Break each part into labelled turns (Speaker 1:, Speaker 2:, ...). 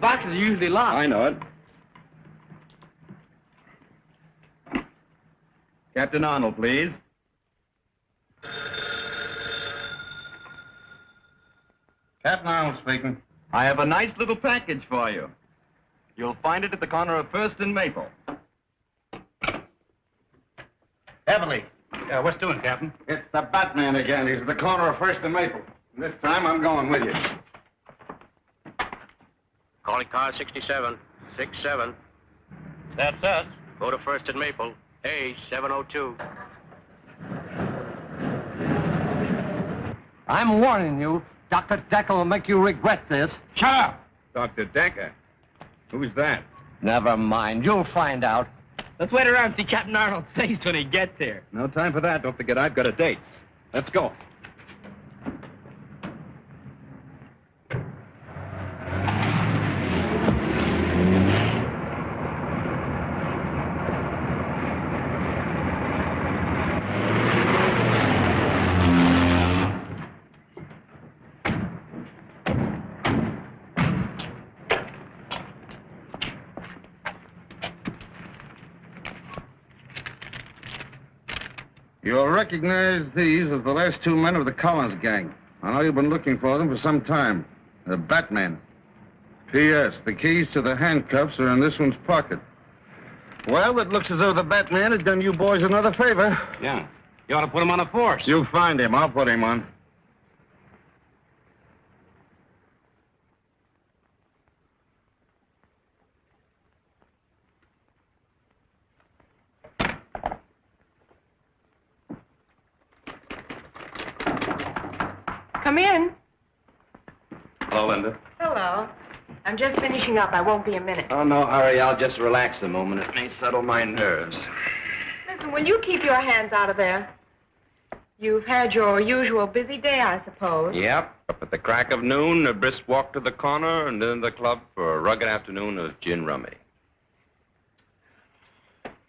Speaker 1: boxes are usually locked.
Speaker 2: I know it. Captain Arnold, please.
Speaker 3: Captain Arnold speaking.
Speaker 2: I have a nice little package for you. You'll find it at the corner of First and Maple.
Speaker 3: Heavily.
Speaker 4: Yeah, what's doing, Captain?
Speaker 3: It's the Batman again. He's at the corner of First and Maple. This time I'm going with you.
Speaker 5: Calling car 67. 67.
Speaker 4: That's us.
Speaker 5: Go to First and Maple. A702.
Speaker 1: I'm warning you. Dr. Decker will make you regret this.
Speaker 4: Shut up!
Speaker 2: Dr. Decker? Who's that?
Speaker 1: Never mind. You'll find out.
Speaker 6: Let's wait around and see Captain Arnold's face when he gets here.
Speaker 2: No time for that. Don't forget, I've got a date. Let's go.
Speaker 3: You'll recognize these as the last two men of the Collins gang. I know you've been looking for them for some time. The Batman. P.S. The keys to the handcuffs are in this one's pocket. Well, it looks as though the Batman has done you boys another favor.
Speaker 4: Yeah. You ought to put him on a force.
Speaker 3: You find him. I'll put him on.
Speaker 7: Come in.
Speaker 2: Hello, Linda.
Speaker 7: Hello. I'm just finishing up. I won't be a minute.
Speaker 2: Oh, no hurry. I'll just relax a moment. It may settle my nerves.
Speaker 7: Listen, will you keep your hands out of there? You've had your usual busy day, I suppose.
Speaker 2: Yep. Up at the crack of noon, a brisk walk to the corner, and then the club for a rugged afternoon of gin rummy.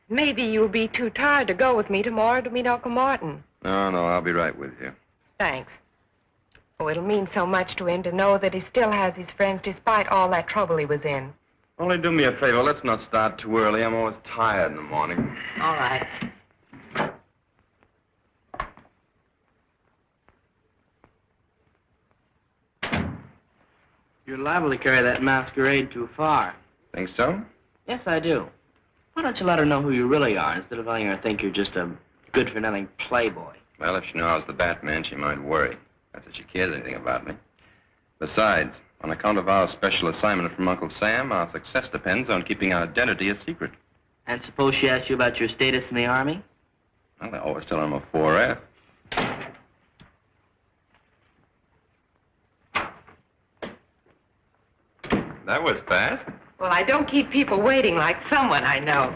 Speaker 7: Maybe you'll be too tired to go with me tomorrow to meet Uncle Martin.
Speaker 2: No, I'll be right with you.
Speaker 7: Thanks. Oh, it'll mean so much to him to know that he still has his friends despite all that trouble he was in.
Speaker 2: Only do me a favor. Let's not start too early. I'm always tired in the morning.
Speaker 7: All right.
Speaker 6: You're liable to carry that masquerade too far.
Speaker 2: Think so?
Speaker 6: Yes, I do. Why don't you let her know who you really are instead of letting her think you're just a good-for-nothing playboy?
Speaker 2: Well, if she knew I was the Batman, she might worry. Not that she cares anything about me. Besides, on account of our special assignment from Uncle Sam, our success depends on keeping our identity a secret.
Speaker 6: And suppose she asks you about your status in the Army?
Speaker 2: Well, I always tell her I'm a 4F. That was fast.
Speaker 7: Well, I don't keep people waiting like someone I know.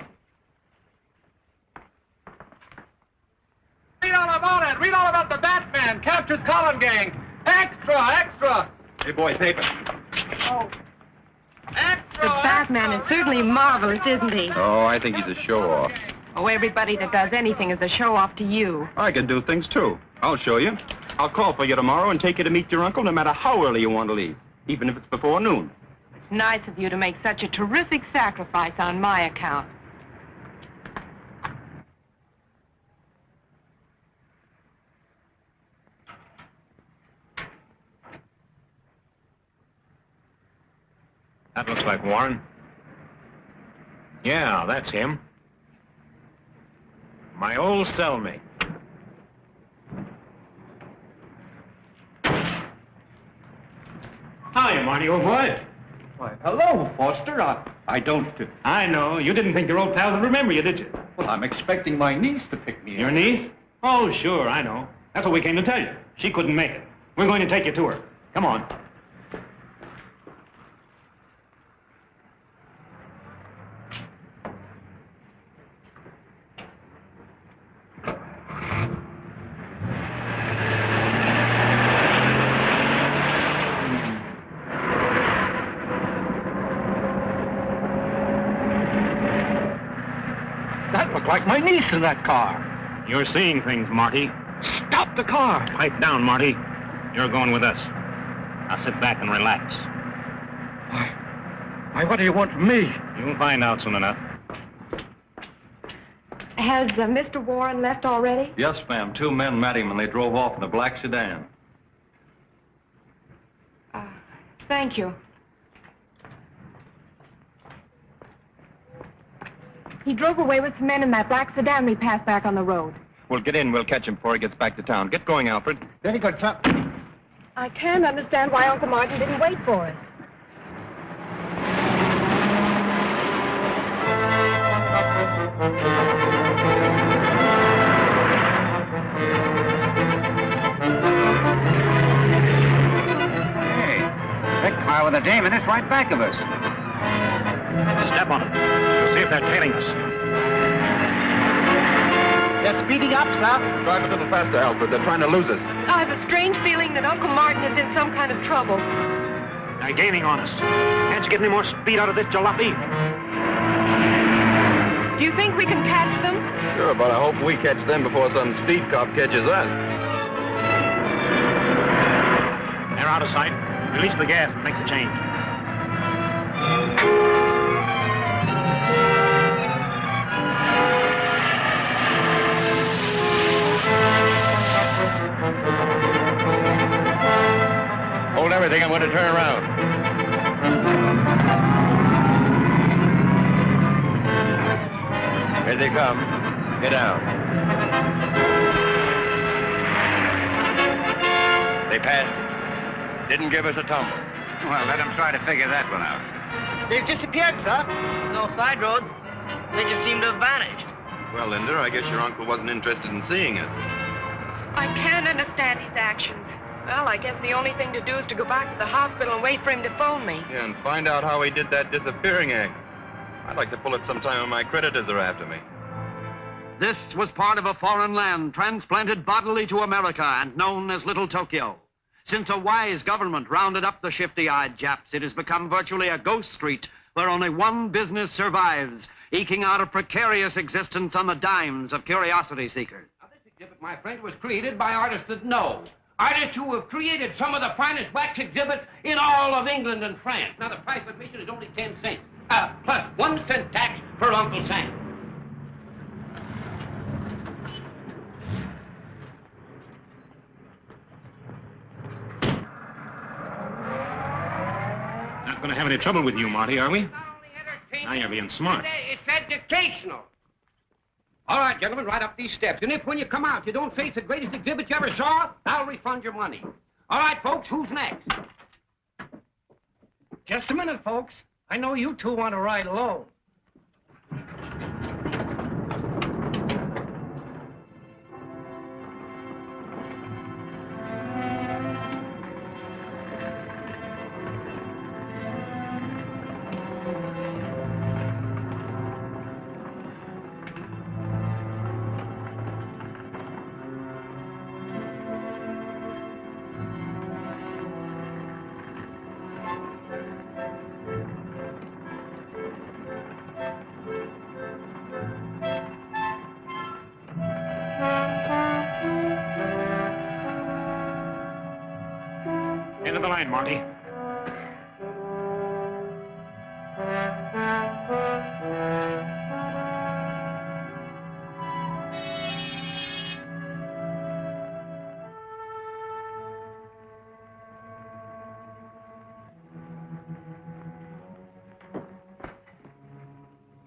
Speaker 1: Read all about it. Read all about the Batman. Captures Collin gang. Extra, extra.
Speaker 2: Hey, boys, paper.
Speaker 1: Oh. Extra.
Speaker 7: The Batman is certainly marvelous, isn't he?
Speaker 2: Oh, I think he's a show-off.
Speaker 7: Oh, everybody that does anything is a show-off to you.
Speaker 2: I can do things, too. I'll show you. I'll call for you tomorrow and take you to meet your uncle no matter how early you want to leave, even if it's before noon.
Speaker 7: It's nice of you to make such a terrific sacrifice on my account.
Speaker 4: That looks like Warren. Yeah, that's him. My old cellmate. Hi, Marty, old boy.
Speaker 1: Why, hello, Foster. I don't...
Speaker 4: I know. You didn't think your old pal would remember you, did you?
Speaker 1: Well, I'm expecting my niece to pick me up.
Speaker 4: Your niece? Oh, sure, I know. That's what we came to tell you. She couldn't make it. We're going to take you to her. Come on.
Speaker 1: That looked like my niece in that car.
Speaker 4: You're seeing things, Marty.
Speaker 1: Stop the car.
Speaker 4: Pipe down, Marty. You're going with us. Now sit back and relax.
Speaker 8: Why, what do you want from me?
Speaker 4: You'll find out soon enough.
Speaker 7: Has Mr. Warren left already?
Speaker 8: Yes, ma'am. 2 men met him and they drove off in a black sedan.
Speaker 7: Thank you. He drove away with some men in that black sedan we passed back on the road.
Speaker 8: We'll get in. We'll catch him before he gets back to town. Get going, Alfred.
Speaker 9: Very good, sir.
Speaker 7: I can't understand why Uncle Martin didn't wait for us.
Speaker 9: Car with a dame in it right back of us.
Speaker 4: Step on them. We'll see if they're tailing us.
Speaker 9: They're speeding up, sir.
Speaker 8: Drive a little faster, Alfred. They're trying to lose us.
Speaker 7: I have a strange feeling that Uncle Martin is in some kind of trouble.
Speaker 4: They're gaining on us. Can't you get any more speed out of this jalopy?
Speaker 7: Do you think we can catch them?
Speaker 8: Sure, but I hope we catch them before some speed cop catches us.
Speaker 4: They're out of sight. Release the gas and make the change.
Speaker 8: Hold everything. I'm going to turn around. Here they come. Get down. They passed it. Didn't give us a tumble.
Speaker 9: Well, let them try to figure that one out.
Speaker 6: They've disappeared, sir. No side roads. They just seem to have vanished.
Speaker 2: Well, Linda, I guess your uncle wasn't interested in seeing us.
Speaker 7: I can't understand his actions. Well, I guess the only thing to do is to go back to the hospital and wait for him to phone me.
Speaker 2: Yeah, and find out how he did that disappearing act. I'd like to pull it sometime when my creditors are after me.
Speaker 10: This was part of a foreign land transplanted bodily to America and known as Little Tokyo. Since a wise government rounded up the shifty-eyed Japs, it has become virtually a ghost street where only one business survives, eking out a precarious existence on the dimes of curiosity seekers.
Speaker 11: Now, this exhibit, my friend, was created by artists that know. Artists who have created some of the finest wax exhibits in all of England and France. Now, the price of admission is only 10 cents, plus 1 cent tax per Uncle Sam.
Speaker 4: Not going to have any trouble with you, Marty, are we? Now you're being smart.
Speaker 11: It's educational. All right, gentlemen, right up these steps. And if when you come out you don't say it's the greatest exhibit you ever saw, I'll refund your money. All right, folks, who's next?
Speaker 12: Just a minute, folks. I know you two want to ride low.
Speaker 4: Into the line, Marty.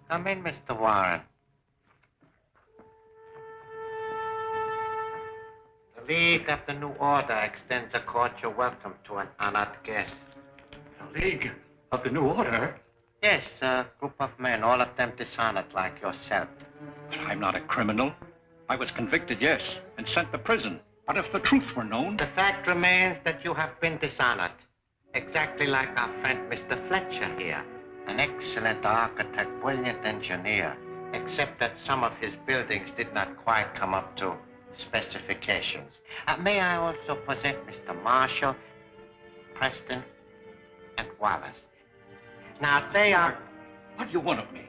Speaker 5: Come in, Mr. Warren. The League of the New Order extends a cordial welcome to an honored guest.
Speaker 8: The League of the New Order?
Speaker 5: Yes, a group of men, all of them dishonored like yourself.
Speaker 8: But I'm not a criminal. I was convicted, yes, and sent to prison. But if the truth were known...
Speaker 5: The fact remains that you have been dishonored. Exactly like our friend Mr. Fletcher here. An excellent architect, brilliant engineer, except that some of his buildings did not quite come up to specifications. May I also present Mr. Marshall, Preston, and Wallace. Now, they are...
Speaker 8: What do you want of me?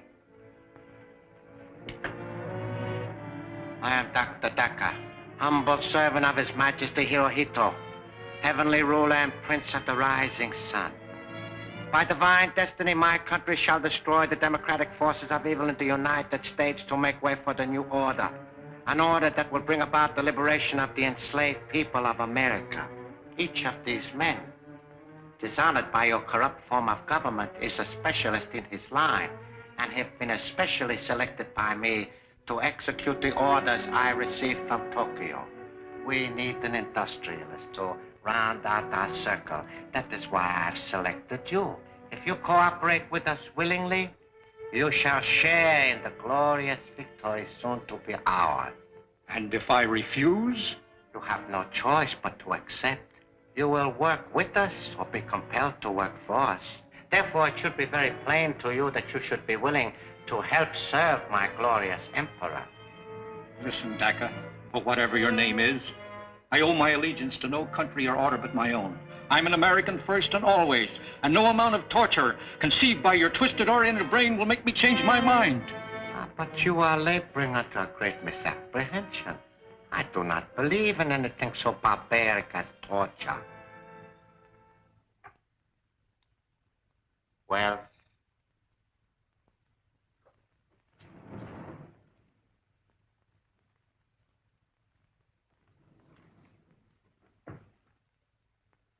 Speaker 5: I am Dr. Daka, humble servant of His Majesty Hirohito, heavenly ruler and prince of the rising sun. By divine destiny, my country shall destroy the democratic forces of evil in the United States to make way for the new order. An order that will bring about the liberation of the enslaved people of America. Each of these men, dishonored by your corrupt form of government, is a specialist in his line and have been especially selected by me to execute the orders I received from Tokyo. We need an industrialist to round out our circle. That is why I've selected you. If you cooperate with us willingly, you shall share in the glorious victory soon to be ours.
Speaker 8: And if I refuse?
Speaker 5: You have no choice but to accept. You will work with us or be compelled to work for us. Therefore, it should be very plain to you that you should be willing to help serve my glorious emperor.
Speaker 8: Listen, Dacca, for whatever your name is, I owe my allegiance to no country or order but my own. I'm an American first and always, and no amount of torture conceived by your twisted oriented brain will make me change my mind.
Speaker 5: But you are laboring under a great misapprehension. I do not believe in anything so barbaric as torture. Well,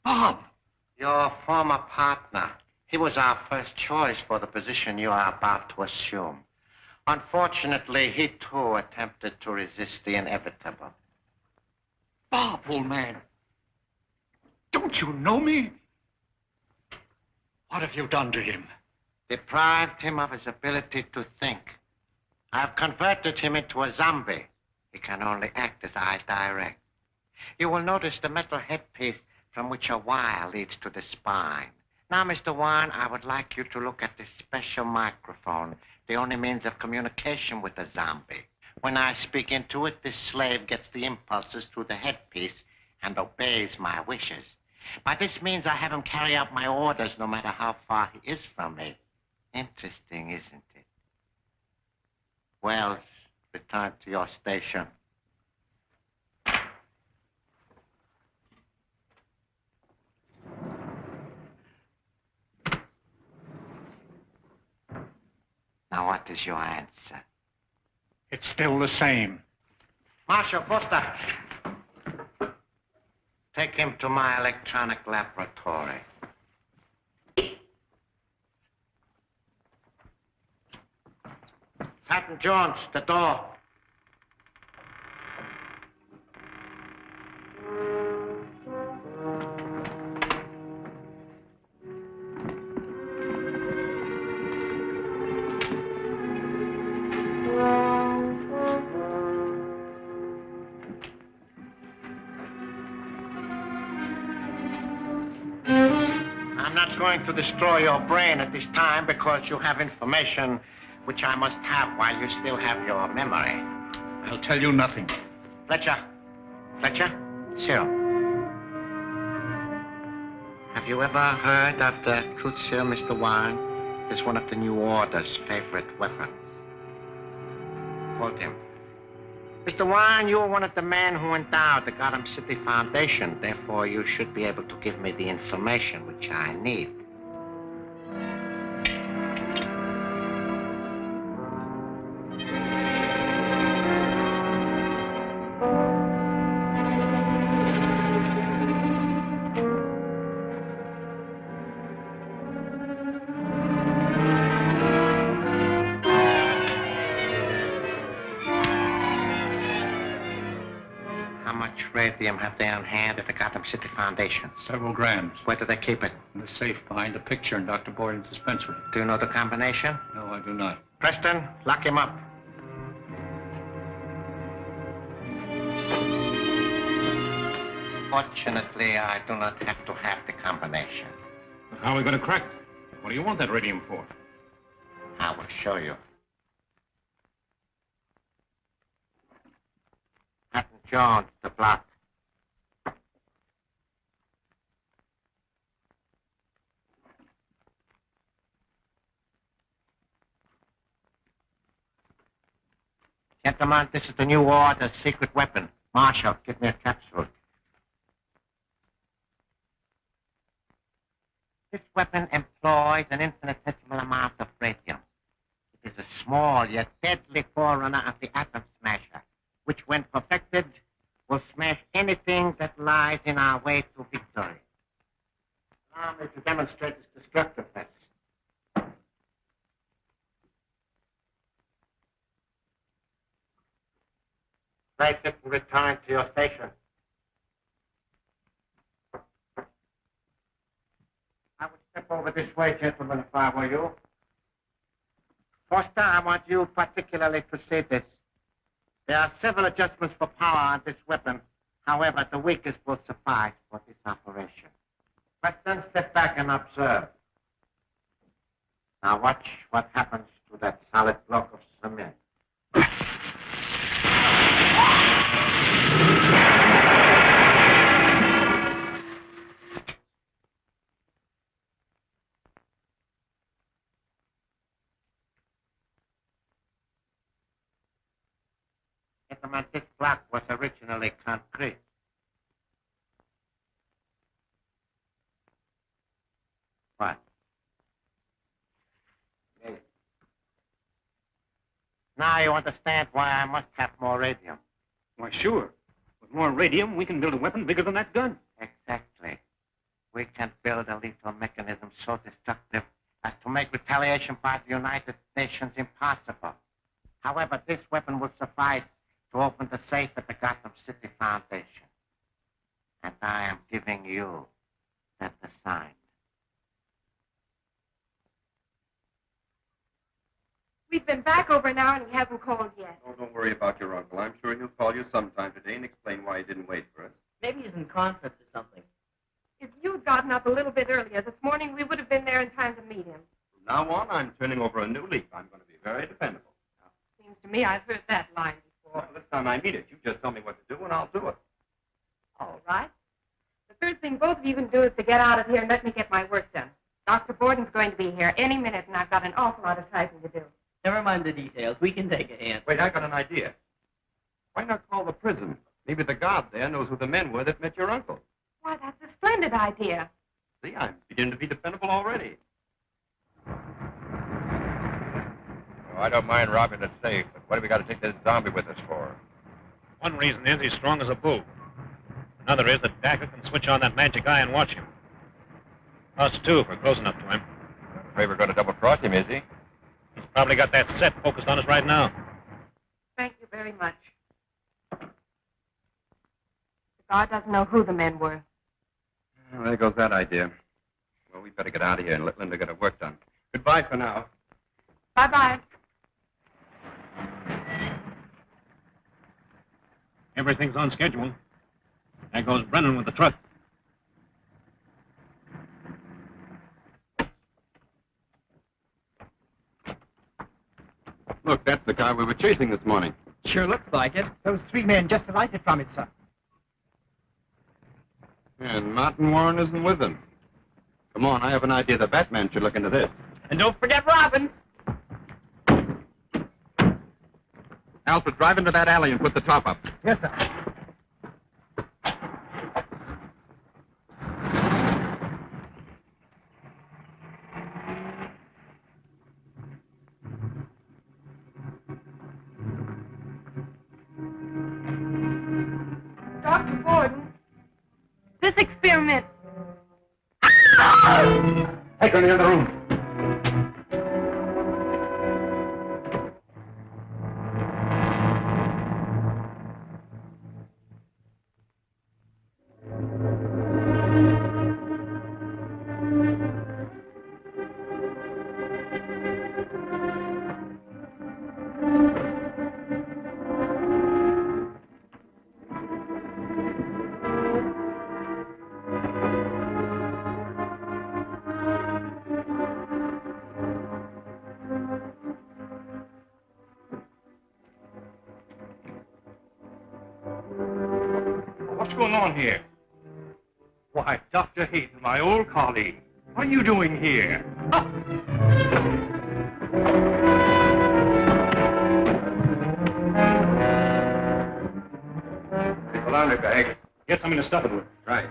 Speaker 8: Bob!
Speaker 5: Your former partner. He was our first choice for the position you are about to assume. Unfortunately, he too attempted to resist the inevitable.
Speaker 8: Bob, old man. Don't you know me? What have you done to him?
Speaker 5: Deprived him of his ability to think. I've converted him into a zombie. He can only act as I direct. You will notice the metal headpiece from which a wire leads to the spine. Now, Mr. Warren, I would like you to look at this special microphone, the only means of communication with a zombie. When I speak into it, this slave gets the impulses through the headpiece and obeys my wishes. By this means, I have him carry out my orders no matter how far he is from me. Interesting, isn't it? Well, return to your station. Now, what is your answer?
Speaker 8: It's still the same.
Speaker 5: Marshal Foster, take him to my electronic laboratory. Patton Jones, the door. I'm not going to destroy your brain at this time because you have information which I must have while you still have your memory.
Speaker 8: I'll tell you nothing.
Speaker 5: Fletcher. Fletcher? Serum. Have you ever heard of the truth serum, Mr. Warren? It's one of the New Order's favorite weapons. Quote him. Mr. Warren, you were one of the men who endowed the Gotham City Foundation. Therefore, you should be able to give me the information which I need. Radium have they on hand at the Gotham City Foundation?
Speaker 8: Several grams.
Speaker 5: Where do they keep it?
Speaker 8: In the safe behind a picture in Dr. Boyden's dispensary.
Speaker 5: Do you know the combination?
Speaker 8: No, I do not.
Speaker 5: Preston, lock him up. Fortunately, I do not have to have the combination.
Speaker 4: How are we going to crack it? What do you want that radium for?
Speaker 5: I will show you. Patton Jones, the block. Gentlemen, this is the New Order's secret weapon. Marshal, give me a capsule. This weapon employs an infinitesimal amount of radium. It is a small yet deadly forerunner of the atom smasher, which, when perfected, will smash anything that lies in our way to victory. Allow me to demonstrate its destructiveness. Place it and return to your station. I would step over this way, gentlemen, if I were you. Foster, I want you particularly to see this. There are several adjustments for power on this weapon. However, the weakest will suffice for this operation. But then step back and observe. Now watch what happens to that solid block of cement. Gentlemen, this block was originally concrete. What? Yes. Now you understand why I must have more radium.
Speaker 4: Why, sure. With more radium, we can build a weapon bigger than that gun.
Speaker 5: Exactly. We can build a lethal mechanism so destructive as to make retaliation by the United Nations impossible. However, this weapon will suffice to open the safe at the Gotham City Foundation. And I am giving you that assignment.
Speaker 7: We've been back over an hour and he hasn't called yet.
Speaker 2: Oh, don't worry about your uncle. I'm sure he'll call you sometime today and explain why he didn't wait for us.
Speaker 6: Maybe he's in conference or something.
Speaker 7: If you'd gotten up a little bit earlier this morning, we would have been there in time to meet him.
Speaker 2: From now on, I'm turning over a new leaf. I'm going to be very dependable.
Speaker 7: Seems to me I've heard that line before.
Speaker 2: Well, this time I mean it. You just tell me what to do and I'll do it.
Speaker 7: All right. The first thing both of you can do is to get out of here and let me get my work done. Dr. Borden's going to be here any minute, and I've got an awful lot of typing to do.
Speaker 6: Never mind the details. We can take a hand.
Speaker 2: Wait, I got an idea. Why not call the prison? Maybe the guard there knows who the men were that met your uncle.
Speaker 7: Why, that's a splendid idea.
Speaker 2: See, I'm beginning to be dependable already.
Speaker 9: Oh, I don't mind robbing the safe, but what have we got to take this zombie with us for?
Speaker 4: One reason is he's strong as a bull. Another is that Dacker can switch on that magic eye and watch him. Us, too, if we're close enough to him.
Speaker 9: I'm afraid we're going to double-cross him, is he?
Speaker 4: He's probably got that set focused on us right now.
Speaker 7: Thank you very much. The guard doesn't know who the men were.
Speaker 2: Well, there goes that idea. Well, we better get out of here and let Linda get her work done. Goodbye for now.
Speaker 7: Bye-bye.
Speaker 4: Everything's on schedule. There goes Brennan with the truck.
Speaker 2: Look, that's the car we were chasing this morning.
Speaker 12: Sure looks like it. Those three men just alighted from it, sir.
Speaker 2: And Martin Warren isn't with them. Come on, I have an idea the Batman should look into this.
Speaker 12: And don't forget Robin.
Speaker 2: Alfred, drive into that alley and put the top up.
Speaker 12: Yes, sir.
Speaker 7: Dr. Borden, this experiment...
Speaker 4: Take her in the other room.
Speaker 8: What's going on here? Why, Dr. Hayden, my old colleague. What are you doing here? Ah!
Speaker 2: Take the laundry bag.
Speaker 4: Get something to stuff it with.
Speaker 2: Right.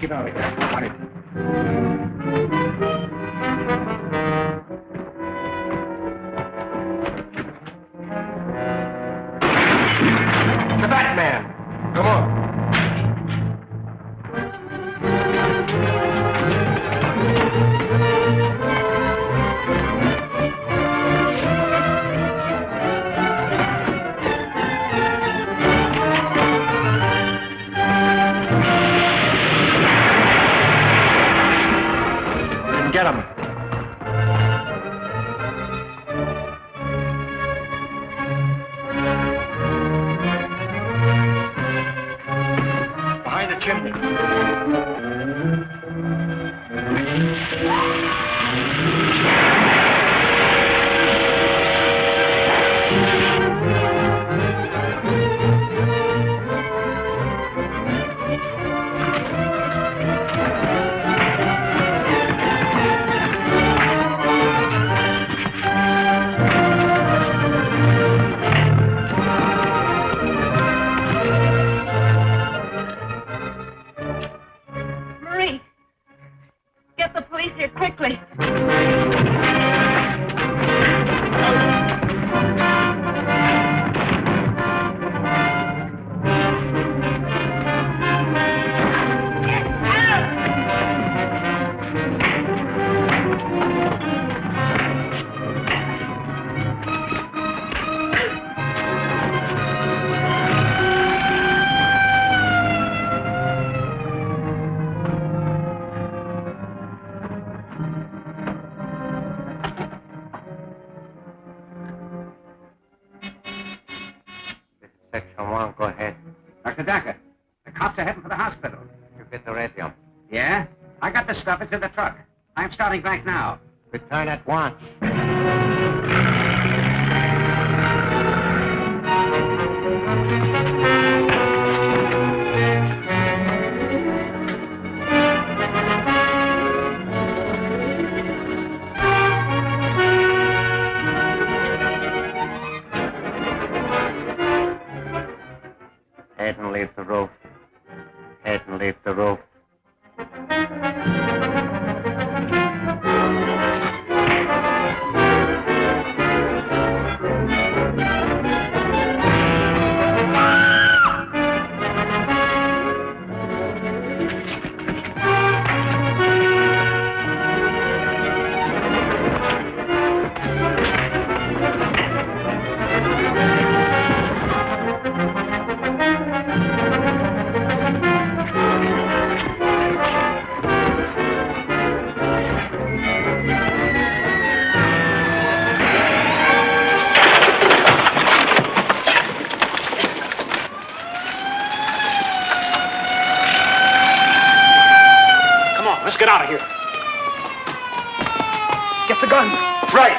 Speaker 11: get out of here. Right. The Batman. Come on. Get him. Behind the chimney.
Speaker 7: Quickly.
Speaker 5: Section 1, go ahead.
Speaker 11: Dr. Dacker, the cops are heading for the hospital.
Speaker 5: You get the radio.
Speaker 11: Yeah? I got the stuff. It's in the truck. I'm starting back now.
Speaker 5: Return at once. Head and leave the roof. Head and leave the roof.
Speaker 11: Let's get out of here. Get the gun. Right.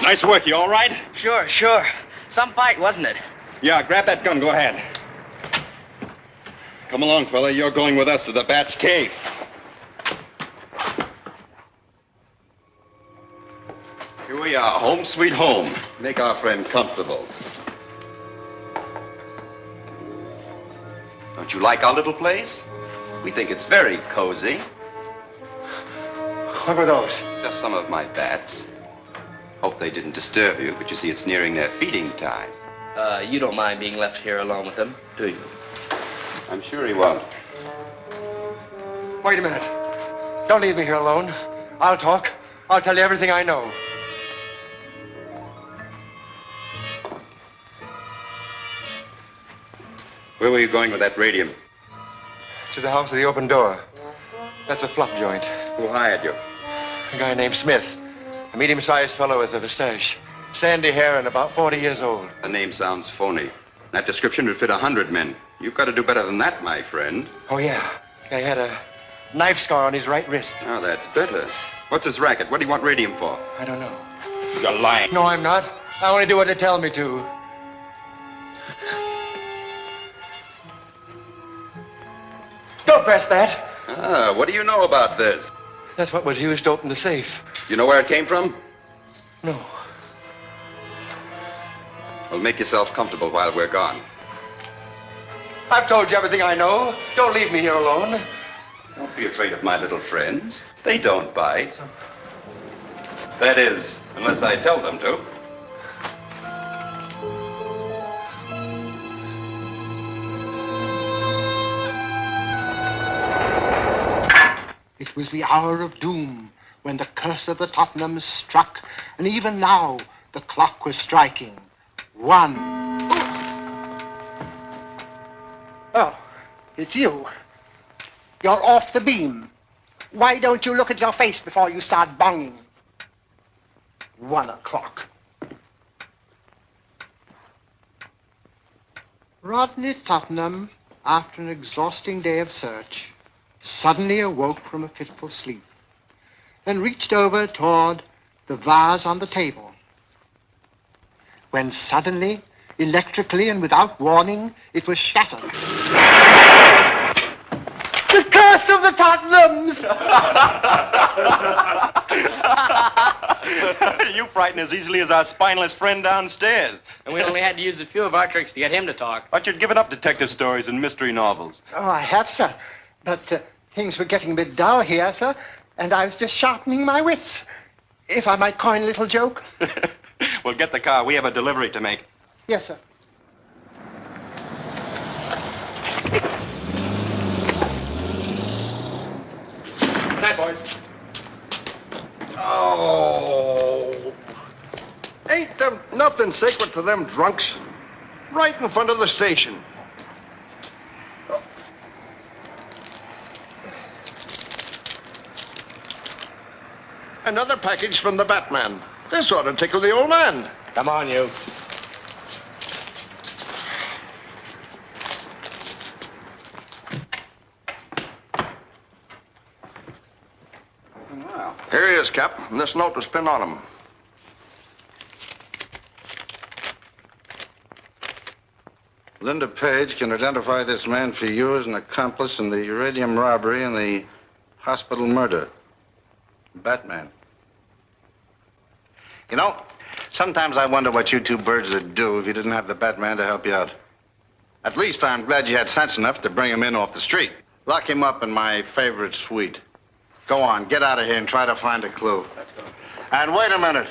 Speaker 2: Nice work. You all right?
Speaker 6: Sure, sure. Some fight, wasn't it?
Speaker 2: Yeah, grab that gun. Go ahead. Come along, fella. You're going with us to the Bat's cave. Here we are, home sweet home. Make our friend comfortable. Don't you like our little place? We think it's very cozy.
Speaker 11: What were those?
Speaker 2: Just some of my bats. Hope they didn't disturb you, but you see it's nearing their feeding time.
Speaker 6: You don't mind being left here alone with them, do you?
Speaker 2: I'm sure he won't.
Speaker 11: Wait a minute. Don't leave me here alone. I'll talk. I'll tell you everything I know.
Speaker 2: Where were you going with that radium?
Speaker 11: To the house with the open door. That's a flop joint.
Speaker 2: Who hired you?
Speaker 11: A guy named Smith. A medium-sized fellow with a mustache. Sandy hair and about 40 years old.
Speaker 2: The name sounds phony. That description would fit 100 men. You've got to do better than that, my friend.
Speaker 11: Oh, yeah. Guy had a knife scar on his right wrist.
Speaker 2: Oh, that's better. What's his racket? What do you want radium for?
Speaker 11: I don't know.
Speaker 2: You're lying.
Speaker 11: No, I'm not. I only do what they tell me to. Don't press that.
Speaker 2: Ah, what do you know about this?
Speaker 11: That's what was used to open the safe.
Speaker 2: You know where it came from?
Speaker 13: No.
Speaker 2: Well, make yourself comfortable while we're gone.
Speaker 13: I've told you everything I know. Don't leave me here alone.
Speaker 2: Don't be afraid of my little friends. They don't bite. That is, unless I tell them to.
Speaker 13: It was the hour of doom when the curse of the Tottenhams struck, and even now the clock was striking. 1. Oh, it's you. You're off the beam. Why don't you look at your face before you start bonging? 1 o'clock. Rodney Tottenham, after an exhausting day of search, suddenly awoke from a fitful sleep and reached over toward the vase on the table, when suddenly, electrically and without warning, it was shattered. The curse of the Tottenhams!
Speaker 2: You frighten as easily as our spineless friend downstairs.
Speaker 6: And we only had to use a few of our tricks to get him to talk.
Speaker 2: But you'd given up detective stories and mystery novels.
Speaker 13: Oh, I have, sir. But things were getting a bit dull here, sir, and I was just sharpening my wits. If I might coin a little joke.
Speaker 2: Well, get the car. We have a delivery to make.
Speaker 13: Yes, sir.
Speaker 6: Night, boys.
Speaker 14: Oh. Ain't there nothing sacred to them drunks? Right in front of the station. Another package from the Batman. This ought to tickle the old man.
Speaker 6: Come on, you.
Speaker 14: Here he is, Cap, and this note was pinned on him.
Speaker 3: Linda Page can identify this man for you as an accomplice in the uranium robbery and the hospital murder. Batman. You know, sometimes I wonder what you two birds would do if you didn't have the Batman to help you out. At least I'm glad you had sense enough to bring him in off the street. Lock him up in my favorite suite. Go on, get out of here and try to find a clue. And wait a minute.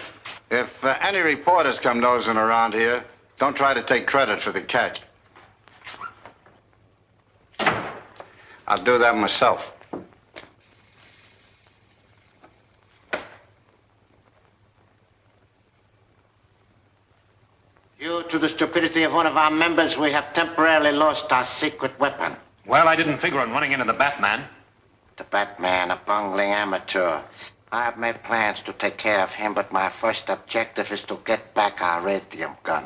Speaker 3: If any reporters come nosing around here, don't try to take credit for the catch. I'll do that myself.
Speaker 5: Due to the stupidity of one of our members, we have temporarily lost our secret weapon.
Speaker 4: Well, I didn't figure on running into the Batman.
Speaker 5: The Batman, a bungling amateur. I have made plans to take care of him, but my first objective is to get back our radium gun.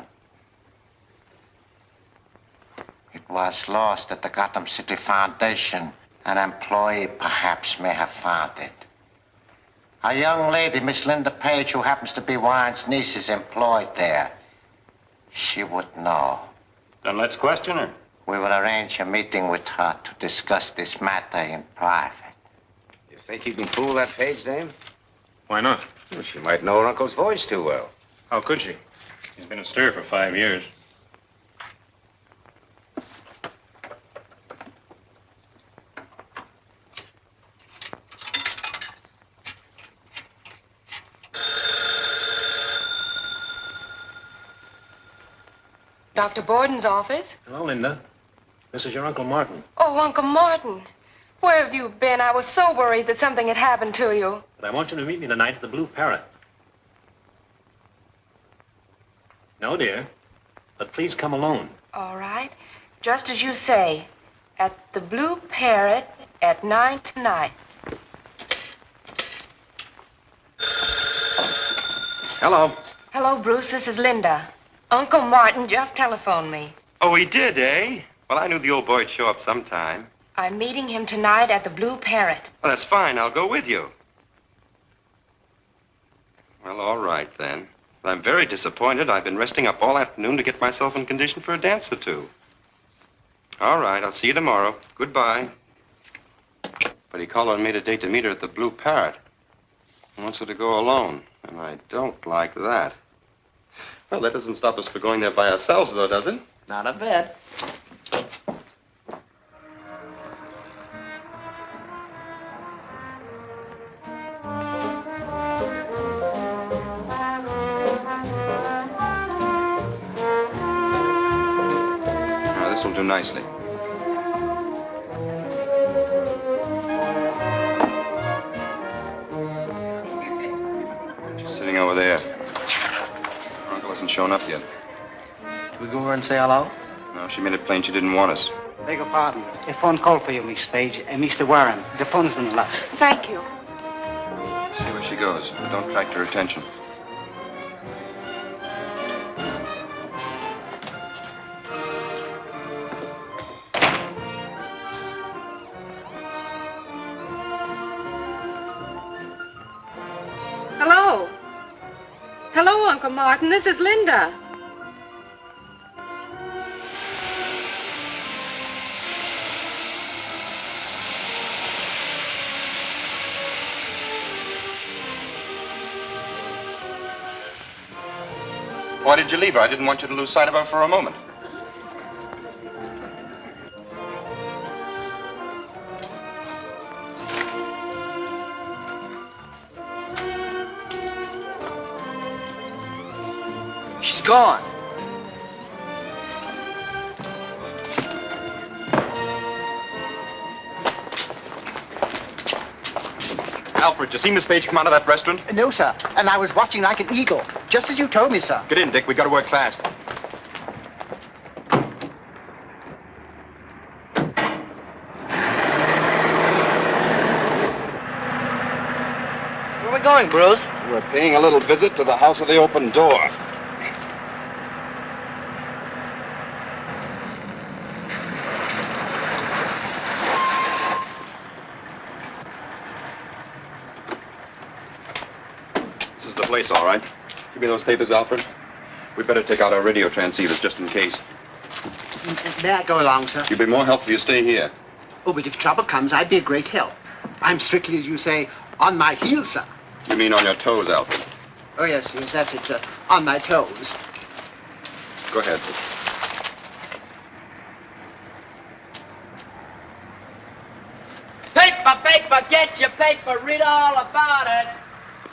Speaker 5: It was lost at the Gotham City Foundation. An employee perhaps may have found it. A young lady, Miss Linda Page, who happens to be Warren's niece, is employed there. She would know.
Speaker 4: Then let's question her.
Speaker 5: We will arrange a meeting with her to discuss this matter in private.
Speaker 11: You think you can fool that Page dame?
Speaker 4: Why not?
Speaker 11: Well, she might know her uncle's voice too well.
Speaker 4: How could she? He's been in stir for 5 years.
Speaker 7: Dr. Borden's office?
Speaker 4: Hello, Linda. This is your Uncle Martin.
Speaker 7: Oh, Uncle Martin. Where have you been? I was so worried that something had happened to you.
Speaker 4: But I want you to meet me tonight at the Blue Parrot. No, dear. But please come alone.
Speaker 7: All right. Just as you say. At the Blue Parrot at 9 tonight.
Speaker 2: Hello.
Speaker 7: Hello, Bruce. This is Linda. Uncle Martin just telephoned me.
Speaker 2: Oh, he did, eh? Well, I knew the old boy'd show up sometime.
Speaker 7: I'm meeting him tonight at the Blue Parrot.
Speaker 2: Well, that's fine. I'll go with you. Well, all right, then. But I'm very disappointed. I've been resting up all afternoon to get myself in condition for a dance or two. All right, I'll see you tomorrow. Goodbye. But he called on me today to meet her at the Blue Parrot. He wants her to go alone, and I don't like that. Well, that doesn't stop us from going there by ourselves, though, does it?
Speaker 6: Not a bit.
Speaker 2: Now, this will do nicely. She's sitting over there. Her uncle hasn't shown up yet.
Speaker 6: We go over and say hello?
Speaker 2: No, she made it plain she didn't want us.
Speaker 15: Beg your pardon. A phone call for you, Miss Paige. Mr. Warren. The phone's on the left.
Speaker 7: Thank you.
Speaker 2: See where she goes, but don't attract her attention.
Speaker 7: Hello. Hello, Uncle Martin. This is Linda.
Speaker 2: Why did you leave her? I didn't want you to lose sight of her for a moment.
Speaker 6: She's gone.
Speaker 2: Alfred, you see Miss Page come out of that restaurant?
Speaker 15: No, sir. And I was watching like an eagle, just as you told me, sir.
Speaker 2: Get in, Dick. We got to work fast.
Speaker 6: Where are we going, Bruce?
Speaker 2: We're paying a little visit to the House of the Open Door. This is the place, all right. Give me those papers, Alfred. We better take out our radio transceivers just in case.
Speaker 15: May I go along, sir?
Speaker 2: You'd be more helpful if you stay here.
Speaker 15: Oh, but if trouble comes, I'd be a great help. I'm strictly, as you say, on my heels, sir.
Speaker 2: You mean on your toes, Alfred?
Speaker 15: Oh, yes, that's it, sir. On my toes.
Speaker 2: Go ahead.
Speaker 6: Paper, paper, get your paper, read all about it.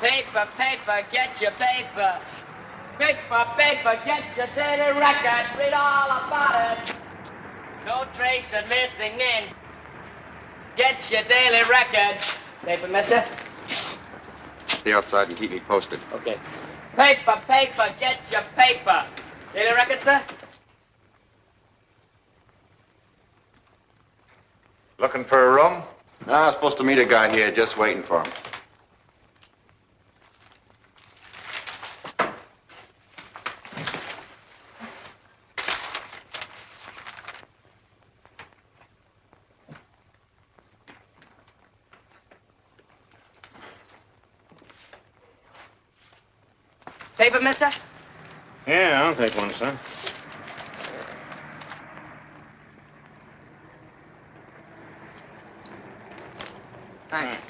Speaker 6: Paper, paper, get your paper. Paper, paper, get your daily record, read all about it. No trace of missing in. Get your daily record. Paper, mister?
Speaker 2: Stay outside and keep me posted.
Speaker 6: Okay. Paper, paper, get your paper. Daily record, sir?
Speaker 9: Looking for a room?
Speaker 2: No, I was supposed to meet a guy here, just waiting for him.
Speaker 6: Paper, mister?
Speaker 4: Yeah, I'll take one, sir.
Speaker 6: Thanks.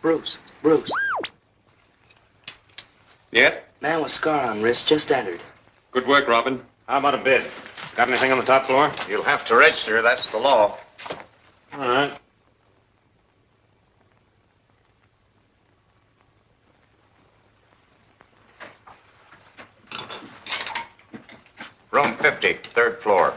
Speaker 15: Bruce.
Speaker 2: Yes?
Speaker 6: Man with scar on wrist just entered.
Speaker 2: Good work, Robin.
Speaker 4: How about a bid? Got anything on the top floor?
Speaker 9: You'll have to register. That's the law.
Speaker 4: All right.
Speaker 9: Room 50, third floor.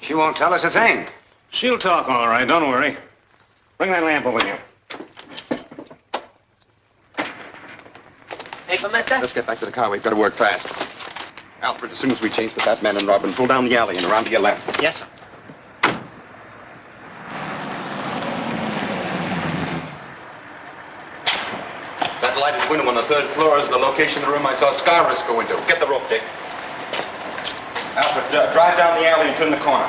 Speaker 16: She won't tell us a thing.
Speaker 8: She'll talk, all right. Don't worry. Bring that lamp over here.
Speaker 6: Paper, mister?
Speaker 16: Let's get back to the car. We've got to work fast. Alfred, as soon as we change the Batman and Robin, pull down the alley and around to your left.
Speaker 15: Yes, sir.
Speaker 16: That lighted window on the third floor is the location of the room I saw Scarus go into. Get the rope, Dick. Alfred, drive down the alley and turn the corner.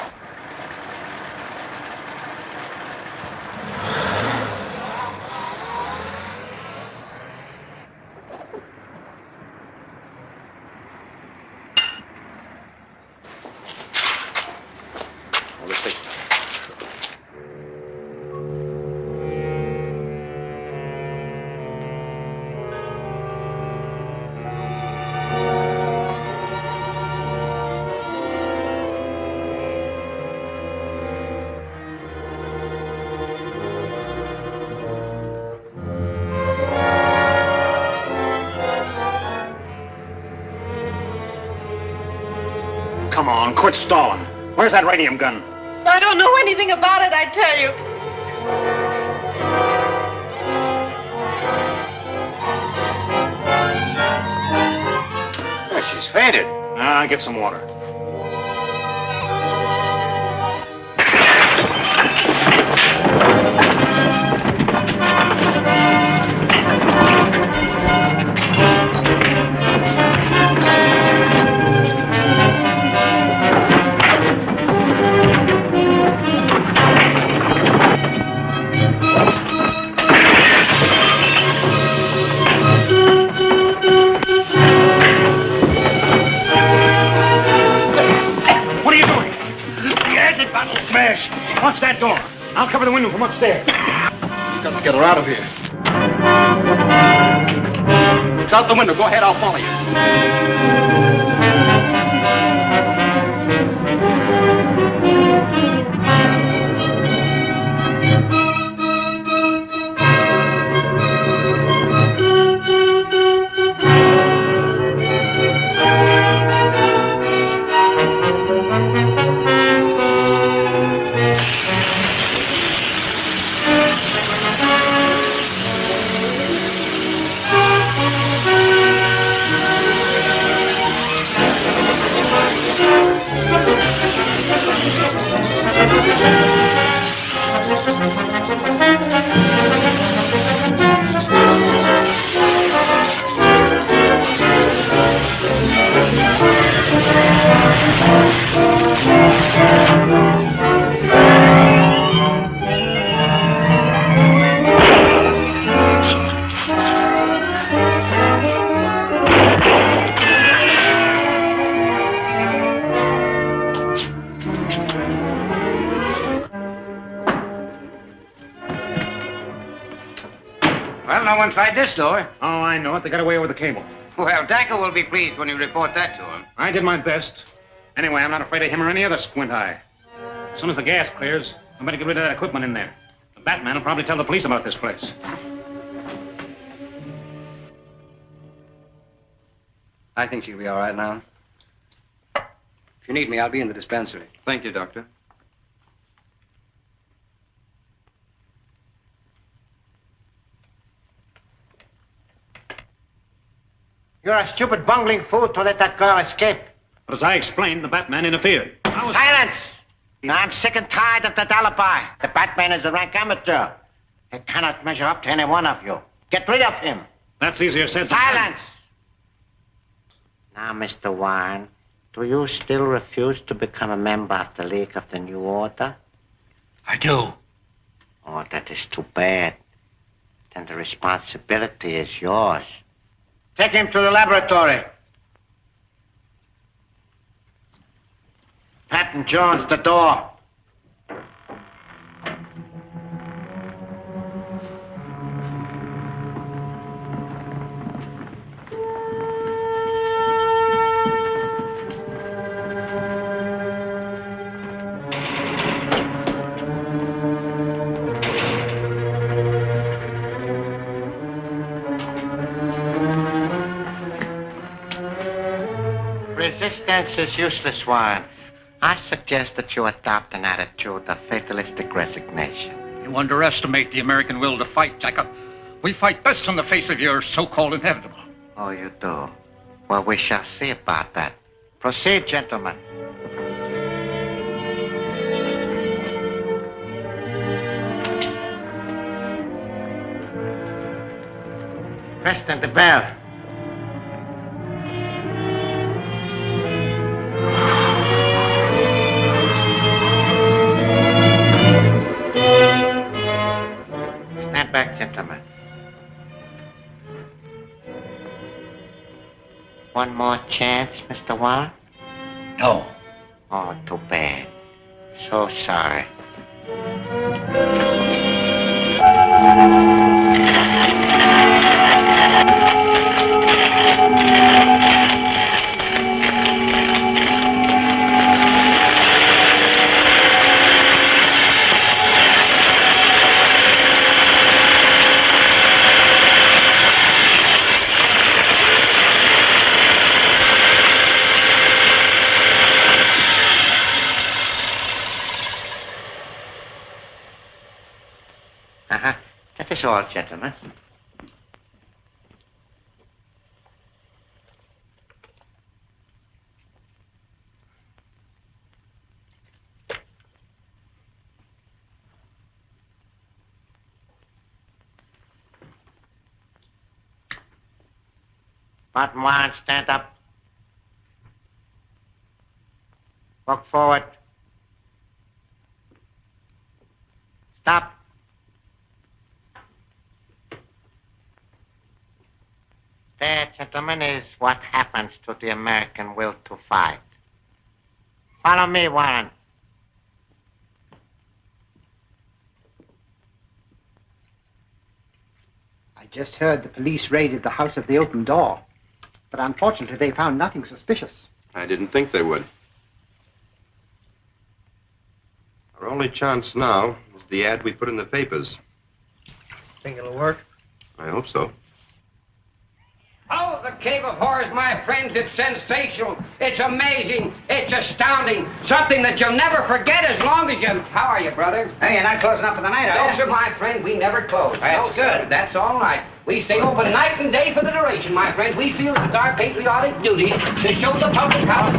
Speaker 8: Come on, quit stalling. Where's that radium gun?
Speaker 7: I don't know anything about it, I tell you.
Speaker 8: Oh, she's fainted. Get some water. Watch that door. I'll cover the window from upstairs.
Speaker 16: We've got to get her out of here. It's out the window. Go ahead, I'll follow you.
Speaker 11: Well, no one tried this door.
Speaker 8: Oh, I know it. They got away with the cable.
Speaker 11: Well, Dacker will be pleased when you report that to him.
Speaker 8: I did my best. Anyway, I'm not afraid of him or any other squint eye. As soon as the gas clears, I better get rid of that equipment in there. The Batman will probably tell the police about this place.
Speaker 17: I think she'll be all right now. If you need me, I'll be in the dispensary.
Speaker 2: Thank you, Doctor.
Speaker 5: You're a stupid bungling fool to let that girl escape.
Speaker 8: But as I explained, the Batman interfered.
Speaker 5: Silence! Now, I'm sick and tired of that alibi. The Batman is a rank amateur. He cannot measure up to any one of you. Get rid of him.
Speaker 8: That's easier said than done.
Speaker 5: Silence! Now, Mr. Warren, do you still refuse to become a member of the League of the New Order?
Speaker 11: I do.
Speaker 5: Oh, that is too bad. Then the responsibility is yours. Take him to the laboratory. Patton Jones, the door. Resistance is useless, Warren. I suggest that you adopt an attitude of fatalistic resignation.
Speaker 8: You underestimate the American will to fight, Jacob. We fight best in the face of your so-called inevitable.
Speaker 5: Oh, you do? Well, we shall see about that. Proceed, gentlemen. Preston, the bell. Stand back, gentlemen. One more chance, Mr. Warren?
Speaker 8: No.
Speaker 5: Oh, too bad. So sorry. That is all, gentlemen. Button one, stand up. Walk forward. Stop. There, gentlemen, is what happens to the American will to fight. Follow me, Warren.
Speaker 15: I just heard the police raided the house of the open door. But unfortunately, they found nothing suspicious.
Speaker 2: I didn't think they would. Our only chance now is the ad we put in the papers.
Speaker 11: Think it'll work?
Speaker 2: I hope so.
Speaker 11: Oh, the Cave of Horrors, my friends, it's sensational. It's amazing. It's astounding. Something that you'll never forget as long as you... How are you, brother?
Speaker 17: Hey, you're not closing up for the night, are you?
Speaker 11: No, sir, my friend, we never close.
Speaker 17: That's
Speaker 11: No, sir,
Speaker 17: good.
Speaker 11: That's all right. We stay open night and day for the duration, my friends. We feel it's our patriotic duty to show the public how...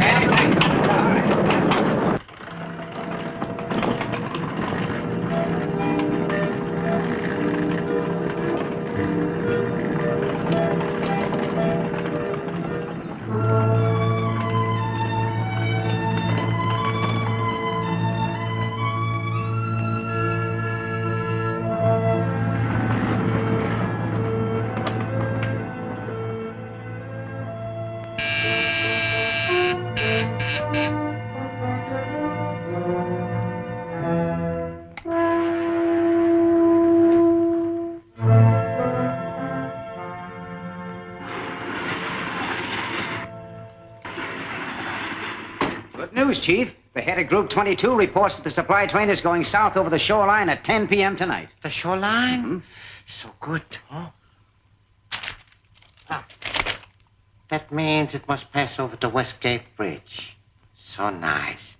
Speaker 17: Chief. The head of Group 22 reports that the supply train is going south over the shoreline at 10 p.m. tonight.
Speaker 5: The shoreline?
Speaker 17: Mm-hmm.
Speaker 5: So good, huh? Ah, that means it must pass over the Westgate Bridge. So nice.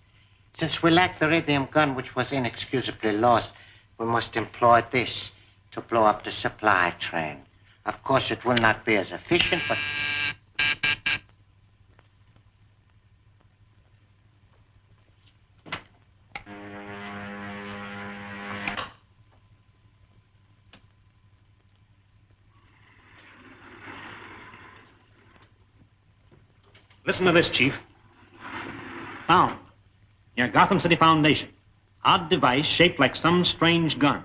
Speaker 5: Since we lack the radium gun, which was inexcusably lost, we must employ this to blow up the supply train. Of course, it will not be as efficient, but...
Speaker 4: Listen to this, Chief. Found. Near Gotham City Foundation. Odd device shaped like some strange gun.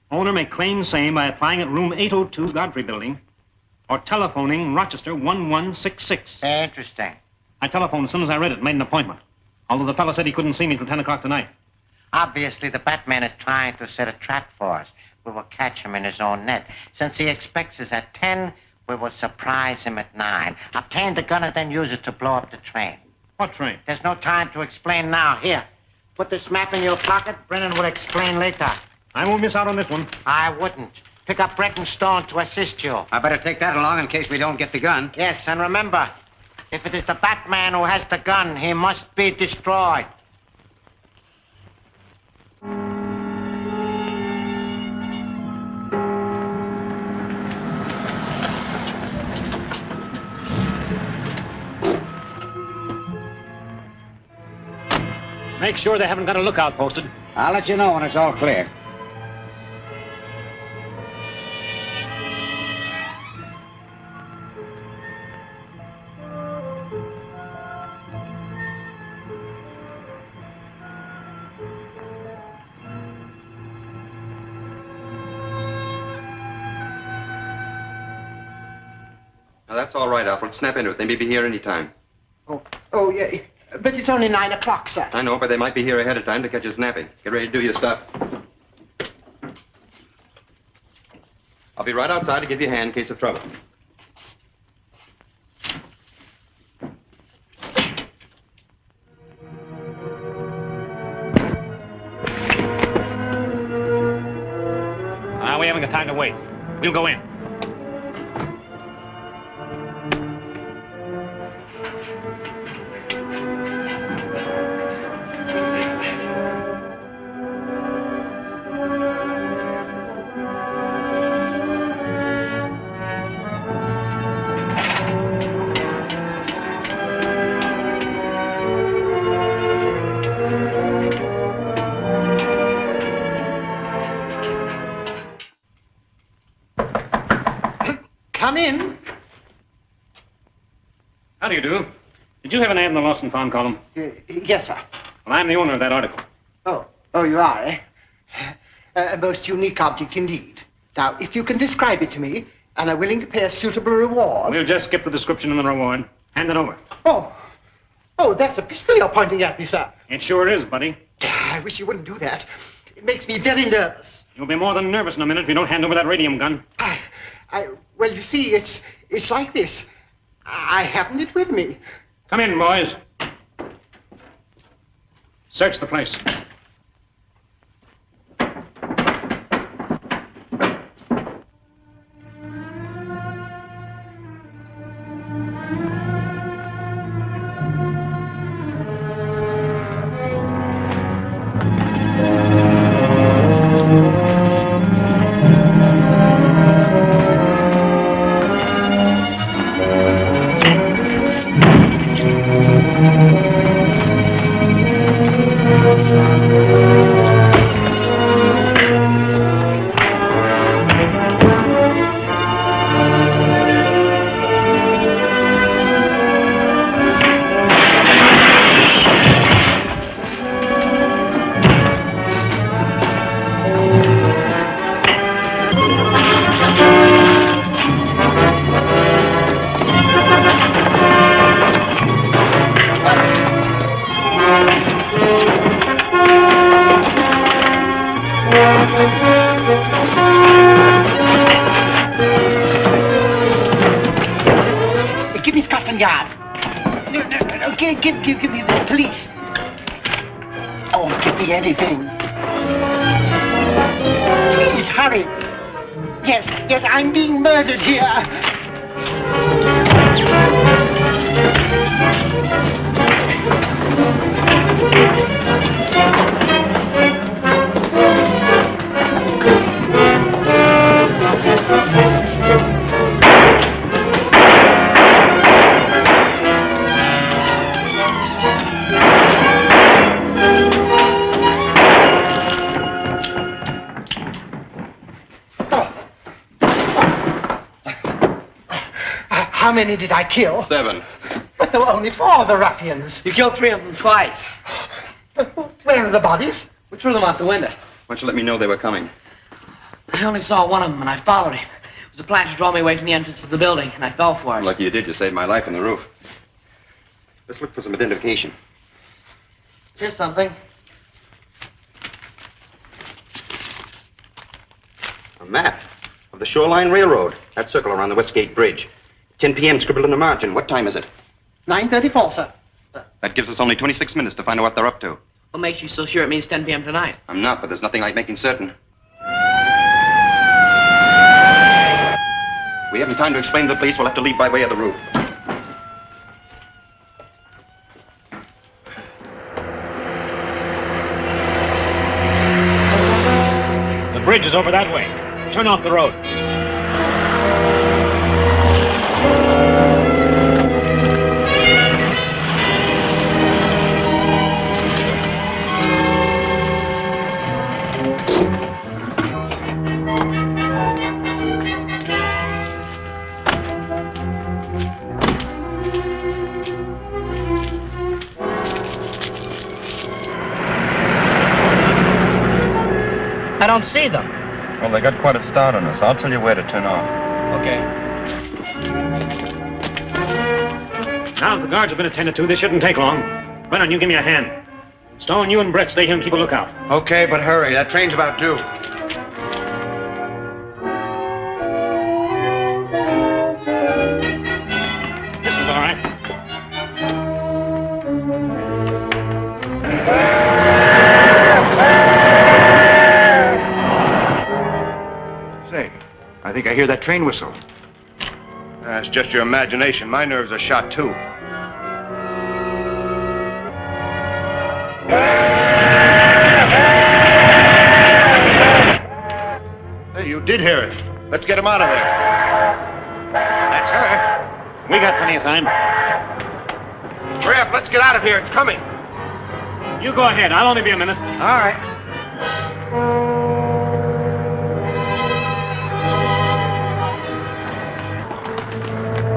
Speaker 4: Owner may claim same by applying at room 802 Godfrey Building or telephoning Rochester 1166.
Speaker 5: Interesting.
Speaker 4: I telephoned as soon as I read it, made an appointment. Although the fellow said he couldn't see me till 10 o'clock tonight.
Speaker 5: Obviously, the Batman is trying to set a trap for us. We will catch him in his own net. Since he expects us at 10, we will surprise him at 9. Obtain the gun and then use it to blow up the train.
Speaker 4: What train?
Speaker 5: There's no time to explain now. Here, put this map in your pocket. Brennan will explain later.
Speaker 4: I won't miss out on this one.
Speaker 5: I wouldn't. Pick up Brett and Stone to assist you.
Speaker 17: I better take that along in case we don't get the gun.
Speaker 5: Yes, and remember, If it is the Batman who has the gun, he must be destroyed.
Speaker 4: Make sure they haven't got a lookout posted.
Speaker 18: I'll let you know when it's all clear.
Speaker 16: Now, that's all right, Alfred. Snap into it. They may be here any time.
Speaker 13: Oh, yeah. But it's only 9 o'clock, sir.
Speaker 16: I know, but they might be here ahead of time to catch us napping. Get ready to do your stuff. I'll be right outside to give you a hand in case of trouble.
Speaker 4: We haven't got time to wait. We'll go in.
Speaker 13: Come in.
Speaker 4: How do you do? Did you have an ad in the Lost and Found column?
Speaker 13: Yes, sir.
Speaker 4: Well, I'm the owner of that article.
Speaker 13: Oh, you are, eh? A most unique object indeed. Now, if you can describe it to me, and are willing to pay a suitable reward...
Speaker 4: We'll just skip the description and the reward. Hand it over.
Speaker 13: Oh, that's a pistol you're pointing at me, sir.
Speaker 4: It sure is, buddy.
Speaker 13: I wish you wouldn't do that. It makes me very nervous.
Speaker 4: You'll be more than nervous in a minute if you don't hand over that radium gun.
Speaker 13: Well, you see, it's like this. I haven't it with me.
Speaker 4: Come in, boys. Search the place.
Speaker 13: Give me Scotland Yard. No, give me the police. Oh, give me anything. Please, hurry. Yes, I'm being murdered here. How many did I kill?
Speaker 16: 7.
Speaker 13: But there were only 4 of the ruffians.
Speaker 6: You killed 3 of them twice.
Speaker 13: Where are the bodies?
Speaker 6: We threw them out the window.
Speaker 16: Why don't you let me know they were coming?
Speaker 6: I only saw one of them, and I followed him. It was a plan to draw me away from the entrance of the building, and I fell for it.
Speaker 16: Lucky you did. You saved my life on the roof. Let's look for some identification.
Speaker 6: Here's something.
Speaker 16: A map of the Shoreline Railroad. That circle around the Westgate Bridge. 10 p.m. scribbled in the margin. What time is it?
Speaker 13: 9:34, sir.
Speaker 16: That gives us only 26 minutes to find out what they're up to.
Speaker 6: What makes you so sure it means 10 p.m. tonight?
Speaker 16: I'm not, but there's nothing like making certain. We haven't time to explain to the police. We'll have to leave by way of the roof.
Speaker 4: bridge is over that way. Turn off the road.
Speaker 6: I don't see them.
Speaker 2: Well, they got quite a start on us. I'll tell you where to turn off.
Speaker 6: Okay.
Speaker 4: Now that the guards have been attended to, this shouldn't take long. Why don't you give me a hand? Stone, you and Brett stay here and keep a lookout.
Speaker 16: Okay, but hurry. That train's about due.
Speaker 4: This is all right.
Speaker 16: Say, I think I hear that train whistle.
Speaker 9: It's just your imagination. My nerves are shot, too. Hey, you did hear it. Let's get him out of there.
Speaker 4: That's her. We got plenty of time.
Speaker 9: Hurry up, let's get out of here. It's coming.
Speaker 4: You go ahead. I'll only be a minute.
Speaker 16: All right.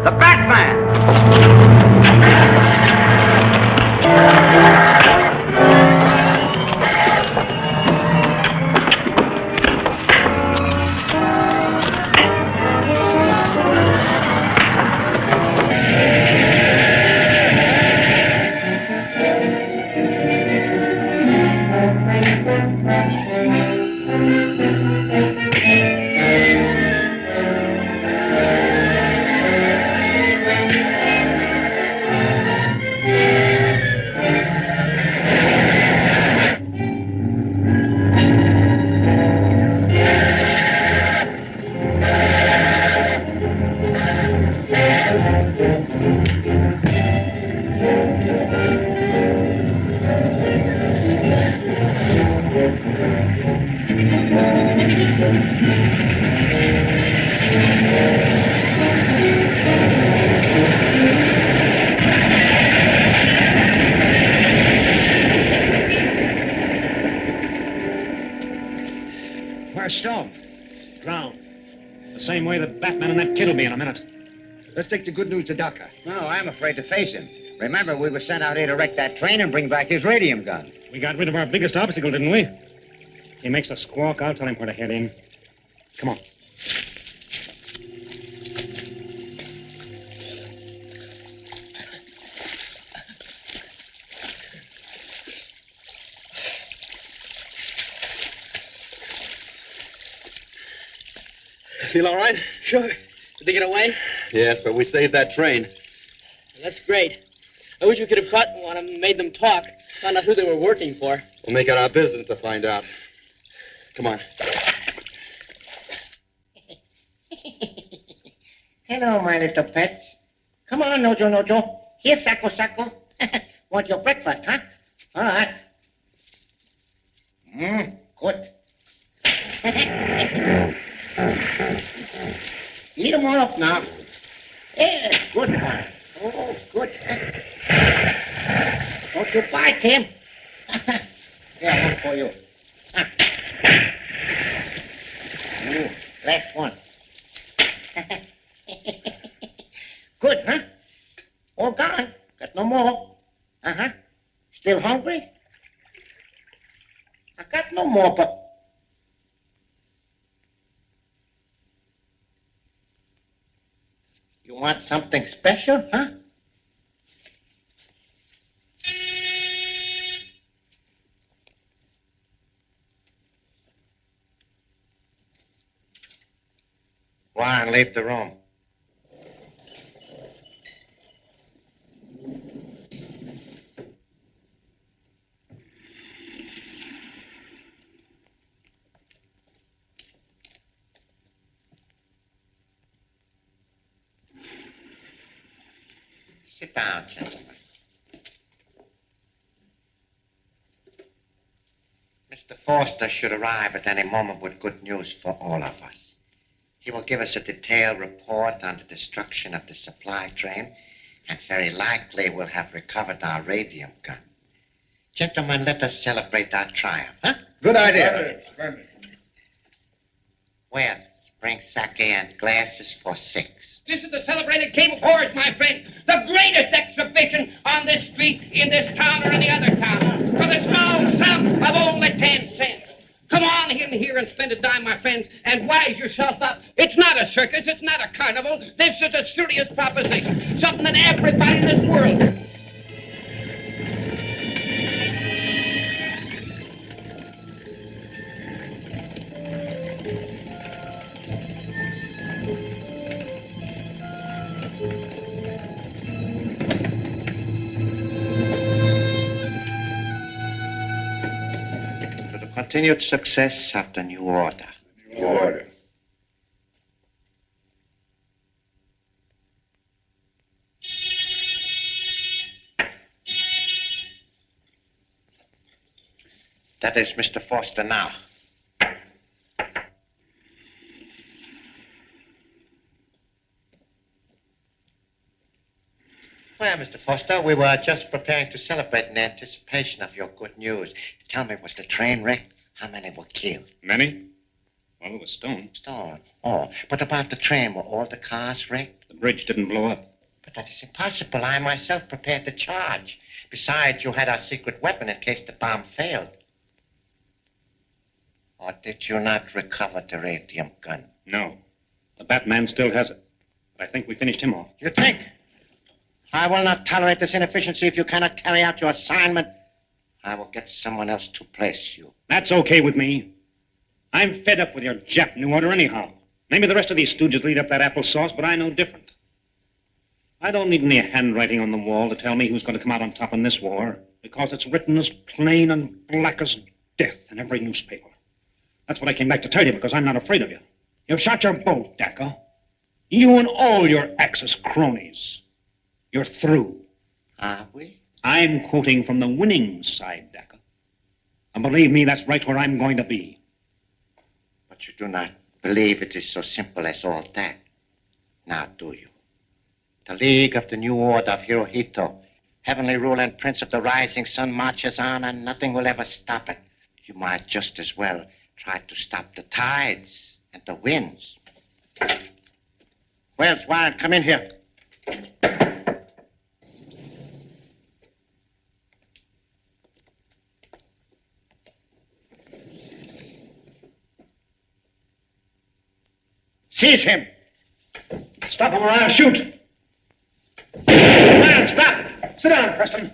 Speaker 16: The Batman!
Speaker 4: Where's Stone? Drowned. The same way that Batman and that kid will be in a minute.
Speaker 18: Let's take the good news to Doctor. No, I'm afraid to face him. Remember, we were sent out here to wreck that train and bring back his radium gun.
Speaker 4: We got rid of our biggest obstacle, didn't we? He makes a squawk, I'll tell him where to head in. Come on.
Speaker 6: Feel all right? Sure. Did they get away?
Speaker 16: Yes, but we saved that train.
Speaker 6: That's great. I wish we could have caught one of them and made them talk. Found out who they were working for.
Speaker 16: We'll make it our business to find out. Come on.
Speaker 18: Hello, my little pets. Come on, Nojo. Here, Sacco. Want your breakfast, huh? All right. Good. Eat them all up now. Yeah, good one. Oh, good. Don't you bite him. Here, one for you. Ooh, last one. Good, huh? All gone. Got no more. Uh-huh. Still hungry? I got no more, but... You want something special, huh? Go on, leave the room. Sit down, gentlemen. Mr.
Speaker 5: Foster should arrive at any moment with good news for all of us. He will give us a detailed report on the destruction of the supply train, and very likely we'll have recovered our radium gun. Gentlemen, let us celebrate our triumph, huh?
Speaker 3: Good idea.
Speaker 5: Well, bring sake and glasses for 6.
Speaker 11: This is the celebrated King of Horrors, my friend. The greatest exhibition on this street, in this town, or any other town. For the small sum of only 10 cents. Come on in here and spend a dime, my friends, and wise yourself up. It's not a circus. It's not a carnival. This is a serious proposition. Something that everybody in this world...
Speaker 5: Continued success of the new order.
Speaker 9: New order.
Speaker 5: That is Mr. Foster now. Well, Mr. Foster, we were just preparing to celebrate in anticipation of your good news. Tell me, was the train wrecked? How many were killed?
Speaker 4: Many? Well, it was stone.
Speaker 5: Stone? Oh, but about the train, were all the cars wrecked?
Speaker 4: The bridge didn't blow up.
Speaker 5: But that is impossible. I myself prepared to charge. Besides, you had our secret weapon in case the bomb failed. Or did you not recover the radium gun?
Speaker 4: No. The Batman still has it. But I think we finished him off.
Speaker 5: You think? I will not tolerate this inefficiency if you cannot carry out your assignment. I will get someone else to place you.
Speaker 4: That's okay with me. I'm fed up with your Jap New Order anyhow. Maybe the rest of these stooges lead up that applesauce, but I know different. I don't need any handwriting on the wall to tell me who's going to come out on top in this war, because it's written as plain and black as death in every newspaper. That's what I came back to tell you, because I'm not afraid of you. You've shot your boat, Dacre. You and all your Axis cronies. You're through.
Speaker 5: Are we?
Speaker 4: I'm quoting from the winning side, Dacre. And believe me, that's right where I'm going to be.
Speaker 5: But you do not believe it is so simple as all that. Now, do you? The League of the New Order of Hirohito, heavenly ruler and prince of the rising sun, marches on, and nothing will ever stop it. You might just as well try to stop the tides and the winds. Wells, Warren, come in here. Seize him!
Speaker 4: Stop him or I'll shoot!
Speaker 5: Man, stop!
Speaker 4: Sit down, Preston.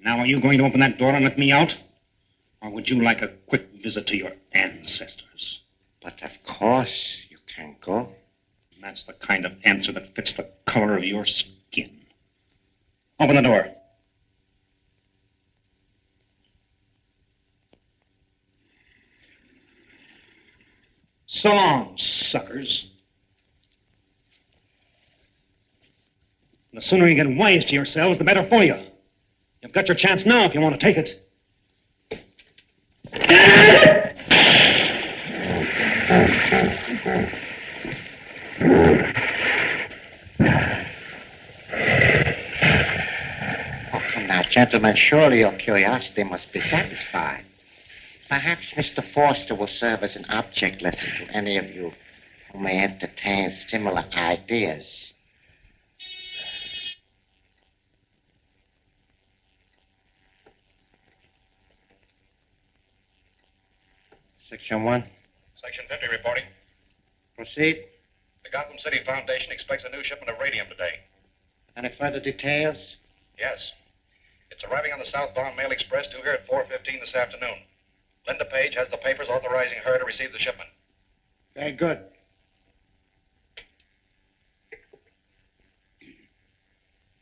Speaker 4: Now, are you going to open that door and let me out? Or would you like a quick visit to your ancestors?
Speaker 5: But of course you can go.
Speaker 4: That's the kind of answer that fits the color of your skin. Open the door. So long, suckers. The sooner you get wise to yourselves, the better for you. You've got your chance now if you want to take it.
Speaker 5: Oh, come now, gentlemen. Surely your curiosity must be satisfied. Perhaps Mr. Foster will serve as an object lesson to any of you who may entertain similar ideas. Section 1.
Speaker 9: Section 50 reporting.
Speaker 5: Proceed.
Speaker 9: The Gotham City Foundation expects a new shipment of radium today.
Speaker 5: Any further details?
Speaker 9: Yes. It's arriving on the southbound mail express due here at 4:15 this afternoon. Linda Page has the papers authorizing her to receive the shipment.
Speaker 5: Very good.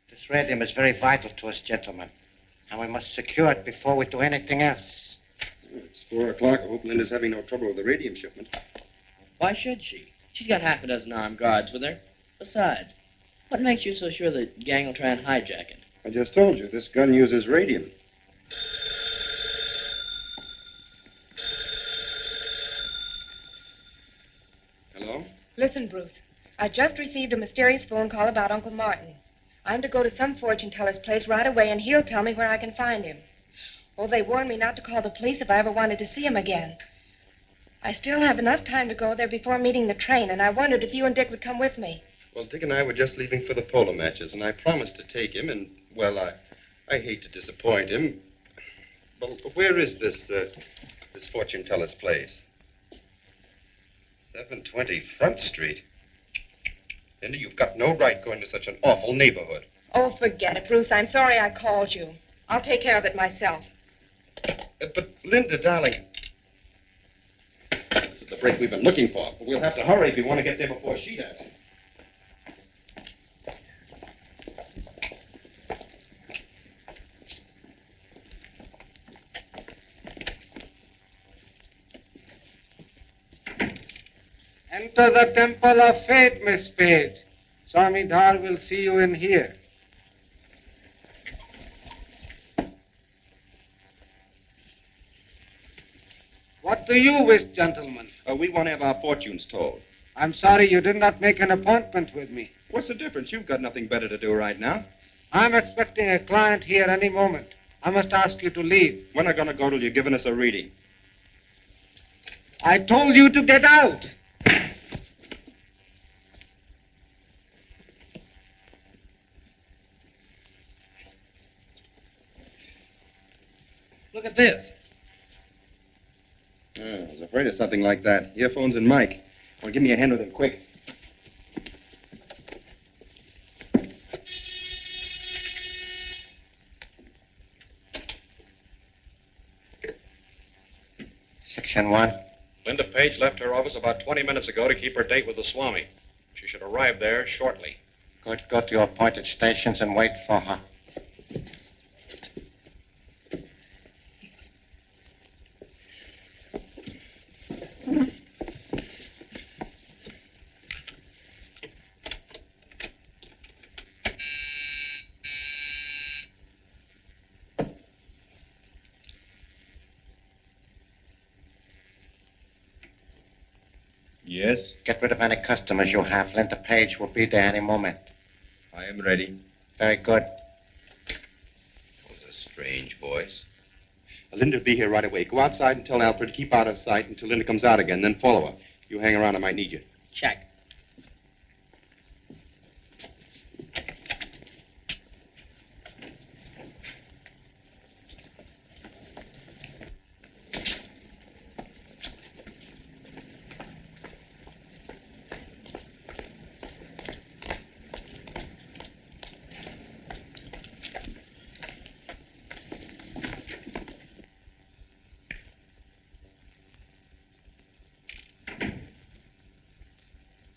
Speaker 5: This radium is very vital to us, gentlemen. And we must secure it before we do anything else.
Speaker 19: It's 4 o'clock. I hope Linda's having no trouble with the radium shipment.
Speaker 20: Why should she? She's got half a dozen armed guards with her. Besides, What makes you so sure the gang will try and hijack it?
Speaker 19: I just told you, this gun uses radium. Hello?
Speaker 7: Listen, Bruce. I just received a mysterious phone call about Uncle Martin. I'm to go to some fortune teller's place right away, and he'll tell me where I can find him. Oh, they warned me not to call the police if I ever wanted to see him again. I still have enough time to go there before meeting the train, and I wondered if you and Dick would come with me.
Speaker 2: Well, Dick and I were just leaving for the polo matches, and I promised to take him, and, well, I hate to disappoint him. Well, where is this fortune teller's place? 720 Front Street. Linda, you've got no right going to such an awful neighborhood.
Speaker 7: Oh, forget it, Bruce. I'm sorry I called you. I'll take care of it myself.
Speaker 2: But, Linda, darling, this is the break we've been looking for. But we'll have to hurry if you want to get there before she does.
Speaker 21: Enter the temple of faith, Miss Paige. Swami Dhar will see you in here. What do you wish, gentlemen?
Speaker 2: We want to have our fortunes told.
Speaker 21: I'm sorry you did not make an appointment with me.
Speaker 2: What's the difference? You've got nothing better to do right now.
Speaker 21: I'm expecting a client here any moment. I must ask you to leave.
Speaker 2: We're not going to go till you've given us a reading.
Speaker 21: I told you to get out.
Speaker 20: Look at this.
Speaker 2: I was afraid of something like that. Earphones and mic. Well, give me a hand with them, quick.
Speaker 5: Section 1.
Speaker 9: Linda Page left her office about 20 minutes ago to keep her date with the Swami. She should arrive there shortly.
Speaker 5: Good. Go to your appointed stations and wait for her.
Speaker 2: Yes?
Speaker 5: Get rid of any customers you have. Linda Page will be there any moment.
Speaker 2: I am ready.
Speaker 5: Very good.
Speaker 2: That was a strange voice. Linda will be here right away. Go outside and tell Alfred to keep out of sight until Linda comes out again, then follow her. You hang around, I might need you.
Speaker 20: Check.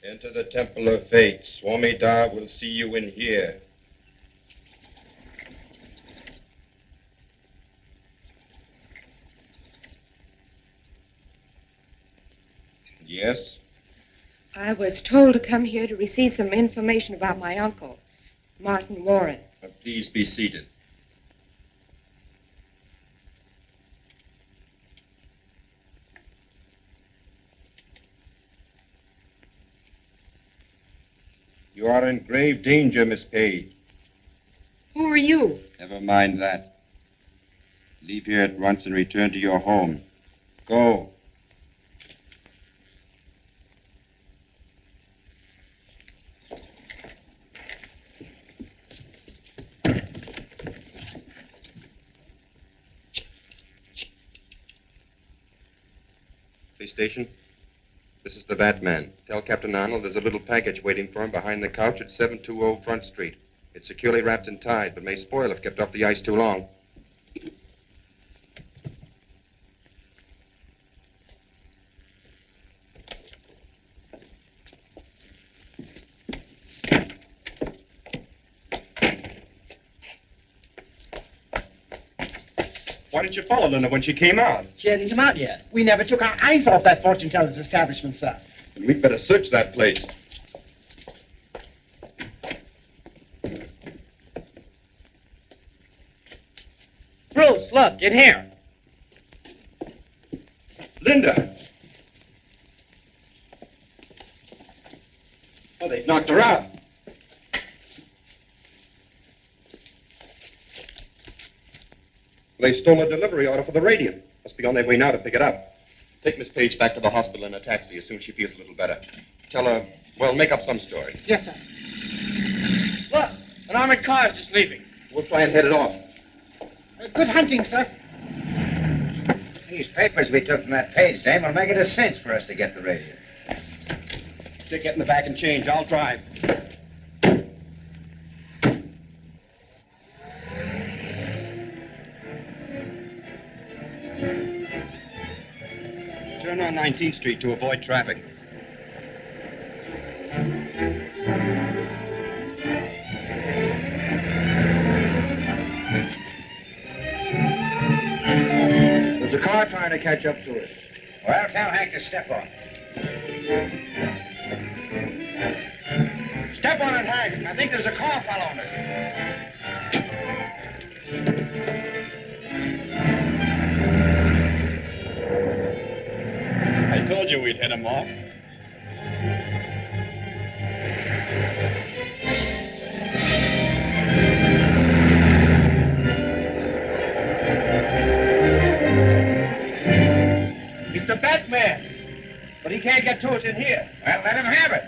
Speaker 2: Enter the Temple of Fate. Swami Dhar will see you in here. Yes?
Speaker 7: I was told to come here to receive some information about my uncle, Martin Warren.
Speaker 2: Please be seated. You are in grave danger, Miss Page.
Speaker 7: Who are you?
Speaker 2: Never mind that. Leave here at once and return to your home. Go. Police station. This is the Batman. Tell Captain Arnold there's a little package waiting for him behind the couch at 720 Front Street. It's securely wrapped and tied, but may spoil if kept off the ice too long. Why didn't you follow Linda when she came out?
Speaker 18: She hadn't come out yet. We never took our eyes off that fortune teller's establishment, sir.
Speaker 2: Then we'd better search that place.
Speaker 21: Bruce, look, in here.
Speaker 19: Linda! Oh, they've knocked her out. They stole a delivery order for the radium. Must be on their way now to pick it up.
Speaker 2: Take Miss Paige back to the hospital in a taxi as soon as she feels a little better. Tell her, well, make up some story.
Speaker 15: Yes, sir.
Speaker 21: Look, an armored car is just leaving.
Speaker 2: We'll try and head it off.
Speaker 15: Good hunting, sir.
Speaker 1: These papers we took from that Page dame will make it a cinch for us to get the radio.
Speaker 19: Dick, get in the back and change. I'll drive. Turn on 19th Street to avoid traffic.
Speaker 1: There's a car trying to catch up to us. Well, tell Hank to step on. Step on it, Hank. I think there's a car following us.
Speaker 19: I told you we'd hit him off.
Speaker 21: He's the Batman. But he can't get to us in here.
Speaker 1: Well, let him have it.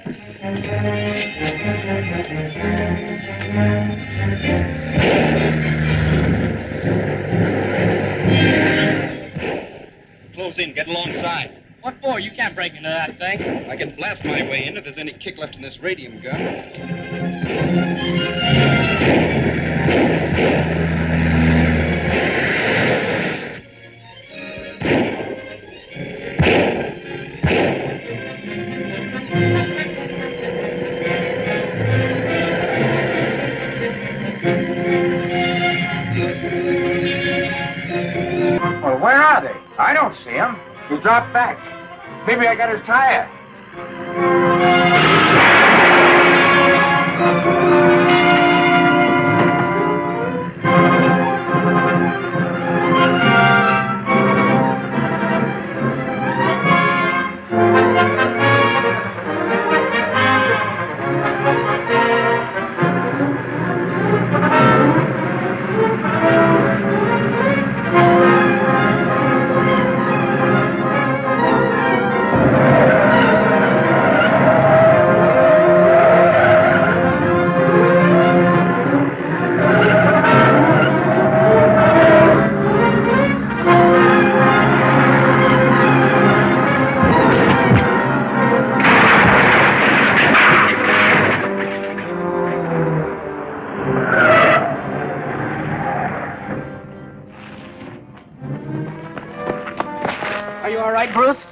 Speaker 19: Close in. Get alongside.
Speaker 21: What for? You can't break into that thing.
Speaker 19: I can blast my way in if there's any kick left in this radium gun.
Speaker 1: Well, where are they? I don't see him. He's dropped back. Maybe I got his tire.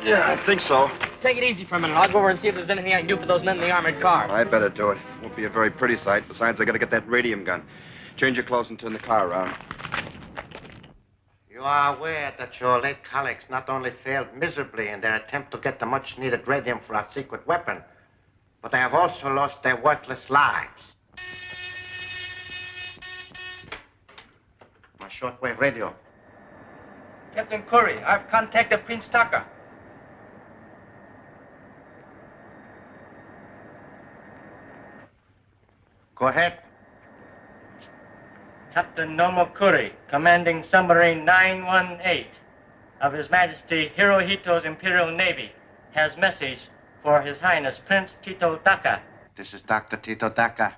Speaker 19: Yeah, I think so.
Speaker 20: Take it easy for a minute. I'll go over and see if there's anything I can do for those men in the armored car.
Speaker 19: I'd better do it. Won't be a very pretty sight. Besides, I gotta get that radium gun. Change your clothes and turn the car around.
Speaker 5: You are aware that your late colleagues not only failed miserably in their attempt to get the much-needed radium for our secret weapon, but they have also lost their worthless lives. My shortwave radio.
Speaker 21: Captain Curry, I've contacted Prince Tucker.
Speaker 5: Go ahead.
Speaker 21: Captain Nomo Curry, commanding submarine 918 of His Majesty Hirohito's Imperial Navy, has message for His Highness Prince Tito Daka.
Speaker 5: This is Dr. Tito Daka.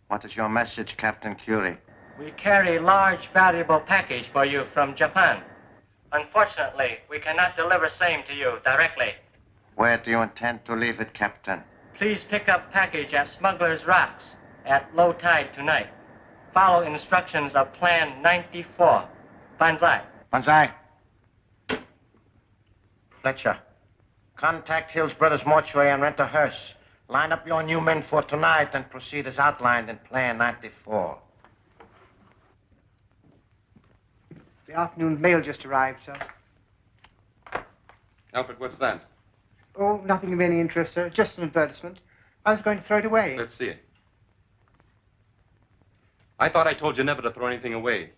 Speaker 5: What is your message, Captain Curie?
Speaker 21: We carry large, valuable package for you from Japan. Unfortunately, we cannot deliver same to you directly.
Speaker 5: Where do you intend to leave it, Captain?
Speaker 21: Please pick up package at Smuggler's Rocks at low tide tonight. Follow instructions of Plan 94. Banzai.
Speaker 5: Banzai. Fletcher. Contact Hill's Brothers Mortuary and rent a hearse. Line up your new men for tonight and proceed as outlined in Plan 94.
Speaker 15: The afternoon mail just arrived, sir.
Speaker 19: Alfred, what's that?
Speaker 15: Oh, nothing of any interest, sir. Just an advertisement. I was going to throw it away.
Speaker 19: Let's see it. I thought I told you never to throw anything away.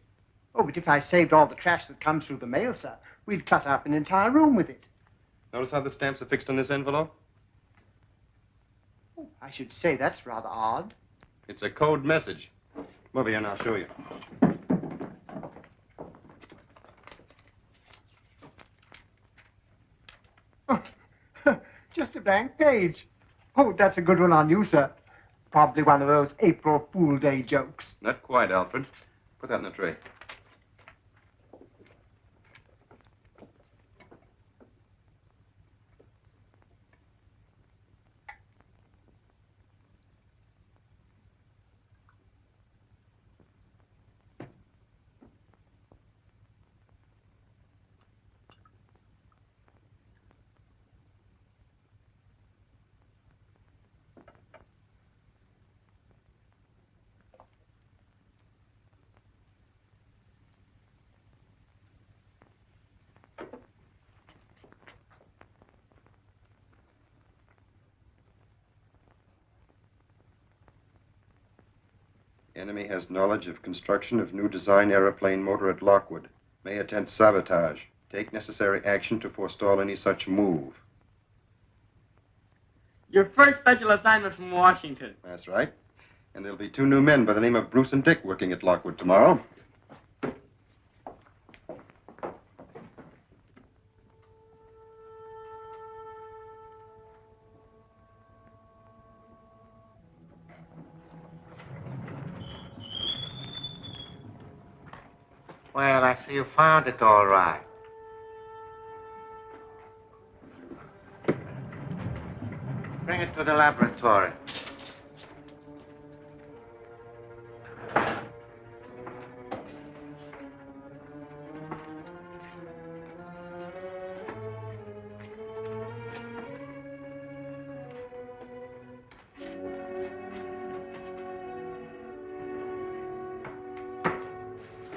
Speaker 15: Oh, but if I saved all the trash that comes through the mail, sir, we'd clutter up an entire room with it.
Speaker 19: Notice how the stamps are fixed on this envelope?
Speaker 15: Oh, I should say that's rather odd.
Speaker 19: It's a code message. Come over here and I'll show you.
Speaker 15: Just a blank page. Oh, that's a good one on you, sir. Probably one of those April Fool Day jokes.
Speaker 19: Not quite, Alfred. Put that in the tray. Enemy has knowledge of construction of new design aeroplane motor at Lockwood. May attempt sabotage. Take necessary action to forestall any such move.
Speaker 20: Your first special assignment from Washington.
Speaker 19: That's right. And there'll be 2 new men by the name of Bruce and Dick working at Lockwood tomorrow.
Speaker 5: Well, I see you found it all right. Bring it to the laboratory.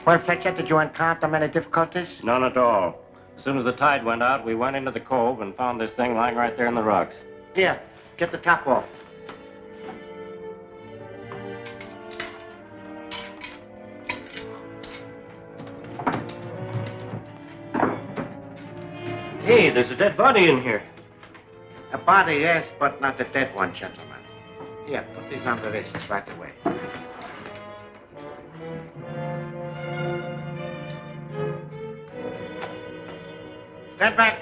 Speaker 5: Well, Fletcher, did you encounter many difficulties?
Speaker 21: None at all. As soon as the tide went out, we went into the cove and found this thing lying right there in the rocks.
Speaker 5: Here, get the top off.
Speaker 21: Hey, there's a dead body in here.
Speaker 5: A body, yes, but not a dead one, gentlemen. Here, put these on the wrists right away. Stand back.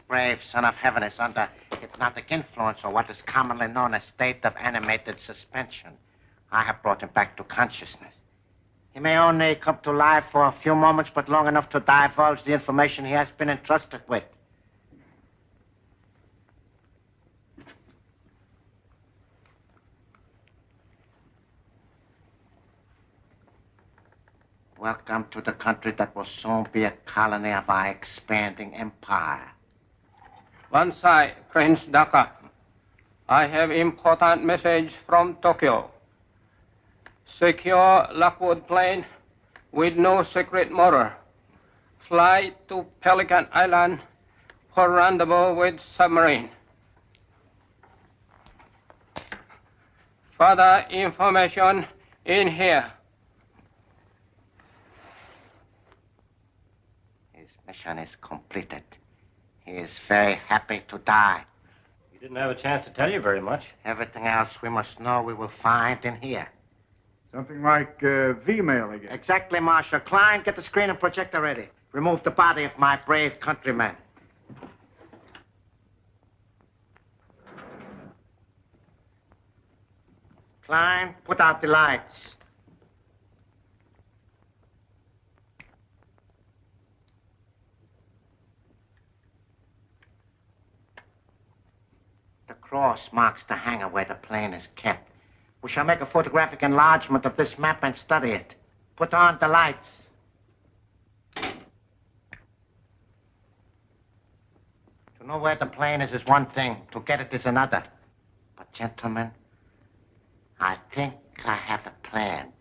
Speaker 5: Brave son of heaven is under hypnotic influence, or what is commonly known as state of animated suspension. I have brought him back to consciousness. He may only come to life for a few moments, but long enough to divulge the information he has been entrusted with. Welcome to the country that will soon be a colony of our expanding empire.
Speaker 11: Bansai, Prince Daka. I have important message from Tokyo. Secure Lockwood plane with no secret motor. Fly to Pelican Island for rendezvous with submarine. Further information in here.
Speaker 5: His mission is completed. He is very happy to die.
Speaker 21: He didn't have a chance to tell you very much.
Speaker 5: Everything else we must know we will find in here.
Speaker 3: Something like V-mail again.
Speaker 5: Exactly, Marshal. Klein, get the screen and projector ready. Remove the body of my brave countryman. Klein, put out the lights. The cross marks the hangar where the plane is kept.
Speaker 18: We shall make a photographic enlargement of this map and study it. Put on the lights. To know where the plane is one thing. To get it is another. But, gentlemen, I think I have a plan.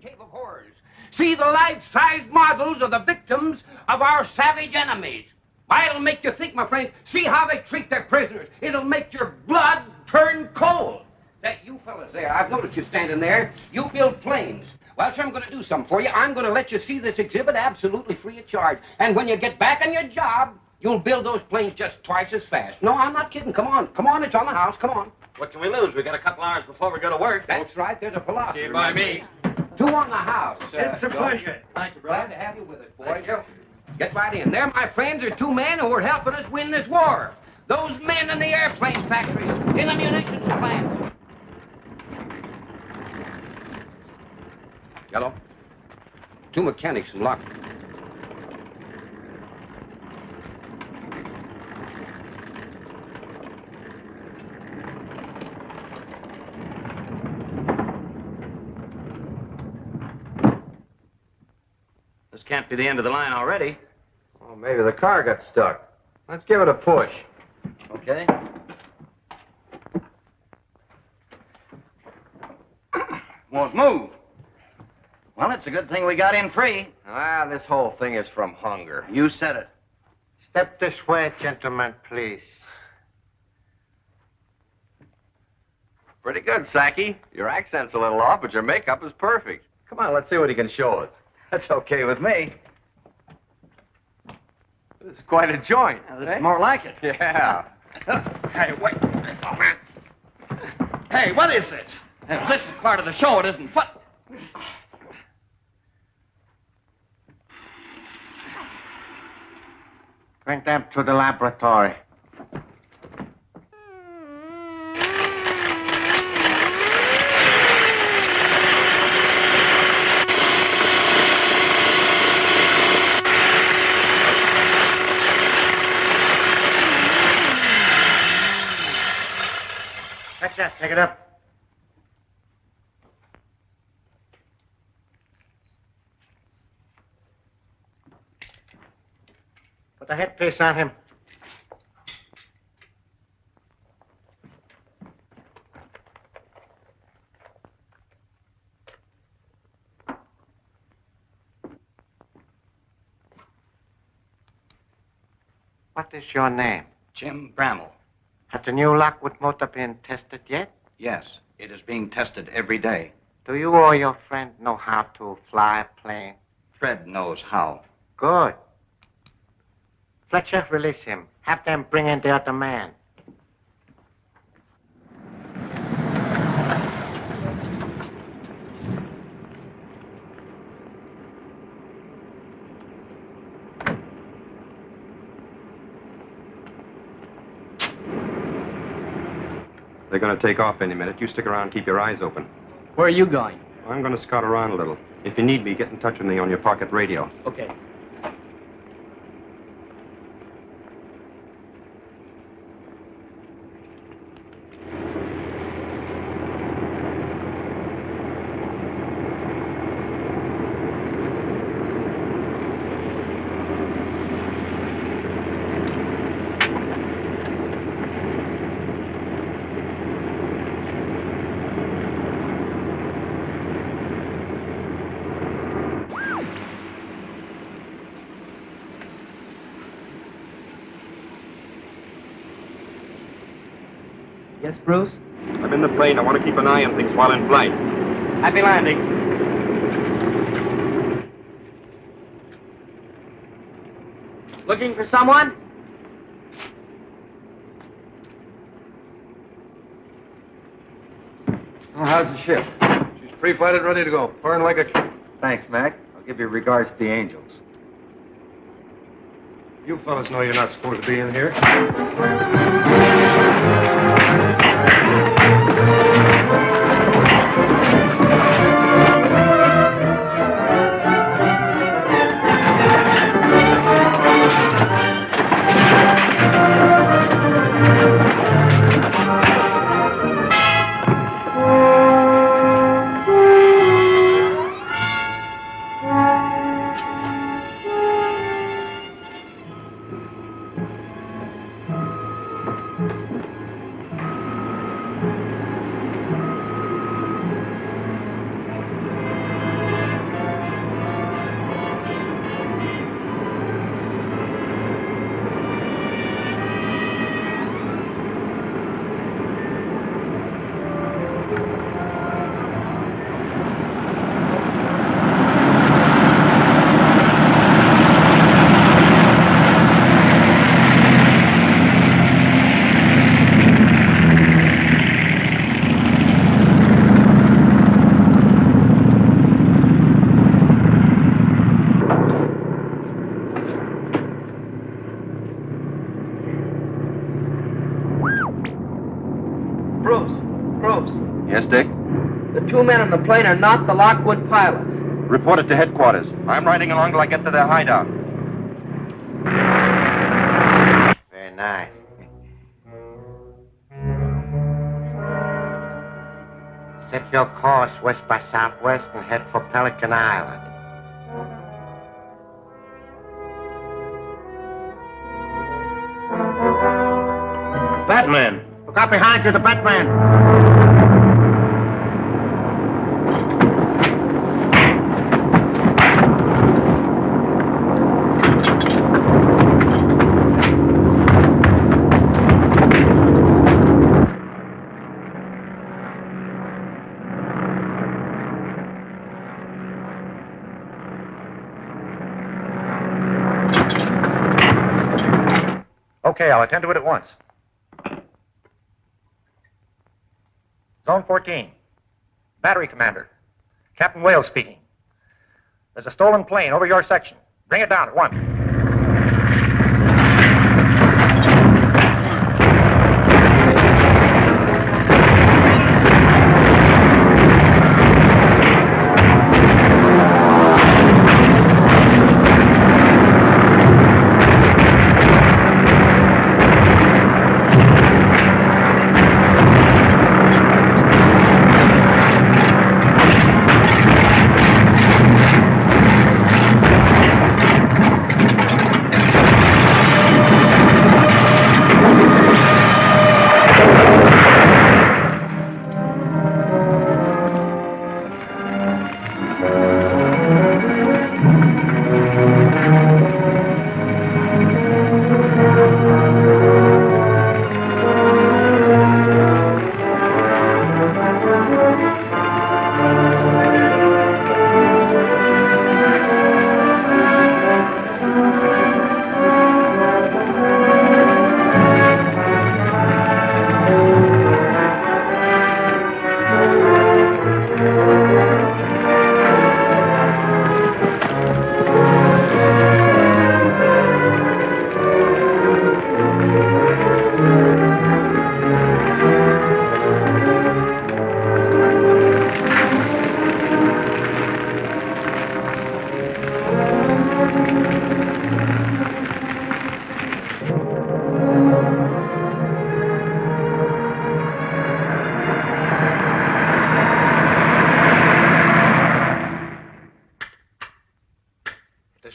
Speaker 11: Cave of Horrors. See the life-size models of the victims of our savage enemies. Why, it'll make you think, my friends. See how they treat their prisoners. It'll make your blood turn cold. That you fellas there, I've noticed you standing there. You build planes. Well, sir, I'm going to do something for you. I'm going to let you see this exhibit absolutely free of charge. And when you get back on your job, you'll build those planes just twice as fast. No, I'm not kidding. Come on. Come on, it's on the house. Come on.
Speaker 10: What can we lose? We got a couple hours before we go to work.
Speaker 11: That's right. There's a philosopher.
Speaker 10: Okay, by me.
Speaker 11: 2 on the house.
Speaker 10: It's a pleasure.
Speaker 11: Thank you, brother. Glad to have you with us, boys. Get right in. There, my friends, are 2 men who are helping us win this war. Those men in the airplane factories, in the munitions plant. Yellow. 2 mechanics in lock.
Speaker 10: This can't be the end of the line already.
Speaker 22: Well, maybe the car got stuck. Let's give it a push.
Speaker 10: Okay. Won't move. Well, it's a good thing we got in free.
Speaker 22: Ah, this whole thing is from hunger.
Speaker 10: You said it.
Speaker 18: Step this way, gentlemen, please.
Speaker 22: Pretty good, Saki. Your accent's a little off, but your makeup is perfect. Come on, let's see what he can show us.
Speaker 10: That's okay with me.
Speaker 22: This is quite a joint.
Speaker 10: This is more like it.
Speaker 22: Yeah.
Speaker 11: Hey, wait. Oh, man. Hey, what is this? If this is part of the show, it isn't fun.
Speaker 18: Bring them to the laboratory. That's that. Take it up. Put the headpiece on him. What is your name?
Speaker 10: Jim Bramall.
Speaker 18: Has the new Lockwood motor been tested yet?
Speaker 10: Yes, it is being tested every day.
Speaker 18: Do you or your friend know how to fly a plane?
Speaker 10: Fred knows how.
Speaker 18: Good. Fletcher, release him. Have them bring in the other man.
Speaker 2: They're going to take off any minute. You stick around and keep your eyes open.
Speaker 20: Where are you going?
Speaker 2: I'm going to scout around a little. If you need me, get in touch with me on your pocket radio.
Speaker 20: Okay. Yes, Bruce?
Speaker 2: I'm in the plane. I want to keep an eye on things while in flight.
Speaker 10: Happy landings.
Speaker 20: Looking for someone?
Speaker 22: Well, how's the ship? She's pre-flighted, ready to go. Burn like a... Thanks, Mac. I'll give you regards to the Angels. You fellas know you're not supposed to be in here.
Speaker 11: two men on the plane are not the Lockwood pilots.
Speaker 2: Report it to headquarters. I'm riding along till I get to their hideout.
Speaker 5: Very nice. Set your course west by southwest and head for Pelican Island.
Speaker 1: Batman!
Speaker 5: Look out behind you, the Batman!
Speaker 9: Okay, I'll attend to it at once. Zone 14. Battery Commander. Captain Wales speaking. There's a stolen plane over your section. Bring it down at once.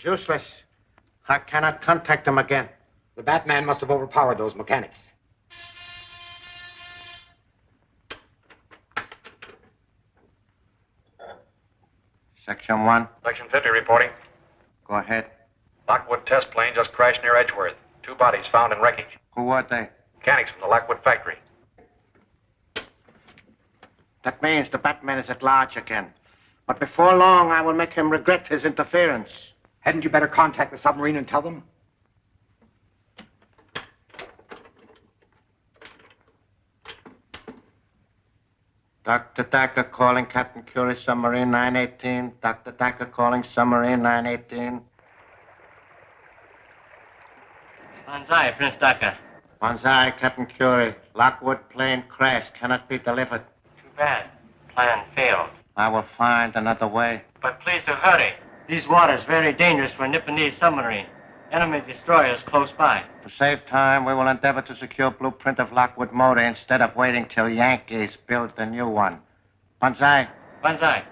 Speaker 5: Useless. I cannot contact them again.
Speaker 15: The Batman must have overpowered those mechanics.
Speaker 5: Section 1.
Speaker 9: Section 50 reporting.
Speaker 5: Go ahead.
Speaker 9: Lockwood test plane just crashed near Edgeworth. 2 bodies found in wreckage.
Speaker 5: Who were they?
Speaker 9: Mechanics from the Lockwood factory.
Speaker 5: That means the Batman is at large again. But before long, I will make him regret his interference.
Speaker 15: Hadn't you better contact the submarine and tell them?
Speaker 5: Dr. Dacker calling Captain Curie, submarine 918. Dr. Dacker calling submarine 918.
Speaker 21: Banzai, Prince Dacker.
Speaker 5: Banzai, Captain Curie. Lockwood plane crash cannot be delivered.
Speaker 21: Too bad. Plan failed.
Speaker 5: I will find another way.
Speaker 21: But please to hurry. These waters very dangerous for a Nipponese submarine. Enemy destroyers close by.
Speaker 5: To save time, we will endeavor to secure blueprint of Lockwood motor instead of waiting till Yankees build the new one. Banzai.
Speaker 21: Banzai.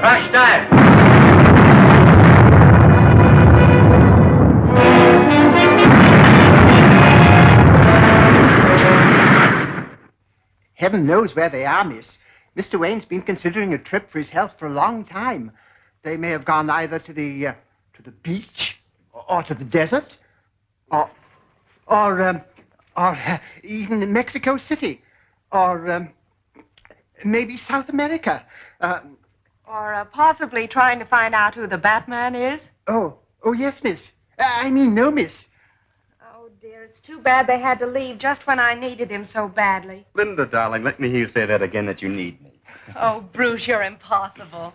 Speaker 21: Crash time.
Speaker 15: Heaven knows where they are, miss. Mr. Wayne's been considering a trip for his health for a long time. They may have gone either to the beach, or to the desert, or even in Mexico City, or maybe South America.
Speaker 7: Or possibly trying to find out who the Batman is.
Speaker 15: Oh, yes, miss. I mean, no, miss.
Speaker 7: Oh, dear it's too bad they had to leave just when I needed him so badly.
Speaker 16: Linda, darling, let me hear you say that again, that you need me.
Speaker 7: Oh, Bruce, you're impossible.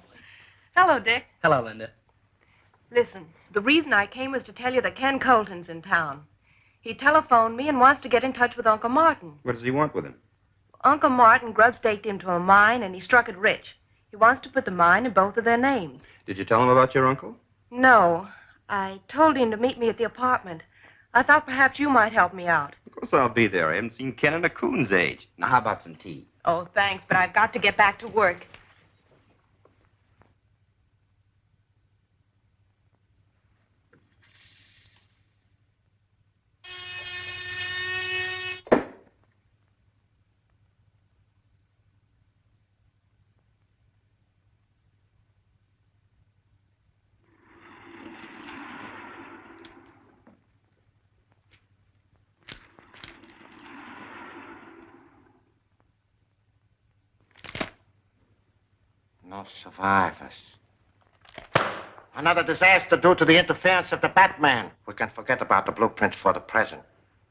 Speaker 7: Hello, Dick.
Speaker 20: Hello, Linda.
Speaker 7: Listen, the reason I came was to tell you that Ken Colton's in town. He telephoned me and wants to get in touch with Uncle Martin.
Speaker 16: What does he want with him?
Speaker 7: Uncle Martin grub-staked him to a mine, and he struck it rich. He wants to put the mine in both of their names.
Speaker 16: Did you tell him about your uncle?
Speaker 7: No. I told him to meet me at the apartment. I thought perhaps you might help me out.
Speaker 16: Of course I'll be there. I haven't seen Ken in a coon's age. Now, how about some tea?
Speaker 7: Oh, thanks, but I've got to get back to work.
Speaker 5: No survivors. Another disaster due to the interference of the Batman. We can forget about the blueprints for the present.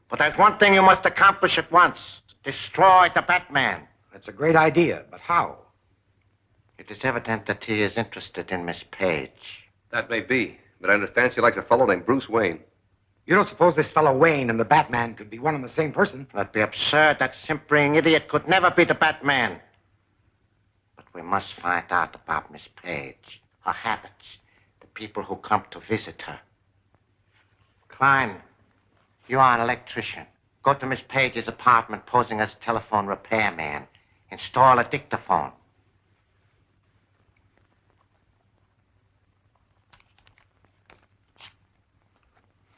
Speaker 5: But there's one thing you must accomplish at once. Destroy the Batman.
Speaker 18: That's a great idea, but how?
Speaker 5: It is evident that he is interested in Miss Paige.
Speaker 2: That may be, but I understand she likes a fellow named Bruce Wayne.
Speaker 18: You don't suppose this fellow Wayne and the Batman could be one and the same person?
Speaker 5: That'd be absurd. That simpering idiot could never be the Batman. But we must find out about Miss Paige, her habits, the people who come to visit her. Klein, you are an electrician. Go to Miss Page's apartment posing as telephone repairman. Install a dictaphone.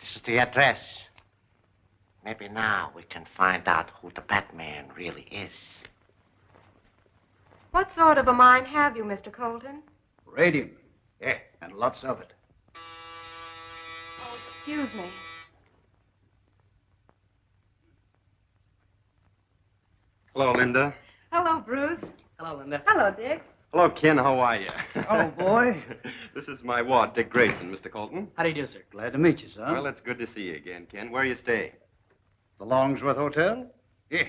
Speaker 5: This is the address. Maybe now we can find out who the Batman really is.
Speaker 7: What sort of a mind have you, Mr. Colton?
Speaker 18: Radium. Yeah, and lots of it.
Speaker 7: Oh, excuse me.
Speaker 16: Hello, Linda.
Speaker 7: Hello, Bruce.
Speaker 20: Hello, Linda.
Speaker 7: Hello, Dick.
Speaker 16: Hello, Ken. How are you?
Speaker 18: Oh, boy.
Speaker 16: This is my ward, Dick Grayson, Mr. Colton.
Speaker 20: How do you do, sir?
Speaker 18: Glad to meet you, son.
Speaker 16: Well, it's good to see you again, Ken. Where you stay?
Speaker 18: The Longsworth Hotel? Yeah.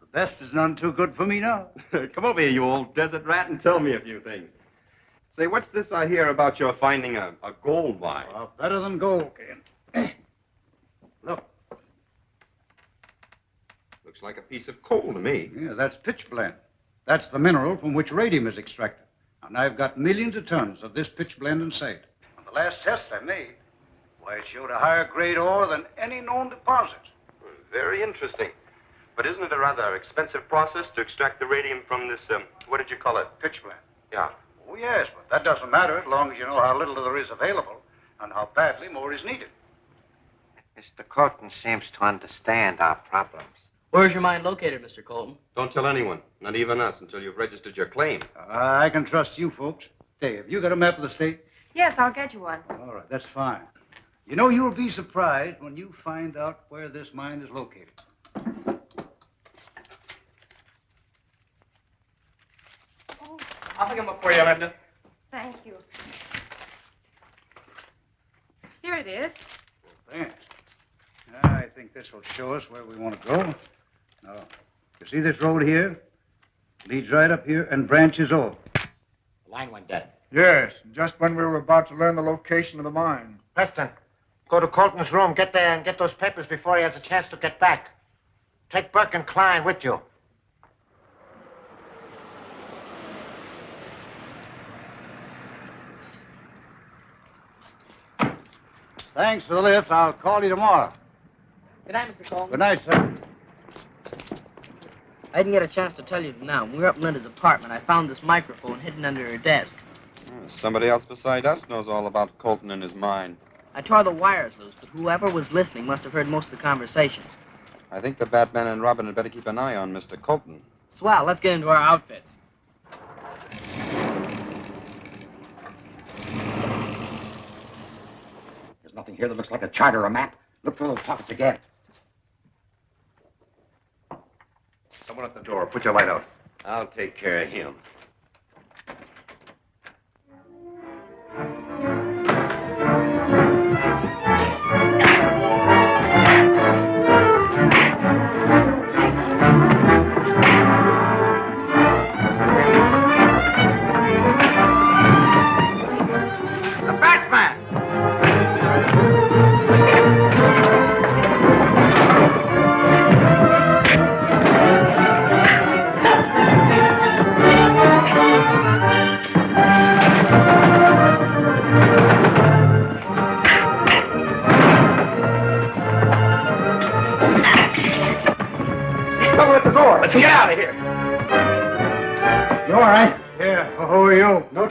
Speaker 18: The best is none too good for me now.
Speaker 16: Come over here, you old desert rat, and tell me a few things. Say, what's this I hear about your finding a gold mine?
Speaker 18: Well, better than gold, Ken. Look.
Speaker 16: Looks like a piece of coal to me.
Speaker 18: Yeah, that's pitchblende. That's the mineral from which radium is extracted. And I've got millions of tons of this pitchblende in sight. On the last test I made, why, it showed a higher grade ore than any known deposit.
Speaker 16: Very interesting. But isn't it a rather expensive process to extract the radium from this, what did you call it?
Speaker 18: Pitchblende.
Speaker 16: Yeah.
Speaker 18: Oh, yes, but that doesn't matter as long as you know how little there is available and how badly more is needed.
Speaker 5: Mr. Colton seems to understand our problems.
Speaker 20: Where's your mine located, Mr. Colton?
Speaker 16: Don't tell anyone, not even us, until you've registered your claim.
Speaker 18: I can trust you folks. Hey, have you got a map of the state?
Speaker 7: Yes, I'll get you one.
Speaker 18: All right, that's fine. You know, you'll be surprised when you find out where this mine is located.
Speaker 20: I'll pick them up for you, Linda.
Speaker 7: Thank you. Here it is.
Speaker 18: Thanks. I think this will show us where we want to go. Now, you see this road here? Leads right up here and branches off.
Speaker 5: The line went dead.
Speaker 1: Yes, just when we were about to learn the location of the mine.
Speaker 5: Preston, go to Colton's room. Get there and get those papers before he has a chance to get back. Take Burke and Klein with you.
Speaker 18: Thanks for the lift. I'll call you tomorrow.
Speaker 20: Good night, Mr. Colton.
Speaker 18: Good night, sir.
Speaker 20: I didn't get a chance to tell you now. When we were up in Linda's apartment, I found this microphone hidden under her desk.
Speaker 16: Somebody else beside us knows all about Colton and his mine.
Speaker 20: I tore the wires loose, but whoever was listening must have heard most of the conversation.
Speaker 16: I think the Batman and Robin had better keep an eye on Mr. Colton.
Speaker 20: Swell, let's get into our outfits.
Speaker 18: There's nothing here that looks like a chart or a map. Look through those pockets again.
Speaker 2: Someone at the door. Put your light out. I'll take care of him.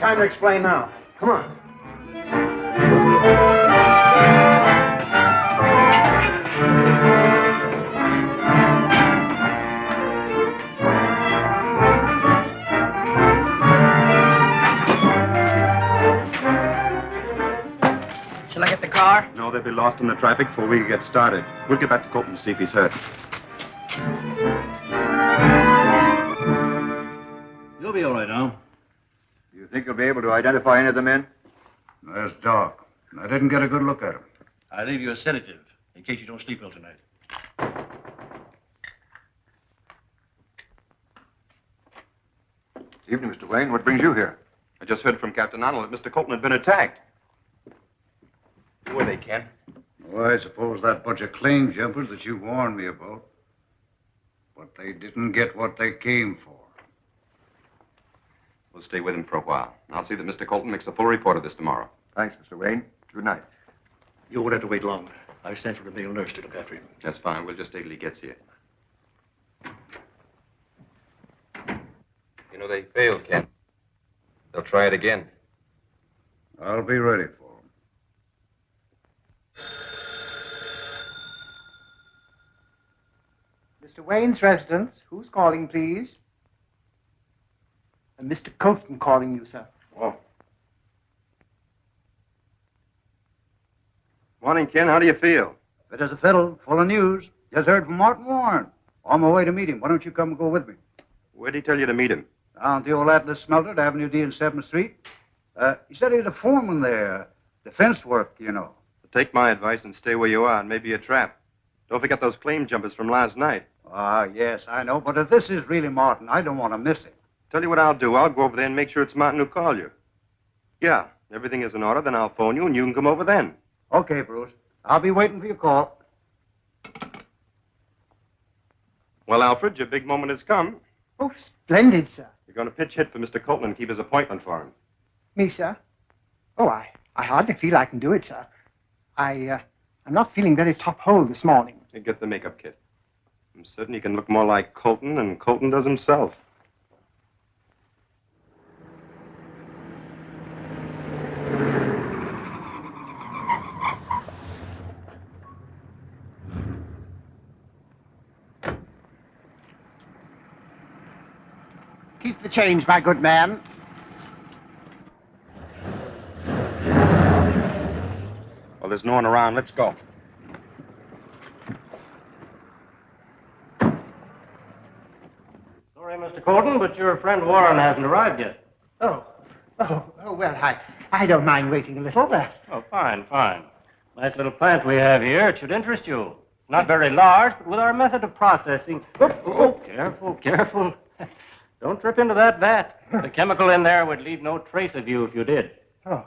Speaker 15: time to explain now. Come on.
Speaker 20: Shall I get the car?
Speaker 19: No, they'll be lost in the traffic before we get started. We'll get back to Colton to see if he's hurt.
Speaker 10: You'll be all right now.
Speaker 18: You think you'll be able to identify any of the men? There's Doc. I didn't get a good look at him.
Speaker 10: I'll leave you a sedative in case you don't sleep well tonight.
Speaker 19: Evening, Mr. Wayne. What brings you here? I just heard from Captain Arnold that Mr. Colton had been attacked. Who were they, Ken?
Speaker 18: Well, I suppose that bunch of claim jumpers that you warned me about. But they didn't get what they came for.
Speaker 2: We'll stay with him for a while. I'll see that Mr. Colton makes a full report of this tomorrow.
Speaker 19: Thanks, Mr. Wayne. Good night.
Speaker 10: You won't have to wait long. I sent for the male nurse to look after him.
Speaker 2: That's fine. We'll just stay till he gets here. You know, they failed, Ken. They'll try it again.
Speaker 18: I'll be ready for them.
Speaker 15: Mr. Wayne's residence. Who's calling, please? Mr. Colton calling you, sir.
Speaker 19: Oh. Morning, Ken. How do you feel?
Speaker 18: Fit as a fiddle, full of news. Just heard from Martin Warren. On my way to meet him. Why don't you come and go with me?
Speaker 19: Where'd he tell you to meet him?
Speaker 18: Down at the old Atlas Smelter at Avenue D and 7th Street. He said he's a foreman there. Defense work, you know.
Speaker 19: Take my advice and stay where you are, and maybe a trap. Don't forget those claim jumpers from last night.
Speaker 18: Ah, yes, I know. But if this is really Martin, I don't want to miss it.
Speaker 19: Tell you what I'll do. I'll go over there and make sure it's Martin who called you. Yeah, everything is in order, then I'll phone you and you can come over then.
Speaker 18: Okay, Bruce. I'll be waiting for your call.
Speaker 19: Well, Alfred, your big moment has come.
Speaker 15: Oh, splendid, sir.
Speaker 19: You're going to pitch hit for Mr. Colton and keep his appointment for him.
Speaker 15: Me, sir? Oh, I hardly feel I can do it, sir. I'm not feeling very top hole this morning.
Speaker 19: You get the makeup kit. I'm certain he can look more like Colton than Colton does himself.
Speaker 15: Keep the change, my good man.
Speaker 19: Well, there's no one around. Let's go.
Speaker 21: Sorry, Mr. Colton, but your friend Warren hasn't arrived yet.
Speaker 15: Oh, well, I don't mind waiting a little.
Speaker 21: Oh, fine. Nice little plant we have here. It should interest you. Not very large, but with our method of processing... Oh, careful. Don't trip into that vat. The chemical in there would leave no trace of you if you did.
Speaker 15: Oh.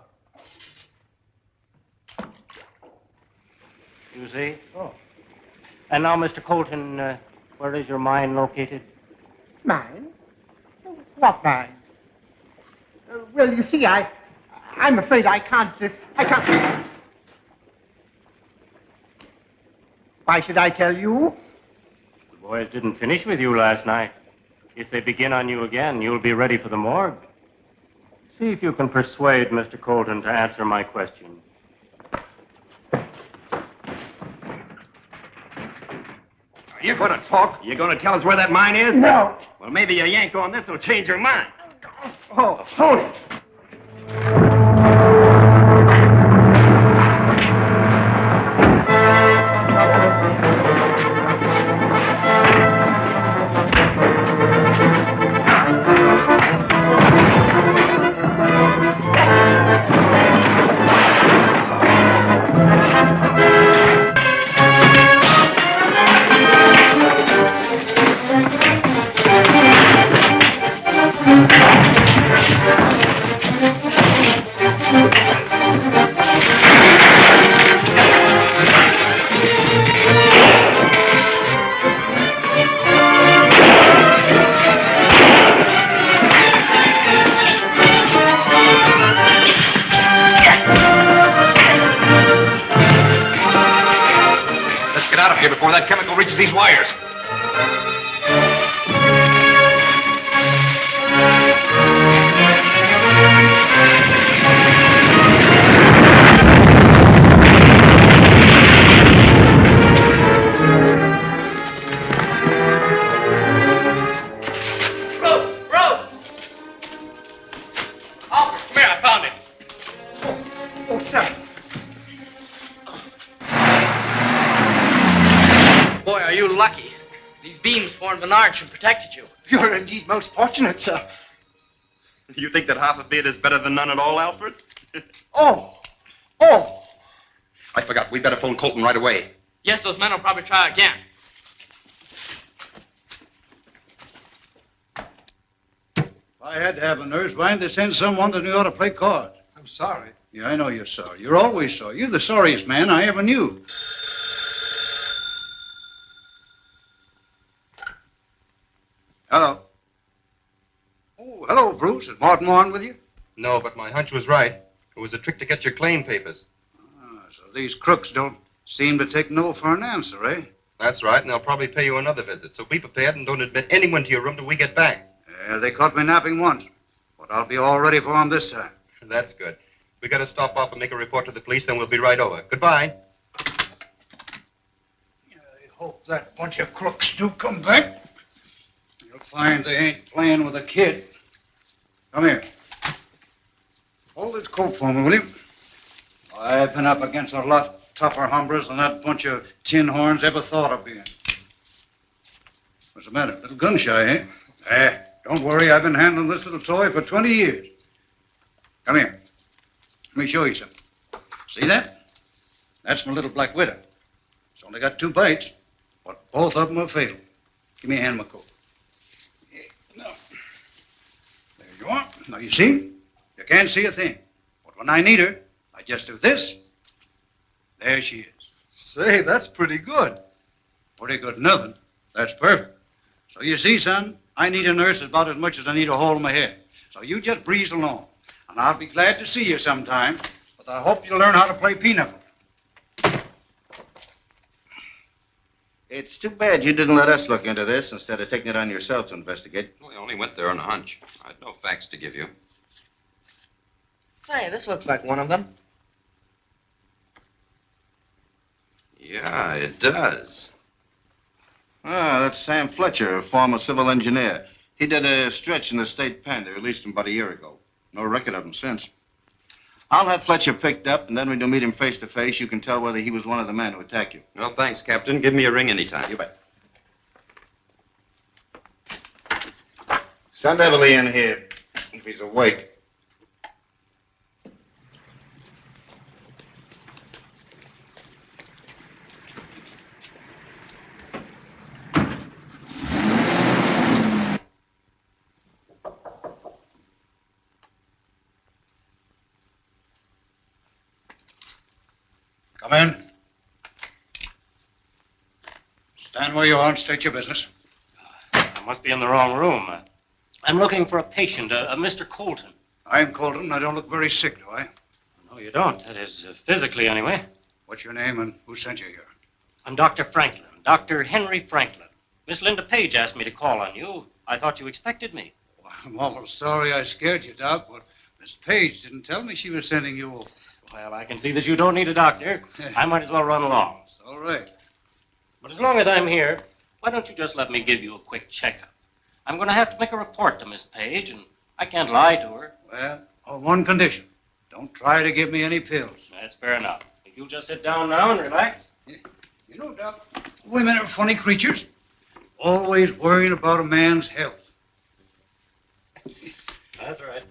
Speaker 21: You see? Oh. And now, Mr. Colton, where is your mine located?
Speaker 15: Mine? What mine? Well, you see, I'm afraid I can't... Why should I tell you?
Speaker 21: The boys didn't finish with you last night. If they begin on you again, you'll be ready for the morgue. See if you can persuade Mr. Colton to answer my question.
Speaker 2: Are you going to talk? You going to tell us where that mine is?
Speaker 15: No.
Speaker 2: Well, maybe a yank on this will change your mind.
Speaker 15: Oh, sorry.
Speaker 2: Before that chemical reaches these wires.
Speaker 15: sir.
Speaker 20: Boy, are you lucky. These beams formed an arch and protected you.
Speaker 15: You're indeed most fortunate, sir.
Speaker 16: You think that half a beard is better than none at all, Alfred?
Speaker 15: Oh!
Speaker 16: I forgot. We better phone Colton right away.
Speaker 20: Yes, those men will probably try again.
Speaker 18: If I had to have a nurse, why didn't they send someone that knew how to play cards?
Speaker 11: I'm sorry.
Speaker 18: Yeah, I know you're sorry. You're always sorry. You're the sorriest man I ever knew. Hello. Oh, hello, Bruce. Is Martin on with you?
Speaker 2: No, but my hunch was right. It was a trick to get your claim papers.
Speaker 18: So these crooks don't seem to take no for an answer, eh?
Speaker 2: That's right, and they'll probably pay you another visit. So be prepared and don't admit anyone to your room till we get back.
Speaker 18: Yeah, they caught me napping once, but I'll be all ready for them this time.
Speaker 2: That's good. We got to stop off and make a report to the police, then we'll be right over. Goodbye.
Speaker 18: I hope that bunch of crooks do come back. You'll find they ain't playing with a kid. Come here. Hold this coat for me, will you? I've been up against a lot tougher hombres than that bunch of tin horns ever thought of being. What's the matter? A little gun shy, eh? Don't worry. I've been handling this little toy for 20 years. Come here. Let me show you something. See that? That's my little black widow. It's only got 2 bites, but both of them are fatal. Give me a hand, my coat. No. There you are. Now, you see? You can't see a thing. But when I need her, I just do this. There she is.
Speaker 11: Say, that's pretty good.
Speaker 18: Pretty good nothing. That's perfect. So you see, son, I need a nurse about as much as I need a hole in my head. So you just breeze along. And I'll be glad to see you sometime. But I hope you'll learn how to play pinochle.
Speaker 3: It's too bad you didn't let us look into this instead of taking it on yourself to investigate.
Speaker 2: We only went there on a hunch. I had no facts to give you.
Speaker 20: Say, this looks like one of them.
Speaker 2: Yeah, it does.
Speaker 3: Ah, that's Sam Fletcher, a former civil engineer. He did a stretch in the state pen. They released him about a year ago. No record of him since. I'll have Fletcher picked up, and then when you meet him face to face, you can tell whether he was one of the men who attacked you.
Speaker 2: No, thanks, Captain. Give me a ring anytime.
Speaker 3: You bet. Send Everly in here, if he's awake.
Speaker 18: Come in. Stand where you are and state your business.
Speaker 21: I must be in the wrong room. I'm looking for a patient, a Mr. Colton.
Speaker 18: I'm Colton. I don't look very sick, do I?
Speaker 21: No, you don't. That is, physically, anyway.
Speaker 18: What's your name and who sent you here?
Speaker 21: I'm Dr. Franklin, Dr. Henry Franklin. Miss Linda Page asked me to call on you. I thought you expected me.
Speaker 18: Well, I'm awful sorry I scared you, Doc, but Miss Page didn't tell me she was sending you over.
Speaker 21: Well, I can see that you don't need a doctor. I might as well run along.
Speaker 18: It's all right.
Speaker 21: But as long as I'm here, why don't you just let me give you a quick checkup? I'm going to have to make a report to Miss Page, and I can't lie to her.
Speaker 18: Well, on one condition. Don't try to give me any pills.
Speaker 21: That's fair enough. If you'll just sit down now and relax.
Speaker 18: You know, Doc, women are funny creatures. Always worrying about a man's health.
Speaker 21: That's right.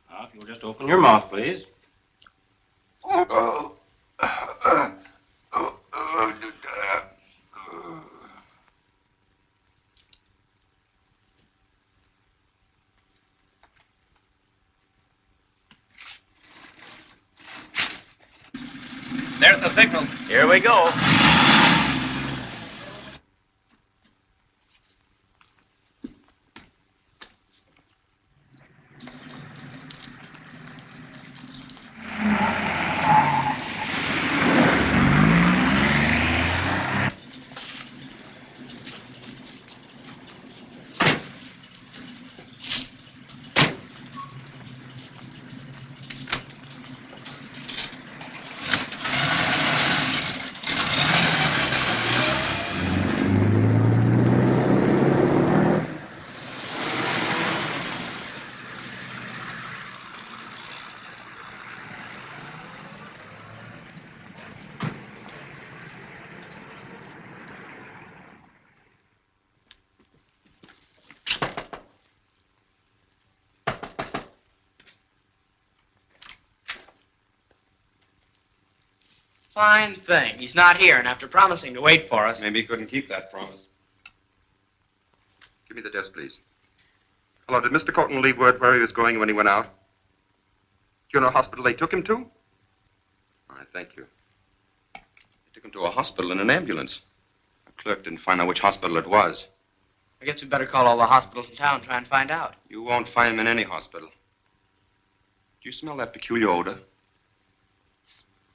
Speaker 21: Now, if you'll just open your mouth, please.
Speaker 11: There's the signal.
Speaker 16: Here we go.
Speaker 6: fine thing. He's not here, and after promising to wait for us...
Speaker 2: Maybe he couldn't keep that promise. Give me the desk, please. Hello, did Mr. Colton leave word where he was going when he went out? Do you know what hospital they took him to? All right, thank you. They took him to a hospital in an ambulance. A clerk didn't find out which hospital it was.
Speaker 6: I guess we'd better call all the hospitals in town and try and find out.
Speaker 2: You won't find him in any hospital. Do you smell that peculiar odor?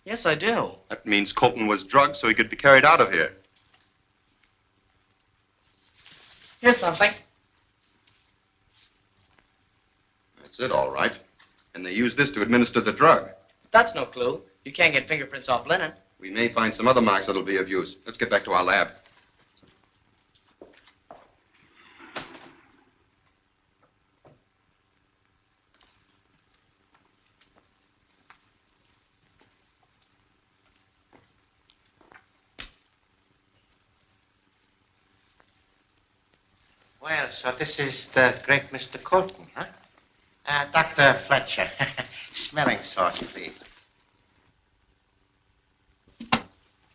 Speaker 6: Yes, I do.
Speaker 2: That means Colton was drugged so he could be carried out of here.
Speaker 6: Here's something.
Speaker 2: That's it, all right. And they used this to administer the drug.
Speaker 6: That's no clue. You can't get fingerprints off linen.
Speaker 2: We may find some other marks that'll be of use. Let's get back to our lab.
Speaker 5: Well, so this is the great Mr. Colton, huh? Dr. Fletcher, smelling salts, please.
Speaker 2: If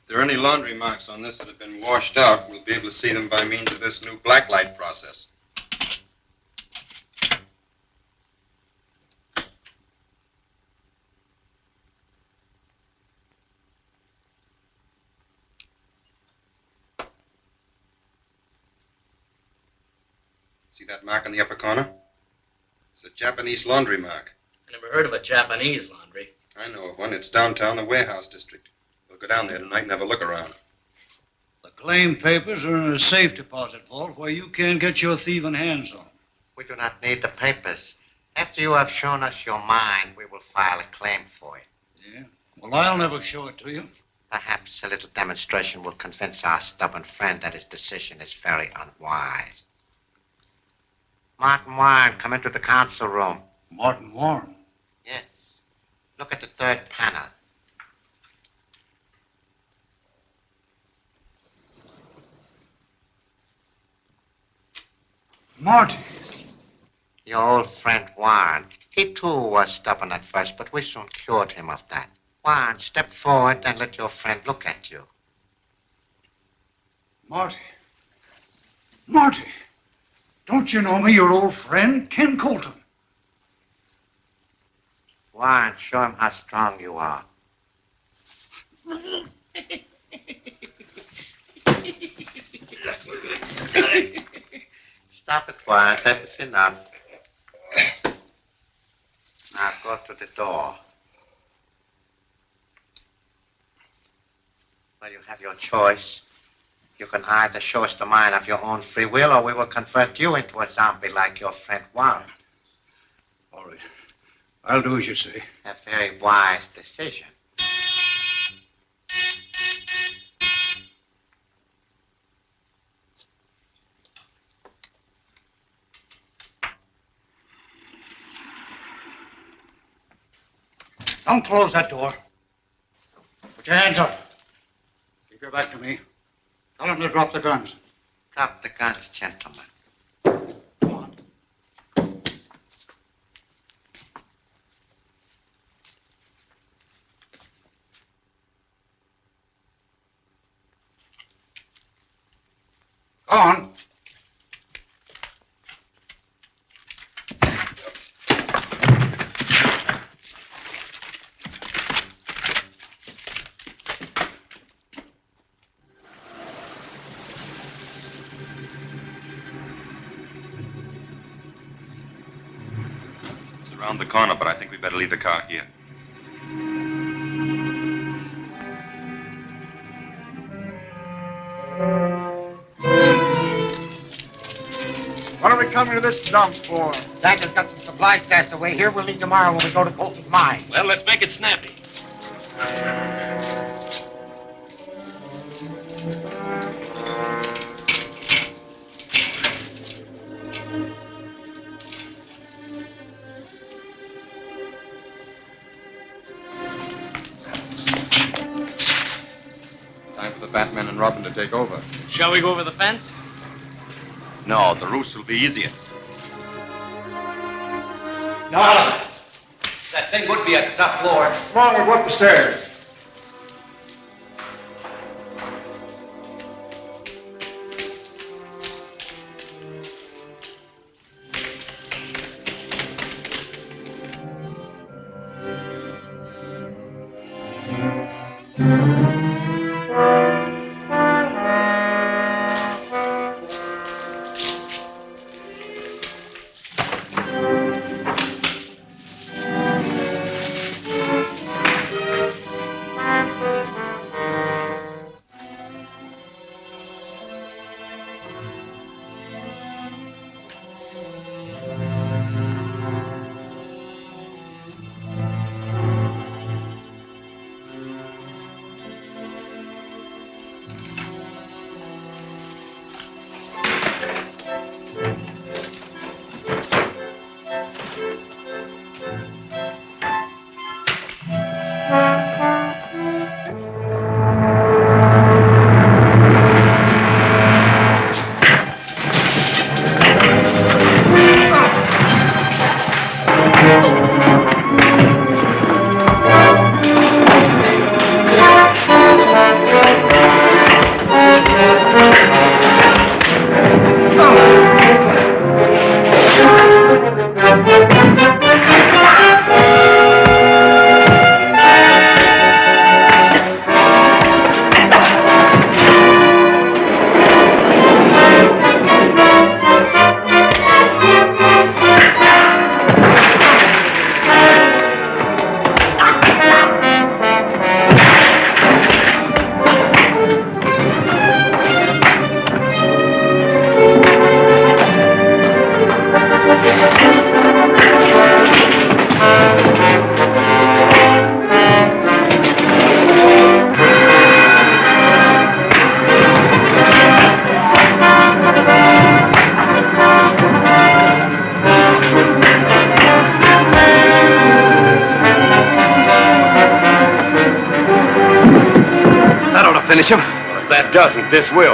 Speaker 2: there are any laundry marks on this that have been washed out, we'll be able to see them by means of this new blacklight process. See that mark in the upper corner? It's a Japanese laundry mark.
Speaker 6: I never heard of a Japanese laundry.
Speaker 2: I know of one. It's downtown, the warehouse district. We'll go down there tonight and have a look around.
Speaker 18: The claim papers are in a safe deposit vault where you can't get your thieving hands on.
Speaker 5: We do not need the papers. After you have shown us your mind, we will file a claim for it.
Speaker 18: Yeah? Well, I'll never show it to you.
Speaker 5: Perhaps a little demonstration will convince our stubborn friend that his decision is very unwise. Martin Warren, come into the council room.
Speaker 18: Martin Warren?
Speaker 5: Yes. Look at the third panel.
Speaker 18: Marty.
Speaker 5: Your old friend Warren. He too was stubborn at first, but we soon cured him of that. Warren, step forward and let your friend look at you.
Speaker 18: Marty. Marty. Don't you know me, your old friend, Ken Colton?
Speaker 5: Warren, show him how strong you are. Stop it, Warren. That is enough. Now go to the door. Well, you have your choice. You can either show us the mind of your own free will, or we will convert you into a zombie like your friend Warren.
Speaker 18: All right. I'll do as you say.
Speaker 5: A very wise decision.
Speaker 18: Don't close that door. Put your hands up. Keep your back to me. Tell them to drop the guns.
Speaker 5: Drop the guns, gentlemen.
Speaker 18: Go on.
Speaker 2: It's around the corner, but I think we better leave the car here.
Speaker 1: What are we coming to this dump for?
Speaker 11: Dagger's got some supplies stashed away here. We'll leave tomorrow when we go to Colton's mine.
Speaker 22: Well, let's make it snappy.
Speaker 2: Time for the Batman and Robin to take over.
Speaker 6: Shall we go over the fence?
Speaker 2: No, the roofs will be easier.
Speaker 11: No. That thing would be at the top floor.
Speaker 1: Come on, we'll go up the stairs.
Speaker 22: finish him?
Speaker 12: Well, if that doesn't, this will.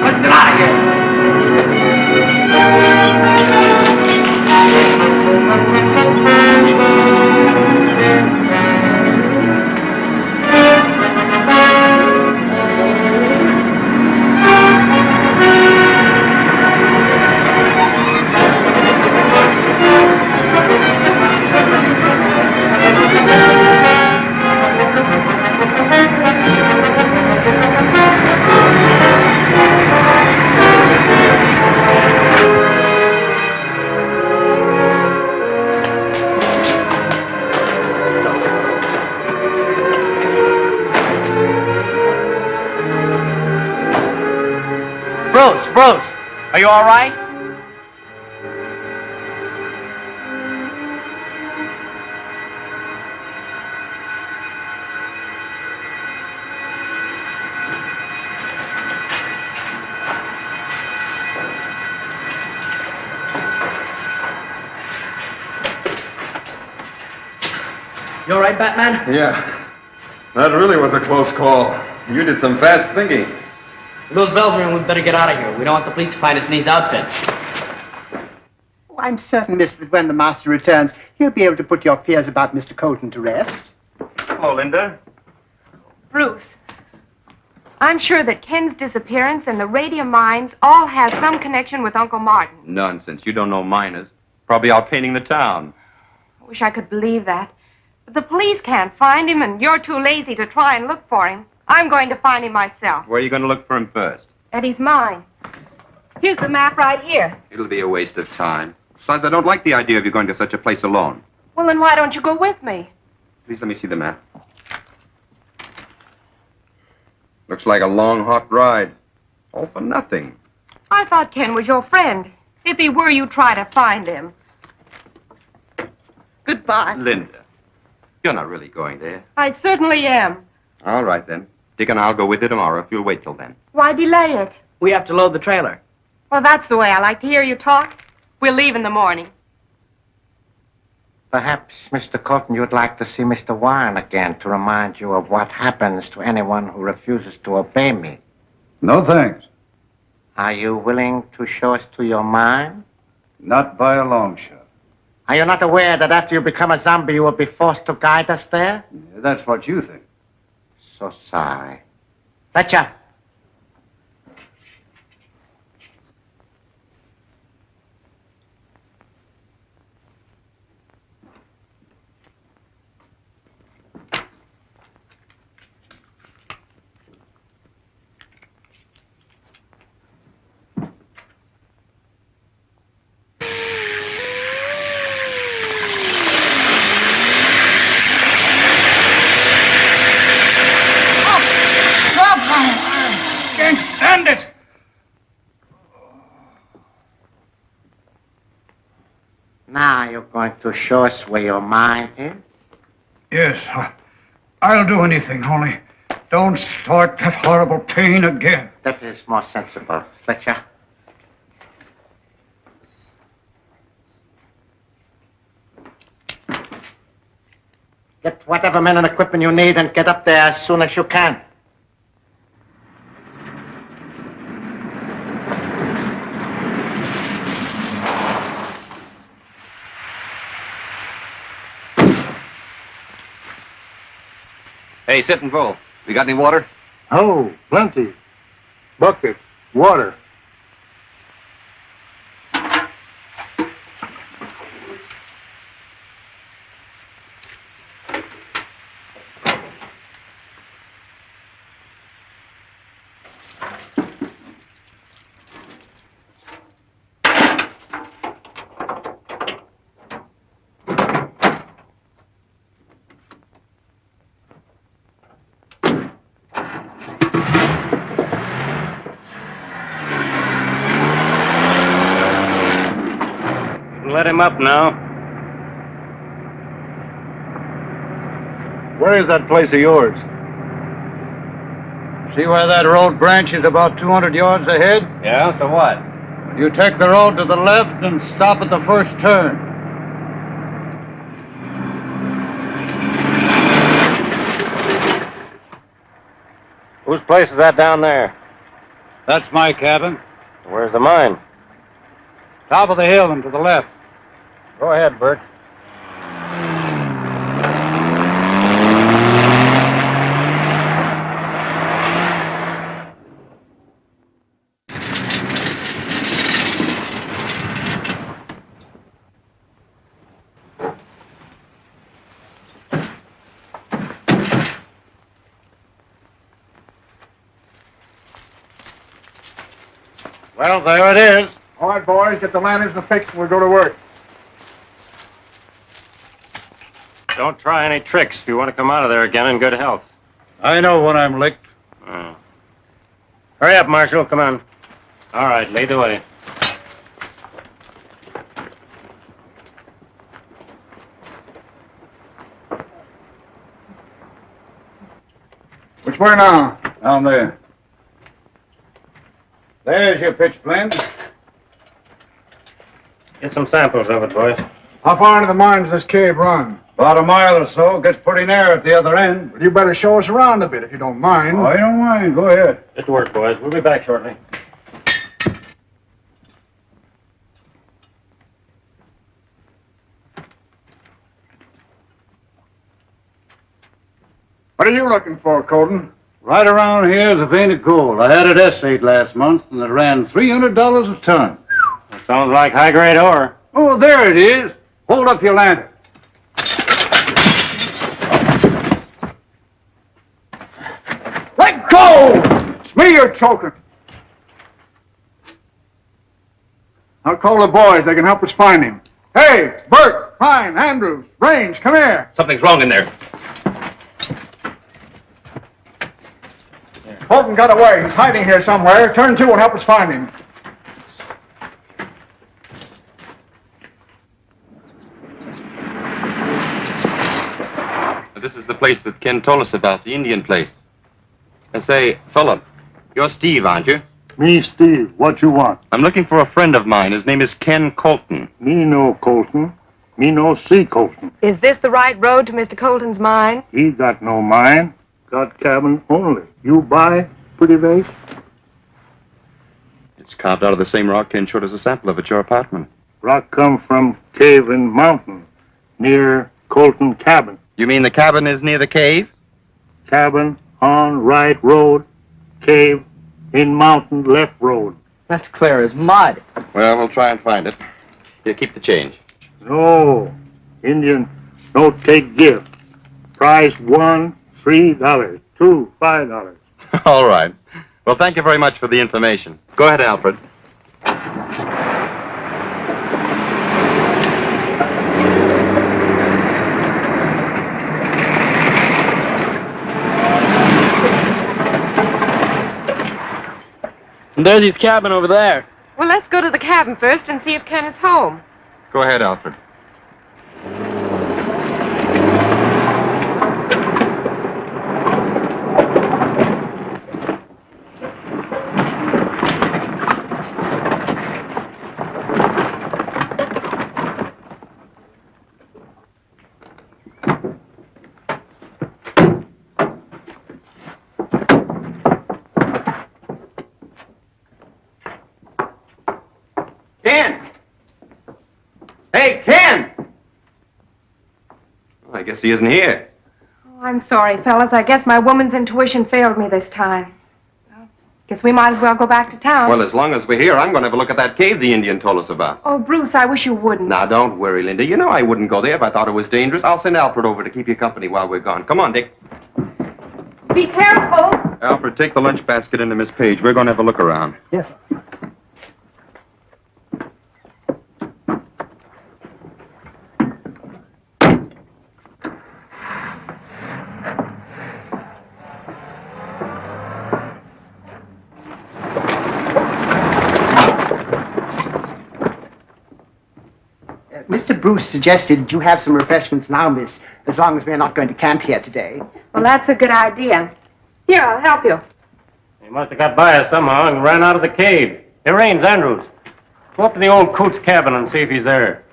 Speaker 6: Let's get out of here.
Speaker 20: Bruce, are you all right? You all right, Batman?
Speaker 19: Yeah. That really was a close call. You did some fast thinking.
Speaker 20: Those bells ring, we'd better get out of here. We don't want the police to find us in these outfits.
Speaker 15: Oh, I'm certain, miss, that when the master returns, he'll be able to put your fears about Mr. Colton to rest.
Speaker 19: Hello, Linda.
Speaker 7: Bruce, I'm sure that Ken's disappearance and the radium mines all have some connection with Uncle Martin.
Speaker 2: Nonsense. You don't know miners. Probably out painting the town.
Speaker 7: I wish I could believe that. But the police can't find him, and you're too lazy to try and look for him. I'm going to find him myself.
Speaker 2: Where are you going to look for him first?
Speaker 7: Eddie's mine. Here's the map right here.
Speaker 2: It'll be a waste of time. Besides, I don't like the idea of you going to such a place alone.
Speaker 7: Well, then why don't you go with me?
Speaker 2: Please let me see the map. Looks like a long, hot ride. All for nothing.
Speaker 7: I thought Ken was your friend. If he were, you'd try to find him. Goodbye.
Speaker 2: Linda, you're not really going there.
Speaker 7: I certainly am.
Speaker 2: All right, then. Dick and I'll go with you tomorrow if you'll wait till then.
Speaker 7: Why delay it?
Speaker 20: We have to load the trailer.
Speaker 7: Well, that's the way I like to hear you talk. We'll leave in the morning.
Speaker 5: Perhaps, Mr. Colton, you'd like to see Mr. Warren again to remind you of what happens to anyone who refuses to obey me.
Speaker 18: No thanks.
Speaker 5: Are you willing to show us to your mine?
Speaker 18: Not by a long shot.
Speaker 5: Are you not aware that after you become a zombie, you will be forced to guide us there?
Speaker 18: Yeah, that's what you think.
Speaker 5: So sorry. Fletcher.
Speaker 18: Stand it!
Speaker 5: Now you're going to show us where your mine is?
Speaker 18: Yes, I'll do anything, only don't start that horrible pain again.
Speaker 5: That is more sensible. Fletcher. Get whatever men and equipment you need and get up there as soon as you can.
Speaker 22: Hey, sit and pull. You got any water?
Speaker 3: Oh, plenty. Bucket, water.
Speaker 21: Let him up now.
Speaker 3: Where is that place of yours? See where that road branches about 200 yards ahead?
Speaker 21: Yeah, so what?
Speaker 3: You take the road to the left and stop at the first turn.
Speaker 21: Whose place is that down there?
Speaker 18: That's my cabin.
Speaker 21: Where's the mine?
Speaker 18: Top of the hill and to the left.
Speaker 21: Go ahead, Bert.
Speaker 18: Well, there it is.
Speaker 9: All right, boys, get the lanterns fixed and we'll go to work.
Speaker 21: Don't try any tricks if you want to come out of there again in good health.
Speaker 18: I know when I'm licked.
Speaker 21: Oh. Hurry up, Marshal. Come on. All right, lead the way.
Speaker 9: Which way now?
Speaker 18: Down there. There's your pitch blend.
Speaker 21: Get some samples of it, boys.
Speaker 9: How far into the mine does this cave run?
Speaker 18: About a mile or so. Gets pretty near at the other end.
Speaker 9: Well, you better show us around a bit if you don't mind.
Speaker 18: Oh, I don't mind. Go ahead.
Speaker 21: Just work, boys. We'll be back shortly.
Speaker 9: What are you looking for, Colton?
Speaker 18: Right around here is a vein of gold. I had it essayed last month, and it ran $300 a ton.
Speaker 21: That sounds like high-grade ore.
Speaker 18: Oh, there it is. Hold up your lantern.
Speaker 9: Let go! It's me you're choking. I'll call the boys. They can help us find him. Hey, Bert, Pine, Andrews, Range, come here.
Speaker 22: Something's wrong in there.
Speaker 9: Colton got away. He's hiding here somewhere. Turn to and help us find him.
Speaker 2: This is the place that Ken told us about, the Indian place. And say, fella, you're Steve, aren't you?
Speaker 12: Me, Steve. What you want?
Speaker 2: I'm looking for a friend of mine. His name is Ken Colton.
Speaker 12: Me no Colton. Me no see Colton.
Speaker 7: Is this the right road to Mr. Colton's mine?
Speaker 12: He got no mine. Got cabin only. You buy, pretty face?
Speaker 2: It's carved out of the same rock Ken showed us a sample of at your apartment.
Speaker 12: Rock come from cave in mountain, near Colton cabin.
Speaker 2: You mean the cabin is near the cave?
Speaker 12: Cabin on right road, cave in mountain left road.
Speaker 20: That's clear as mud.
Speaker 2: Well, we'll try and find it. Here, keep the change.
Speaker 12: No, Indian no take gift. Price $1, $3, $2, $5.
Speaker 2: All right. Well, thank you very much for the information. Go ahead, Alfred.
Speaker 20: And there's his cabin over there.
Speaker 7: Well, let's go to the cabin first and see if Ken is home.
Speaker 2: Go ahead, Alfred.
Speaker 22: Ken! Hey, Ken!
Speaker 2: I guess he isn't here.
Speaker 7: Oh, I'm sorry, fellas. I guess my woman's intuition failed me this time. Well, guess we might as well go back to town.
Speaker 2: Well, as long as we're here, I'm going to have a look at that cave the Indian told us about.
Speaker 7: Oh, Bruce, I wish you wouldn't.
Speaker 2: Now, don't worry, Linda. You know I wouldn't go there if I thought it was dangerous. I'll send Alfred over to keep you company while we're gone. Come on, Dick.
Speaker 7: Be careful.
Speaker 2: Alfred, take the lunch basket into Miss Paige. We're going to have a look around.
Speaker 20: Yes, sir.
Speaker 15: Mr. Bruce suggested you have some refreshments now, miss, as long as we're not going to camp here today.
Speaker 7: Well, that's a good idea. Here, I'll help you.
Speaker 21: He must have got by us somehow and ran out of the cave. Here rains, Andrews. Go up to the old coot's cabin and see if he's there.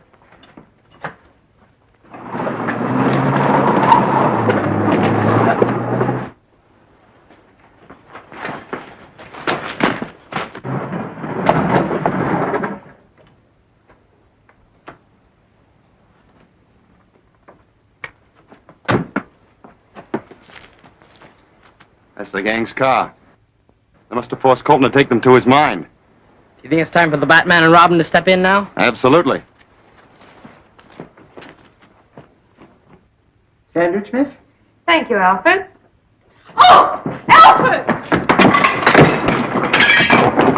Speaker 2: That's the gang's car. They must have forced Colton to take them to his mine.
Speaker 20: Do you think it's time for the Batman and Robin to step in now?
Speaker 2: Absolutely.
Speaker 20: Sandwich, miss?
Speaker 7: Thank you, Alfred. Oh! Alfred!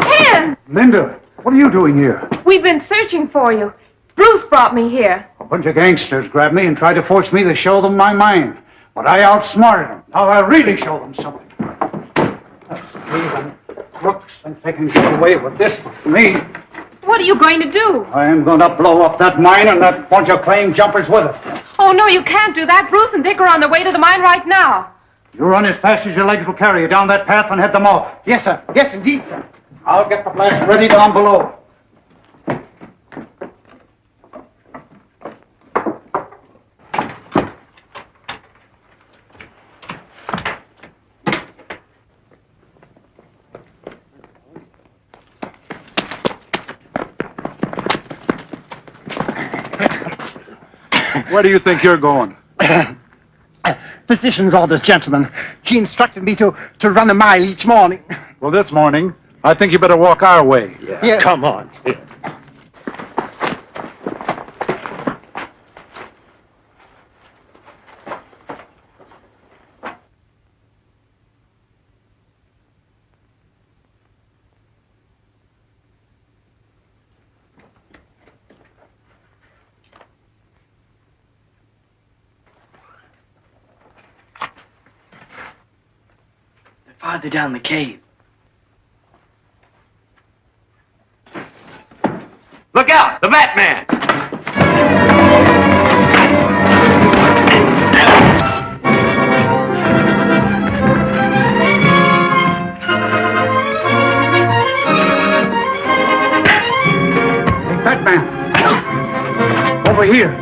Speaker 7: Ken!
Speaker 18: Linda, what are you doing here?
Speaker 7: We've been searching for you. Bruce brought me here.
Speaker 18: A bunch of gangsters grabbed me and tried to force me to show them my mine. But I outsmarted them. Now I'll really show them something. That's thieving crooks and they can get away with this with me.
Speaker 7: What are you going to do?
Speaker 18: I am going to blow up that mine and that bunch of claim jumpers with it.
Speaker 7: Oh, no, you can't do that. Bruce and Dick are on their way to the mine right now.
Speaker 18: You run as fast as your legs will carry you down that path and head them off.
Speaker 15: Yes, sir. Yes, indeed, sir.
Speaker 18: I'll get the blast ready down below. Where do you think you're going?
Speaker 15: Physician's orders, gentlemen. He instructed me to run a mile each morning.
Speaker 18: Well, this morning, I think you better walk our way.
Speaker 15: Yeah. Yes.
Speaker 18: Come on. Here.
Speaker 20: Farther down the cave.
Speaker 22: Look out! The Batman!
Speaker 18: Hey, Batman! Over here!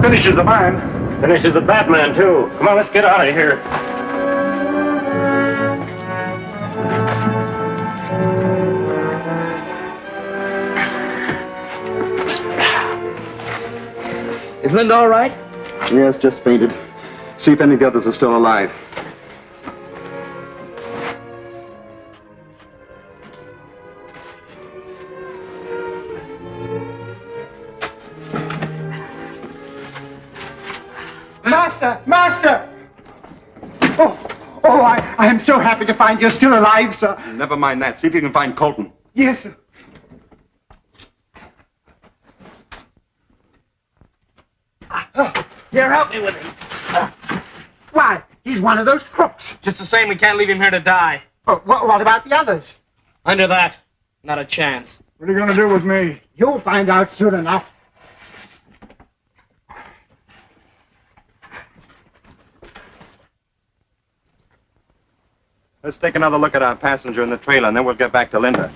Speaker 18: Finishes the mine.
Speaker 21: Finishes the Batman, too. Come on, let's get out of here.
Speaker 20: Is Linda all right?
Speaker 19: Yes, just fainted. See if any of the others are still alive.
Speaker 15: Master! Master! Oh, I am so happy to find you're still alive, sir.
Speaker 2: Never mind that. See if you can find Colton.
Speaker 15: Yes, sir.
Speaker 20: Here, help me with him.
Speaker 15: Why, he's one of those crooks.
Speaker 20: Just the same, we can't leave him here to die.
Speaker 15: What about the others?
Speaker 20: Under that, not a chance.
Speaker 18: What are you going to do with me?
Speaker 15: You'll find out soon enough.
Speaker 2: Let's take another look at our passenger in the trailer, and then we'll get back to Linda.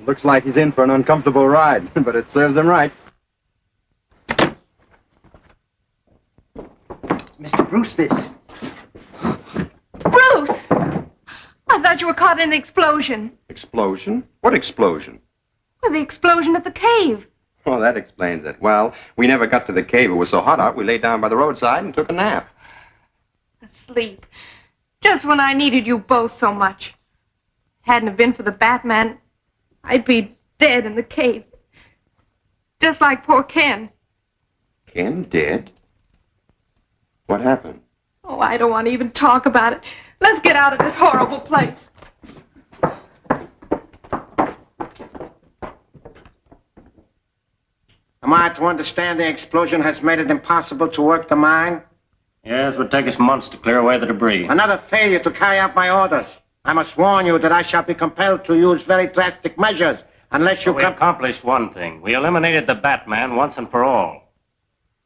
Speaker 2: Looks like he's in for an uncomfortable ride, but it serves him right.
Speaker 15: Mr. Bruce, miss.
Speaker 7: Bruce! I thought you were caught in the explosion.
Speaker 2: Explosion? What explosion?
Speaker 7: Well, the explosion at the cave.
Speaker 2: Oh, that explains it. Well, we never got to the cave. It was so hot out, we laid down by the roadside and took a nap.
Speaker 7: Asleep. Just when I needed you both so much. Hadn't it been for the Batman, I'd be dead in the cave. Just like poor Ken.
Speaker 2: Ken dead? What happened?
Speaker 7: Oh, I don't want to even talk about it. Let's get out of this horrible place.
Speaker 5: Am I to understand the explosion has made it impossible to work the mine?
Speaker 21: Yes, it would take us months to clear away the debris.
Speaker 5: Another failure to carry out my orders. I must warn you that I shall be compelled to use very drastic measures unless you
Speaker 21: We accomplished one thing. We eliminated the Batman once and for all.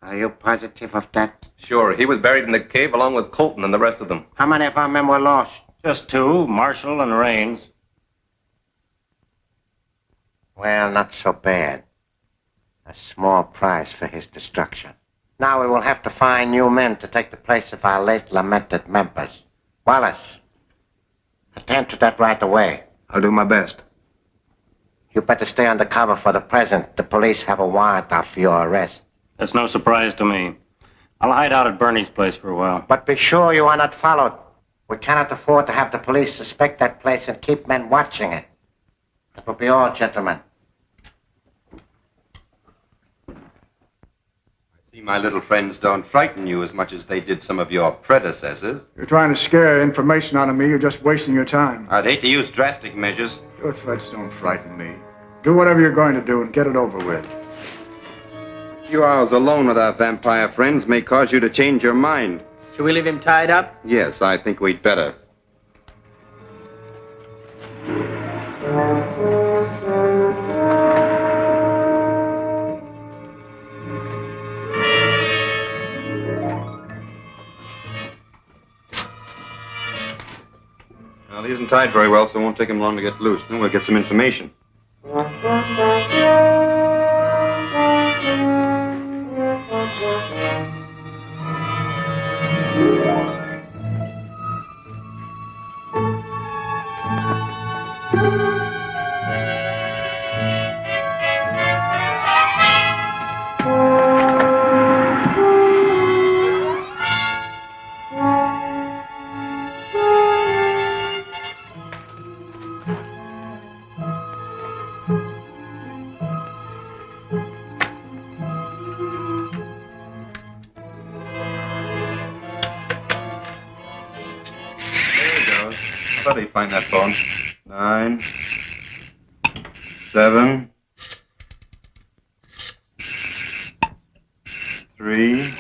Speaker 5: Are you positive of that?
Speaker 22: Sure, he was buried in the cave along with Colton and the rest of them.
Speaker 5: How many of our men were lost?
Speaker 21: Just two, Marshall and Raines.
Speaker 5: Well, not so bad. A small price for his destruction. Now we will have to find new men to take the place of our late lamented members. Wallace, attend to that right away.
Speaker 2: I'll do my best.
Speaker 5: You better stay undercover for the present. The police have a warrant out for your arrest.
Speaker 21: That's no surprise to me. I'll hide out at Bernie's place for a while.
Speaker 5: But be sure you are not followed. We cannot afford to have the police suspect that place and keep men watching it. That will be all, gentlemen.
Speaker 2: See, my little friends don't frighten you as much as they did some of your predecessors.
Speaker 8: You're trying to scare information out of me. You're just wasting your time.
Speaker 2: I'd hate to use drastic measures.
Speaker 8: Your threats don't frighten me. Do whatever you're going to do and get it over with.
Speaker 2: A few hours alone with our vampire friends may cause you to change your mind.
Speaker 20: Should we leave him tied up?
Speaker 2: Yes, I think we'd better. Well, he isn't tied very well, so it won't take him long to get loose. Then we'll get some information. I thought he'd find that phone. 9, 7, 3,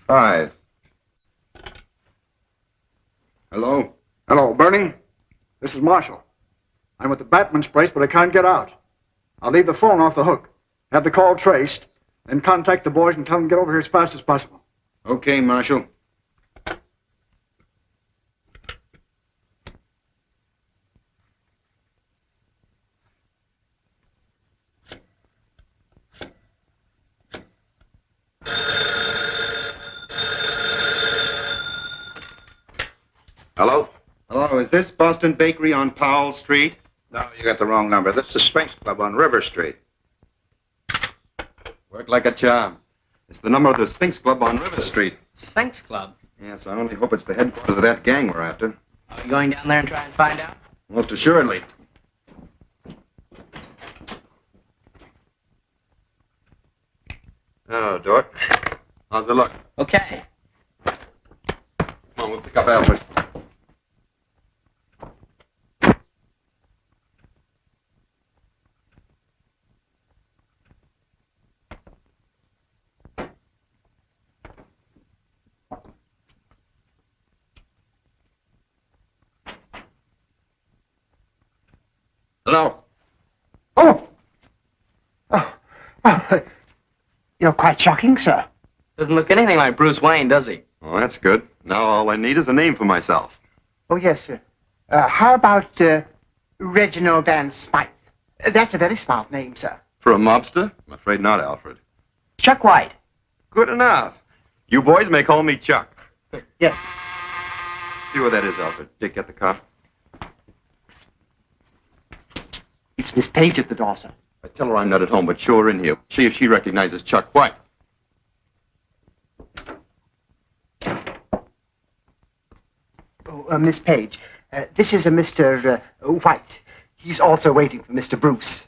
Speaker 2: 5. Hello?
Speaker 8: Hello, Bernie. This is Marshall. I'm at the Batman's place, but I can't get out. I'll leave the phone off the hook, have the call traced, then contact the boys and tell them to get over here as fast as possible.
Speaker 2: Okay, Marshal.
Speaker 22: Hello?
Speaker 2: Hello, is this Boston Bakery on Powell Street?
Speaker 22: No, you got the wrong number. This is the Sphinx Club on River Street.
Speaker 2: Worked like a charm. It's the number of the Sphinx Club on River Street.
Speaker 20: Sphinx Club?
Speaker 2: Yes, I only hope it's the headquarters of that gang we're after.
Speaker 20: Are we going down there and try and find out?
Speaker 2: Most assuredly. Oh, do it. How's the look?
Speaker 20: Okay.
Speaker 2: Come on, we'll pick up Alfred.
Speaker 22: Hello?
Speaker 15: You're quite shocking, sir.
Speaker 20: Doesn't look anything like Bruce Wayne, does he?
Speaker 2: Oh, that's good. Now all I need is a name for myself.
Speaker 15: Oh, yes, sir. How about Reginald Van Smythe? That's a very smart name, sir.
Speaker 2: For a mobster? I'm afraid not, Alfred.
Speaker 20: Chuck White.
Speaker 2: Good enough. You boys may call me Chuck.
Speaker 15: Yes.
Speaker 2: See where that is, Alfred. Dick, get the cop.
Speaker 15: It's Miss Paige at the door, sir.
Speaker 2: I tell her I'm not at home, but show her in here. See if she recognizes Chuck White.
Speaker 15: Oh, Miss Paige, this is a Mr. White. He's also waiting for Mr. Bruce.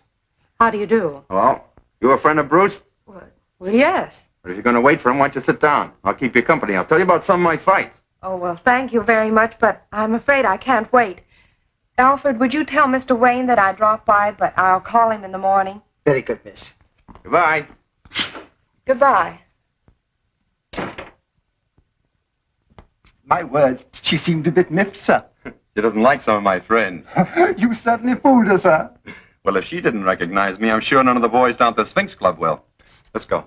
Speaker 14: How do you do?
Speaker 2: Hello? You a friend of Bruce?
Speaker 14: Well, yes.
Speaker 2: But if you're going to wait for him, why don't you sit down? I'll keep you company. I'll tell you about some of my fights.
Speaker 7: Oh, well, thank you very much, but I'm afraid I can't wait. Alfred, would you tell Mr. Wayne that I dropped by, but I'll call him in the morning?
Speaker 15: Very good, miss.
Speaker 2: Goodbye.
Speaker 7: Goodbye.
Speaker 15: My word, she seemed a bit miffed, sir.
Speaker 2: She doesn't like some of my friends.
Speaker 15: You certainly fooled her, sir.
Speaker 2: Well, if she didn't recognize me, I'm sure none of the boys down at the Sphinx Club will. Let's go.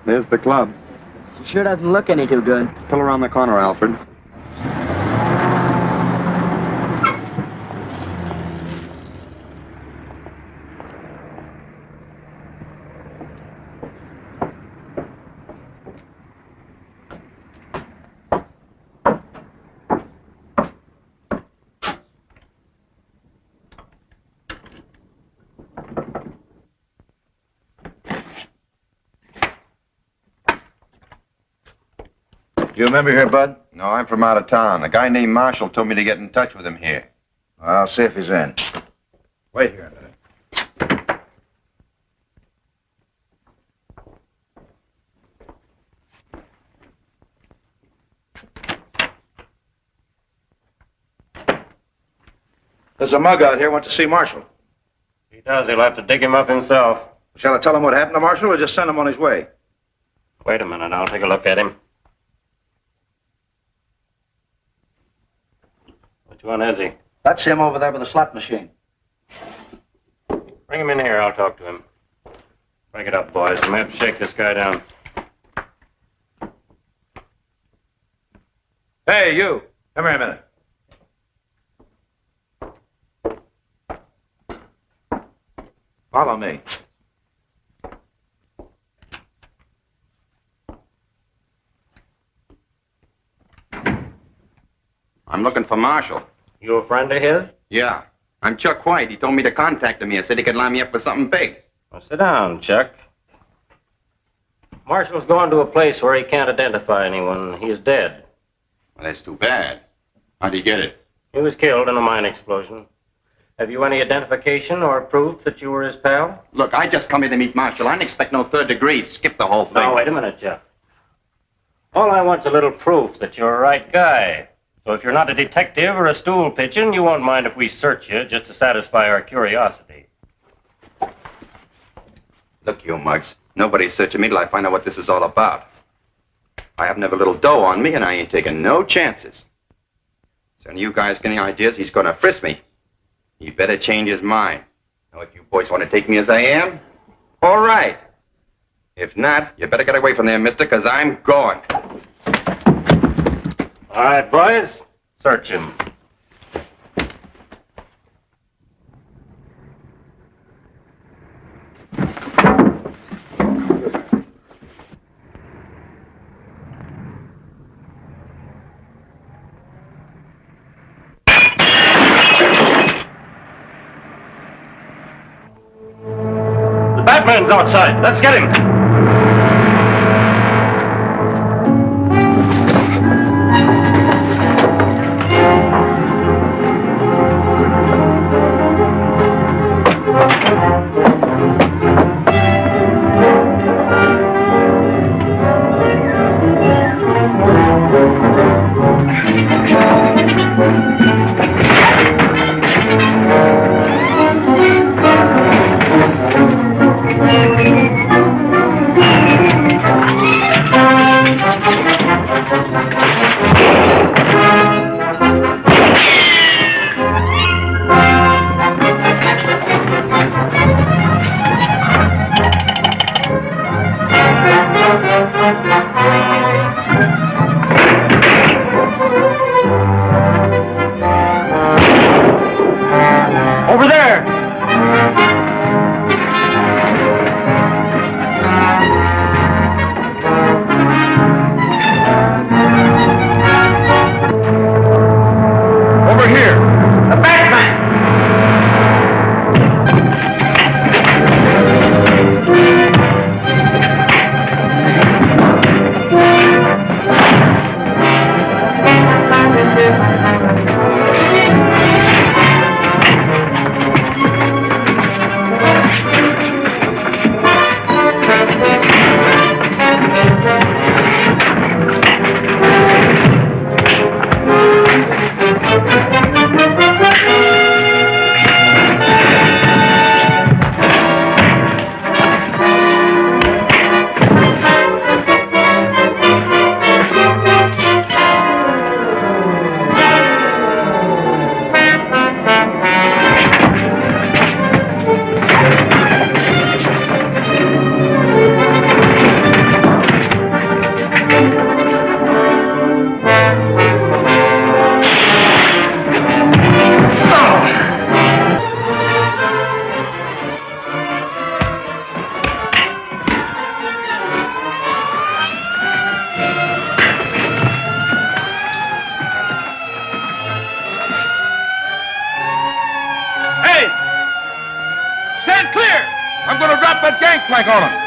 Speaker 2: There's the club.
Speaker 20: She sure doesn't look any too good.
Speaker 2: Pull around the corner, Alfred.
Speaker 18: You remember here, Bud?
Speaker 2: No, I'm from out of town. A guy named Marshall told me to get in touch with him here.
Speaker 18: I'll see if he's in. Wait here a minute. There's a mug out here wants to see Marshall.
Speaker 21: If he does, he'll have to dig him up himself.
Speaker 18: Shall I tell him what happened to Marshall or just send him on his way?
Speaker 21: Wait a minute, I'll take a look at him. Which one is he?
Speaker 18: That's him over there with the slot machine.
Speaker 21: Bring him in here, I'll talk to him. Break it up, boys. We may have to shake this guy down.
Speaker 18: Hey, you. Come here a minute. Follow me.
Speaker 2: I'm looking for Marshall.
Speaker 21: You a friend of his?
Speaker 2: Yeah. I'm Chuck White. He told me to contact him here. Said he could line me up for something big.
Speaker 21: Well, sit down, Chuck. Marshall's gone to a place where he can't identify anyone. He's dead.
Speaker 2: Well, that's too bad. How'd he get it?
Speaker 21: He was killed in a mine explosion. Have you any identification or proof that you were his pal?
Speaker 2: Look, I just come here to meet Marshall. I didn't expect no third degree. Skip the whole thing.
Speaker 21: Now, wait a minute, Chuck. All I want's a little proof that you're a right guy. So if you're not a detective or a stool pigeon, you won't mind if we search you just to satisfy our curiosity.
Speaker 2: Look, you mugs. Nobody's searching me till I find out what this is all about. I have never little dough on me, and I ain't taking no chances. So any of you guys get any ideas, he's gonna frisk me. He better change his mind. Now, if you boys want to take me as I am, all right. If not, you better get away from there, mister, because I'm going.
Speaker 21: All right, boys. Search him. The Batman's outside. Let's get him.
Speaker 18: flank order.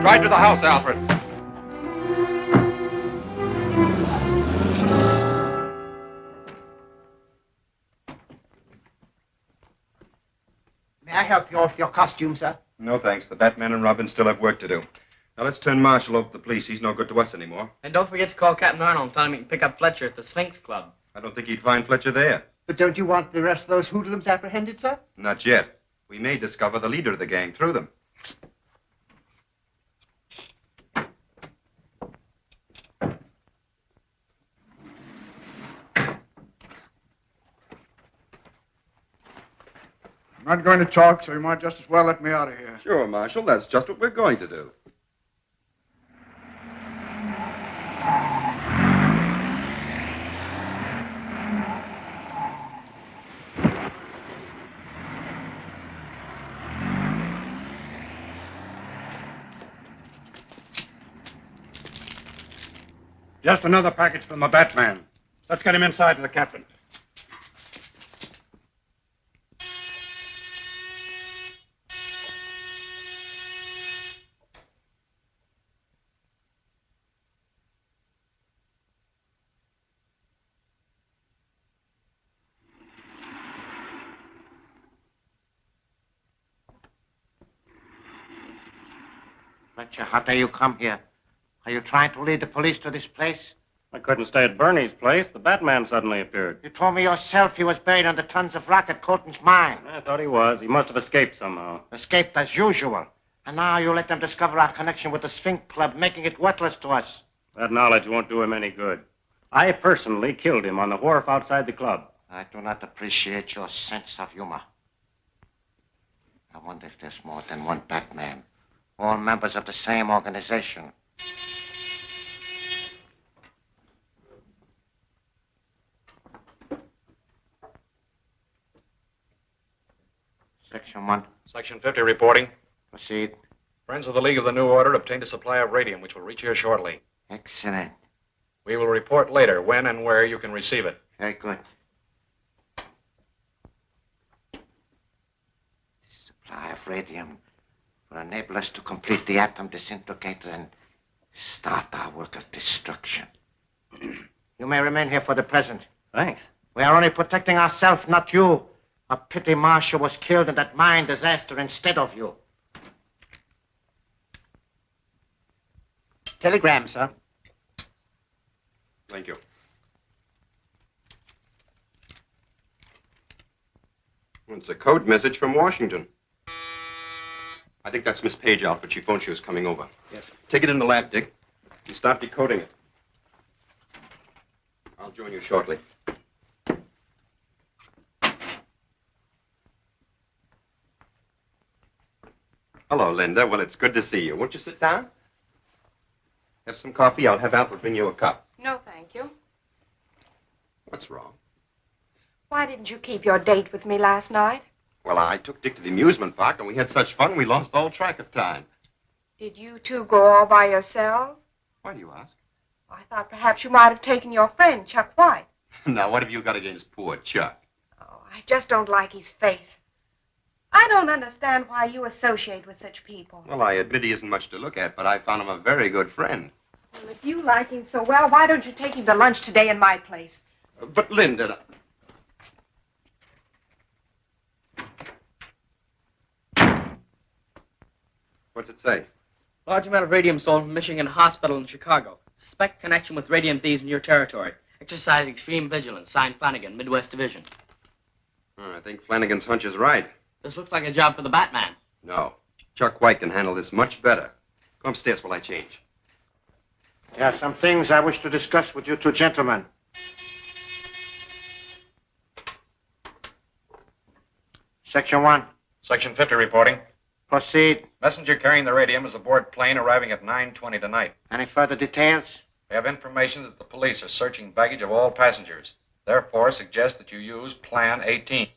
Speaker 2: Ride to the house, Alfred.
Speaker 15: May I help you with your costume, sir?
Speaker 2: No, thanks. The Batman and Robin still have work to do. Now, let's turn Marshall over to the police. He's no good to us anymore.
Speaker 20: And don't forget to call Captain Arnold and tell him he can pick up Fletcher at the Sphinx Club.
Speaker 2: I don't think he'd find Fletcher there.
Speaker 15: But don't you want the rest of those hoodlums apprehended, sir?
Speaker 2: Not yet. We may discover the leader of the gang through them.
Speaker 8: I'm not going to talk, so you might just as well let me out of here.
Speaker 2: Sure, Marshal. That's just what we're going to do.
Speaker 18: Just another package from the Batman. Let's get him inside to the captain.
Speaker 5: Fletcher, how dare you come here? Are you trying to lead the police to this place?
Speaker 21: I couldn't stay at Bernie's place. The Batman suddenly appeared.
Speaker 5: You told me yourself he was buried under tons of rock at Colton's mine.
Speaker 21: I thought he was. He must have escaped somehow.
Speaker 5: Escaped as usual. And now you let them discover our connection with the Sphinx Club, making it worthless to us.
Speaker 21: That knowledge won't do him any good. I personally killed him on the wharf outside the club.
Speaker 5: I do not appreciate your sense of humor. I wonder if there's more than one Batman. All members of the same organization. Section 1.
Speaker 9: Section 50 reporting.
Speaker 5: Proceed.
Speaker 9: Friends of the League of the New Order obtained a supply of radium, which will reach here shortly.
Speaker 5: Excellent.
Speaker 9: We will report later when and where you can receive it.
Speaker 5: Very good. This supply of radium will enable us to complete the atom disintegrator and start our work of destruction. You may remain here for the present.
Speaker 21: Thanks.
Speaker 5: We are only protecting ourselves, not you. A pity Marshall was killed in that mine disaster instead of you.
Speaker 15: Telegram, sir.
Speaker 2: Thank you. Well, it's a code message from Washington. I think that's Miss Paige, Alfred. She phoned she was coming over.
Speaker 21: Yes.
Speaker 2: Take it in the lab, Dick, and start decoding it. I'll join you shortly. Hello, Linda. Well, it's good to see you. Won't you sit down? Have some coffee? I'll have Alfred bring you a cup.
Speaker 7: No, thank you.
Speaker 2: What's wrong?
Speaker 7: Why didn't you keep your date with me last night?
Speaker 2: Well, I took Dick to the amusement park, and we had such fun we lost all track of time.
Speaker 7: Did you two go all by yourselves?
Speaker 2: Why do you ask?
Speaker 7: I thought perhaps you might have taken your friend, Chuck White.
Speaker 2: Now, what have you got against poor Chuck?
Speaker 7: Oh, I just don't like his face. I don't understand why you associate with such people.
Speaker 2: Well, I admit he isn't much to look at, but I found him a very good friend.
Speaker 7: Well, if you like him so well, why don't you take him to lunch today in my place?
Speaker 2: But, Linda... What's it say?
Speaker 20: Large amount of radium stolen from Michigan Hospital in Chicago. Suspect connection with radium thieves in your territory. Exercise extreme vigilance. Signed Flanagan, Midwest Division.
Speaker 2: I think Flanagan's hunch is right.
Speaker 20: This looks like a job for the Batman.
Speaker 2: No. Chuck White can handle this much better. Go upstairs while I change.
Speaker 5: There are some things I wish to discuss with you two gentlemen. Section 1.
Speaker 9: Section 50 reporting.
Speaker 5: Proceed.
Speaker 9: Messenger carrying the radium is aboard plane arriving at 9:20 tonight.
Speaker 5: Any further details?
Speaker 13: We have information that the police are searching baggage of all passengers. Therefore, suggest that you use Plan 18.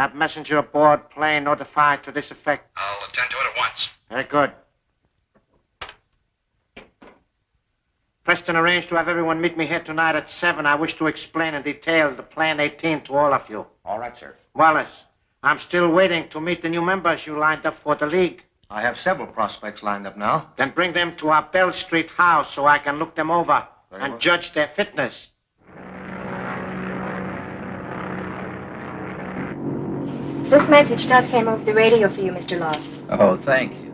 Speaker 5: Have messenger aboard plane notified to this effect.
Speaker 13: I'll attend to it at once.
Speaker 5: Very good. Preston arranged to have everyone meet me here tonight at 7. I wish to explain in detail the Plan 18 to all of you.
Speaker 22: All right, sir.
Speaker 5: Wallace, I'm still waiting to meet the new members you lined up for the League.
Speaker 22: I have several prospects lined up now.
Speaker 5: Then bring them to our Bell Street house so I can look them over
Speaker 22: Very
Speaker 5: and
Speaker 22: well.
Speaker 5: judge their fitness.
Speaker 7: This message just came over the radio for you, Mr. Lawson.
Speaker 22: Oh, thank you.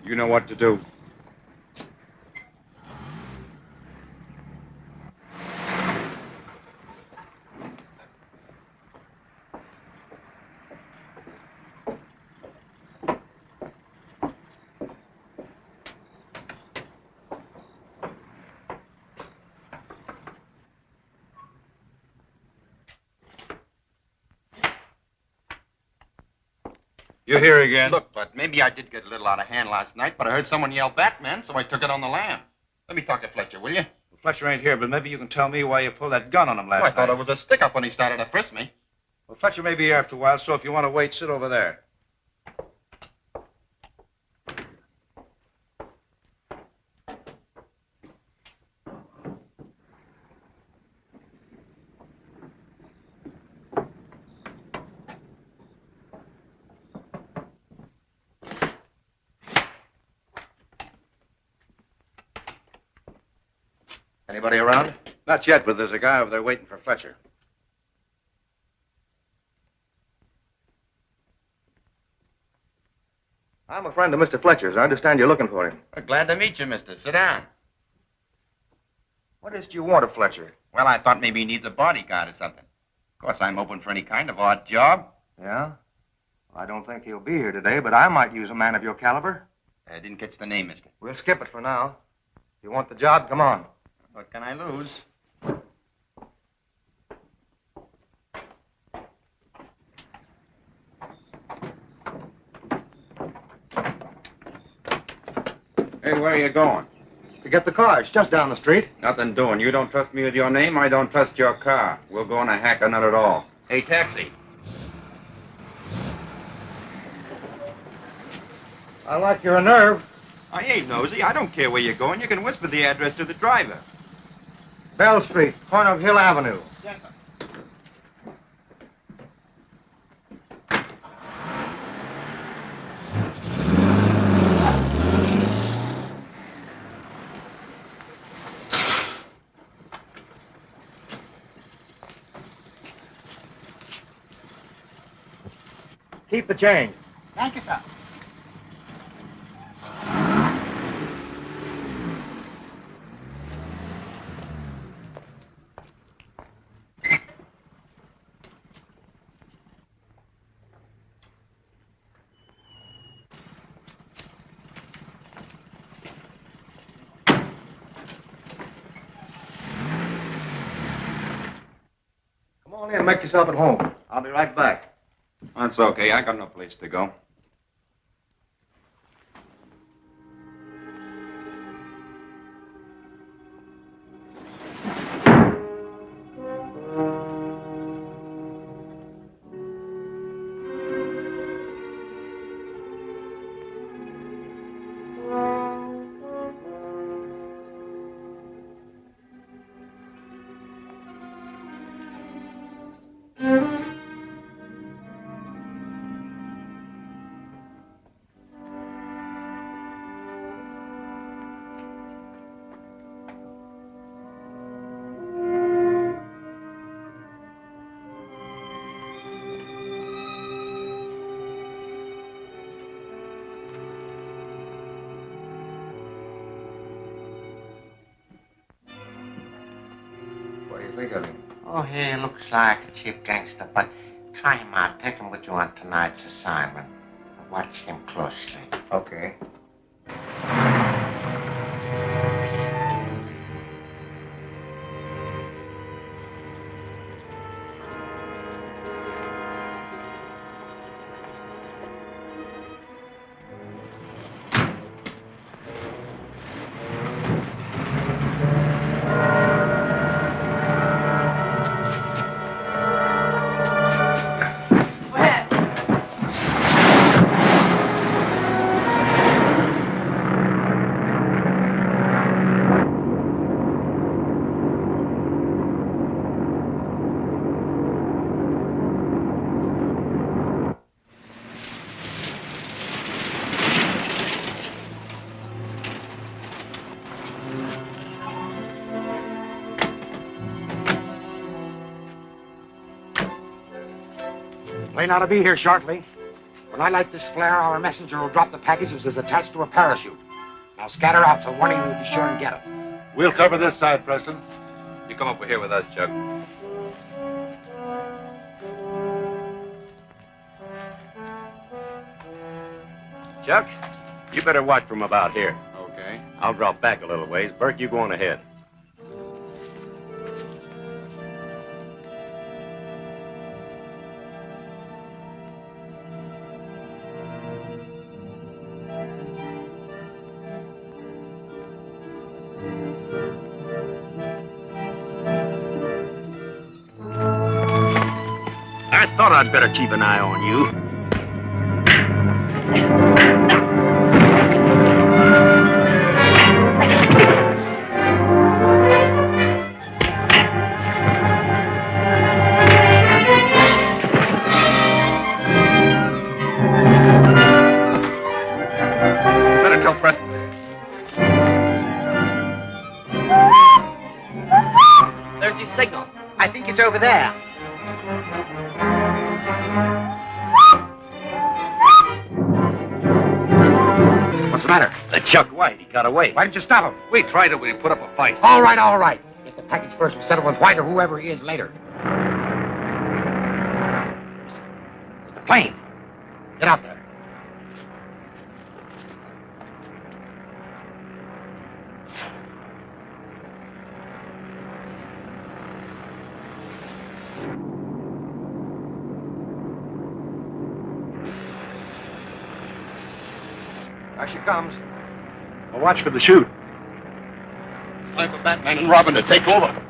Speaker 19: You know what to do.
Speaker 2: You're here again.
Speaker 16: Look, Bud, maybe I did get a little out of hand last night, but I heard someone yell Batman, so I took it on the lam. Let me talk to Fletcher, will you?
Speaker 18: Well, Fletcher ain't here, but maybe you can tell me why you pulled that gun on him last
Speaker 16: I
Speaker 18: night.
Speaker 16: thought it was a stick-up when he started to frisk me.
Speaker 18: Well, Fletcher may be here after a while, so if you want to wait, sit over there.
Speaker 22: Anybody around?
Speaker 18: Not yet, but there's a guy over there waiting for Fletcher.
Speaker 22: I'm a friend of Mr. Fletcher's. I understand you're looking for him.
Speaker 16: Glad to meet you, mister. Sit down.
Speaker 22: What is it you want of Fletcher?
Speaker 16: Well, I thought maybe he needs a bodyguard or something. Of course, I'm open for any kind of odd job.
Speaker 22: Yeah? I don't think he'll be here today, but I might use a man of your caliber.
Speaker 16: I didn't catch the name, mister.
Speaker 22: We'll skip it for now. If you want the job, come on.
Speaker 16: What can I lose?
Speaker 2: Hey, where are you going?
Speaker 22: To get the car. It's just down the street.
Speaker 2: Nothing doing. You don't trust me with your name, I don't trust your car. We'll go on a hack or not at all. Hey, taxi.
Speaker 22: I like your nerve.
Speaker 16: I ain't nosy. I don't care where you're going. You can whisper the address to the driver.
Speaker 22: Bell Street, corner of Hill Avenue.
Speaker 16: Yes, sir.
Speaker 22: Keep the change.
Speaker 15: Thank you, sir.
Speaker 22: Come on in and make yourself at home. I'll be right back.
Speaker 2: That's okay. I got no place to go.
Speaker 22: What do you think of him?
Speaker 5: Oh, he looks like a cheap gangster, but try him out. Take him with you on tonight's assignment. Watch him closely.
Speaker 22: Okay.
Speaker 11: Plane ought to be here shortly. When I light this flare, our messenger will drop the package which is attached to a parachute. Now scatter out so one of you will be sure and get it.
Speaker 12: We'll cover this side, Preston.
Speaker 2: You come over here with us, Chuck.
Speaker 4: Chuck, you better watch from about here.
Speaker 2: Okay.
Speaker 4: I'll drop back a little ways. Bert, you go on ahead. I thought I'd better keep an eye on you. Better tell Preston.
Speaker 20: There's your signal.
Speaker 15: I think it's over there.
Speaker 11: What's the matter?
Speaker 4: Chuck White, he got away.
Speaker 11: Why didn't you stop him?
Speaker 4: We tried it when he put up a fight.
Speaker 11: All right, all right. Get the package first. We'll settle with White or whoever he is later. It's the plane. Get out there.
Speaker 2: There she comes.
Speaker 12: Well, watch for the chute.
Speaker 4: Time for Batman and Robin to take over.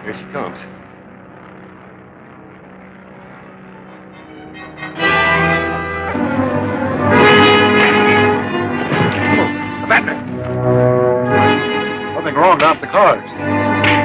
Speaker 4: Here she comes.
Speaker 12: Batman! Something wrong down at the cars.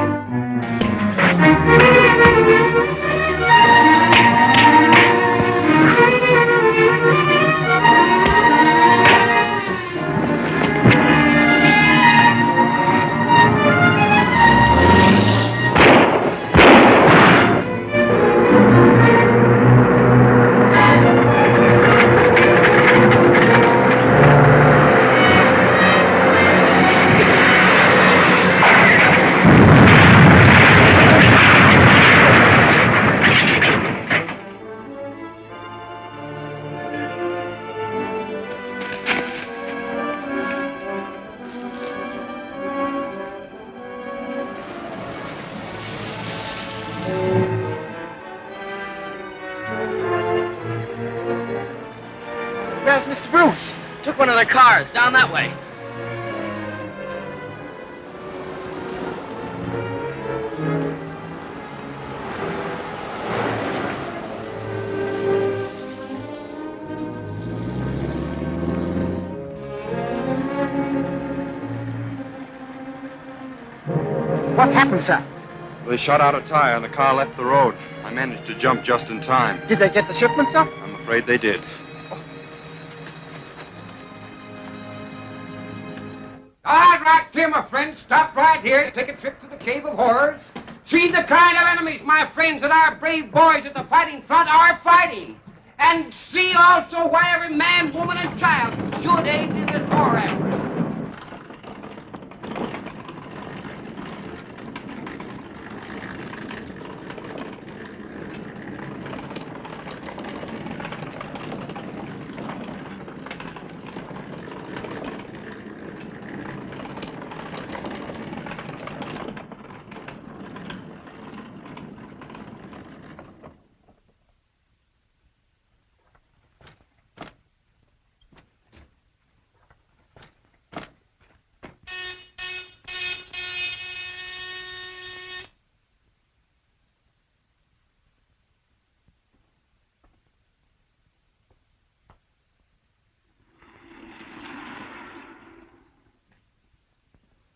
Speaker 15: There's Mr. Bruce.
Speaker 20: Took one of the cars down that way.
Speaker 15: What happened, sir?
Speaker 2: They shot out a tire and the car left the road. I managed to jump just in time.
Speaker 15: Did they get the shipment, sir?
Speaker 2: I'm afraid they did.
Speaker 11: All right, here, my friends. Stop right here to take a trip to the Cave of Horrors. See the kind of enemies, my friends, that our brave boys at the fighting front are fighting. And see also why every man, woman, and child should aid in this war effort.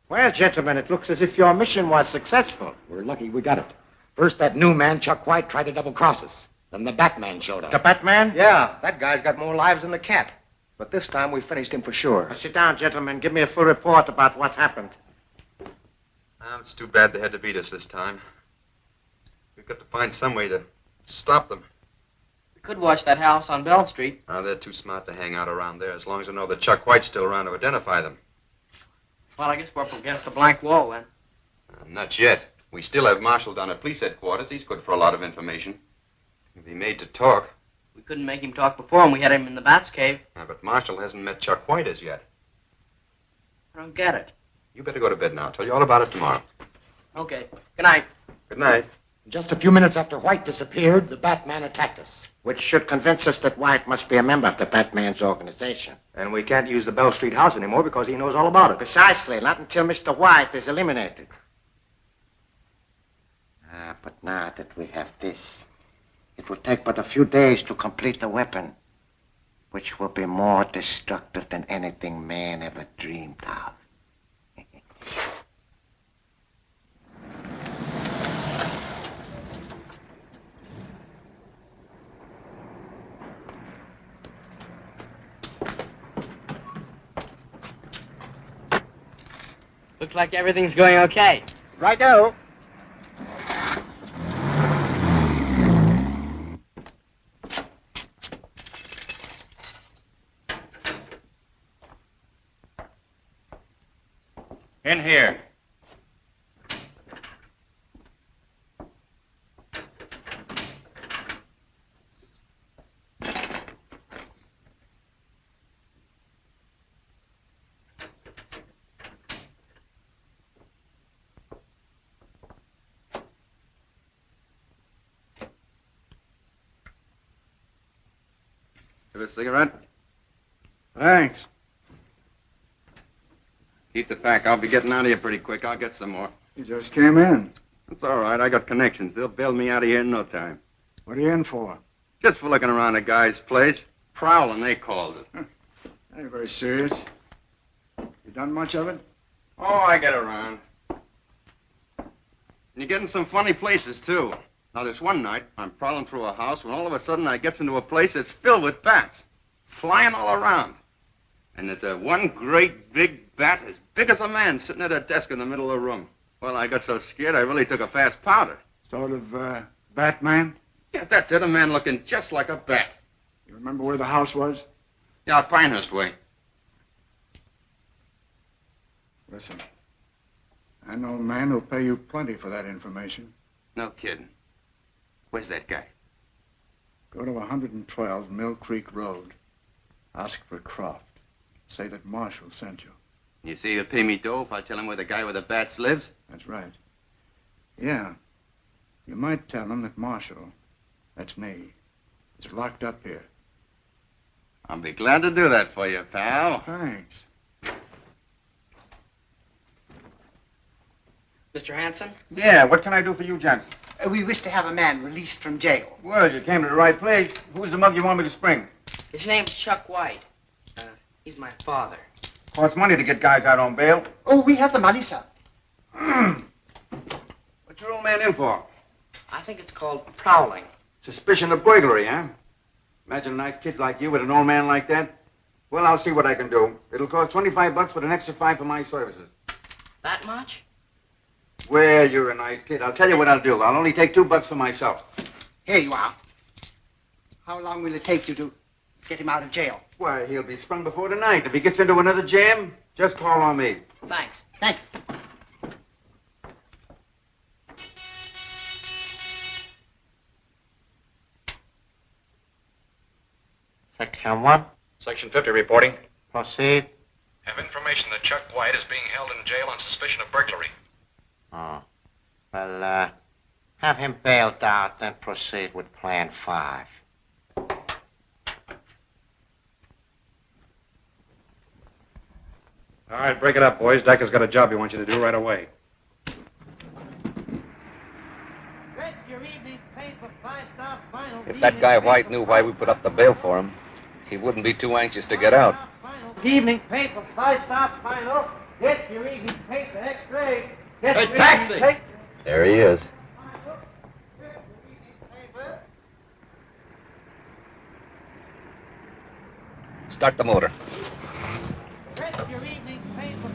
Speaker 10: Well, gentlemen, it looks as if your mission was successful.
Speaker 11: We're lucky we got it. First, that new man, Chuck White, tried to double-cross us. Then the Batman showed up.
Speaker 10: The Batman?
Speaker 11: Yeah, that guy's got more lives than the cat. But this time we finished him for sure.
Speaker 10: Now, sit down, gentlemen. Give me a full report about what happened.
Speaker 2: It's too bad they had to beat us this time. We've got to find some way to stop them.
Speaker 20: We could watch that house on Bell Street.
Speaker 2: They're too smart to hang out around there, as long as they know that Chuck White's still around to identify them.
Speaker 20: Well, I guess we're up against a blank wall then.
Speaker 2: Not yet. We still have Marshall down at police headquarters. He's good for a lot of information. If he made to talk.
Speaker 20: We couldn't make him talk before when we had him in the Bat's cave.
Speaker 2: But Marshall hasn't met Chuck White as yet.
Speaker 20: I don't get it.
Speaker 2: You better go to bed now. I'll tell you all about it tomorrow.
Speaker 20: Okay. Good night.
Speaker 2: Good night.
Speaker 11: Just a few minutes after White disappeared, the Batman attacked us.
Speaker 10: Which should convince us that White must be a member of the Batman's organization.
Speaker 11: And we can't use the Bell Street house anymore because he knows all about it.
Speaker 10: Precisely, not until Mr. White is eliminated. But now that we have this, it will take but a few days to complete the weapon, which will be more destructive than anything man ever dreamed of.
Speaker 20: Looks like everything's going okay.
Speaker 10: Righto.
Speaker 17: In here.
Speaker 2: Have a cigarette?
Speaker 3: Thanks.
Speaker 2: Keep the pack. I'll be getting out of here pretty quick. I'll get some more.
Speaker 8: You just came in.
Speaker 2: That's all right. I got connections. They'll bail me out of here in no time.
Speaker 8: What are you in for?
Speaker 2: Just for looking around a guy's place. Prowling, they calls it.
Speaker 8: That ain't very serious. You done much of it?
Speaker 2: Oh, I get around. And you're getting some funny places, too. Now, this one night, I'm prowling through a house when all of a sudden I gets into a place that's filled with bats. Flying all around. And there's a one great big bat as big as a man sitting at a desk in the middle of the room. Well, I got so scared I really took a fast powder.
Speaker 8: Sort of, Batman?
Speaker 2: Yeah, that's it. A man looking just like a bat.
Speaker 8: You remember where the house was?
Speaker 2: Yeah, out Pinehurst way.
Speaker 8: Listen, I know a man who'll pay you plenty for that information.
Speaker 2: No kidding. Where's that guy?
Speaker 8: Go to 112 Mill Creek Road. Ask for Croft. Say that Marshall sent you.
Speaker 2: You say he'll pay me dough if I tell him where the guy with the bats lives?
Speaker 8: That's right. Yeah. You might tell him that Marshall, that's me, is locked up here.
Speaker 2: I'll be glad to do that for you, pal.
Speaker 8: Thanks.
Speaker 20: Mr. Hanson?
Speaker 18: Yeah, what can I do for you, Johnson?
Speaker 15: We wish to have a man released from jail.
Speaker 18: Well, you came to the right place. Who's the mug you want me to spring?
Speaker 20: His name's Chuck White. He's my father.
Speaker 18: Costs money to get guys out on bail.
Speaker 15: Oh, we have the money, sir.
Speaker 18: What's your old man in for?
Speaker 20: I think it's called prowling.
Speaker 18: Suspicion of burglary, huh? Imagine a nice kid like you with an old man like that. Well, I'll see what I can do. It'll cost $25 with an extra 5 for my services.
Speaker 20: That much?
Speaker 18: Well, you're a nice kid. I'll tell you what I'll do. I'll only take $2 for myself.
Speaker 15: Here you are. How long will it take you to get him out of jail?
Speaker 18: Why, he'll be sprung before tonight. If he gets into another jam, just call on me.
Speaker 20: Thanks.
Speaker 15: Thank you.
Speaker 10: Section 1.
Speaker 13: Section 50 reporting.
Speaker 15: Proceed.
Speaker 13: Have information that Chuck White is being held in jail on suspicion of burglary.
Speaker 15: Oh. Well, have him bailed out, then proceed with Plan 5.
Speaker 13: All right, break it up, boys. Decker's got a job he wants you to do right away.
Speaker 23: If that guy White knew why we put up the bail for him, he wouldn't be too anxious to get out.
Speaker 15: Good evening, paper, 5-star final. Get your evening paper, X-ray.
Speaker 11: Hey, taxi!
Speaker 23: There he is. Start the motor.
Speaker 15: Get your evening paper.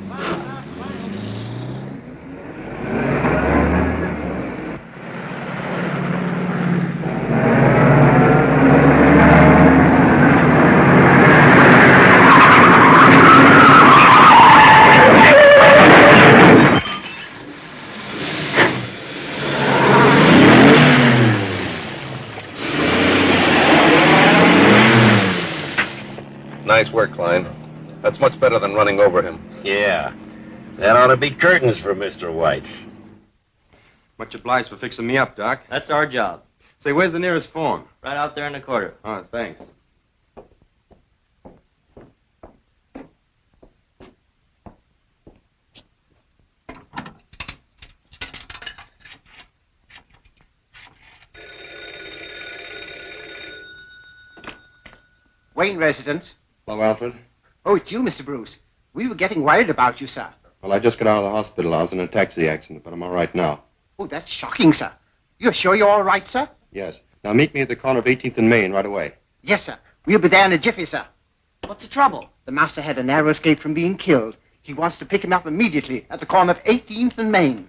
Speaker 23: Nice work, Klein. That's much better than running over him.
Speaker 16: Yeah. That ought to be curtains for Mr. White.
Speaker 2: Much obliged for fixing me up, Doc.
Speaker 20: That's our job.
Speaker 2: Say, where's the nearest phone?
Speaker 20: Right out there in the corner.
Speaker 2: Oh, thanks.
Speaker 15: Wayne residence.
Speaker 2: Hello, Alfred.
Speaker 15: Oh, it's you, Mr. Bruce. We were getting worried about you, sir.
Speaker 2: Well, I just got out of the hospital. I was in a taxi accident, but I'm all right now.
Speaker 15: Oh, that's shocking, sir. You're sure you're all right, sir?
Speaker 2: Yes. Now meet me at the corner of 18th and Main right away.
Speaker 15: Yes, sir. We'll be there in a jiffy, sir.
Speaker 20: What's the trouble?
Speaker 15: The master had a narrow escape from being killed. He wants to pick him up immediately at the corner of 18th and Main.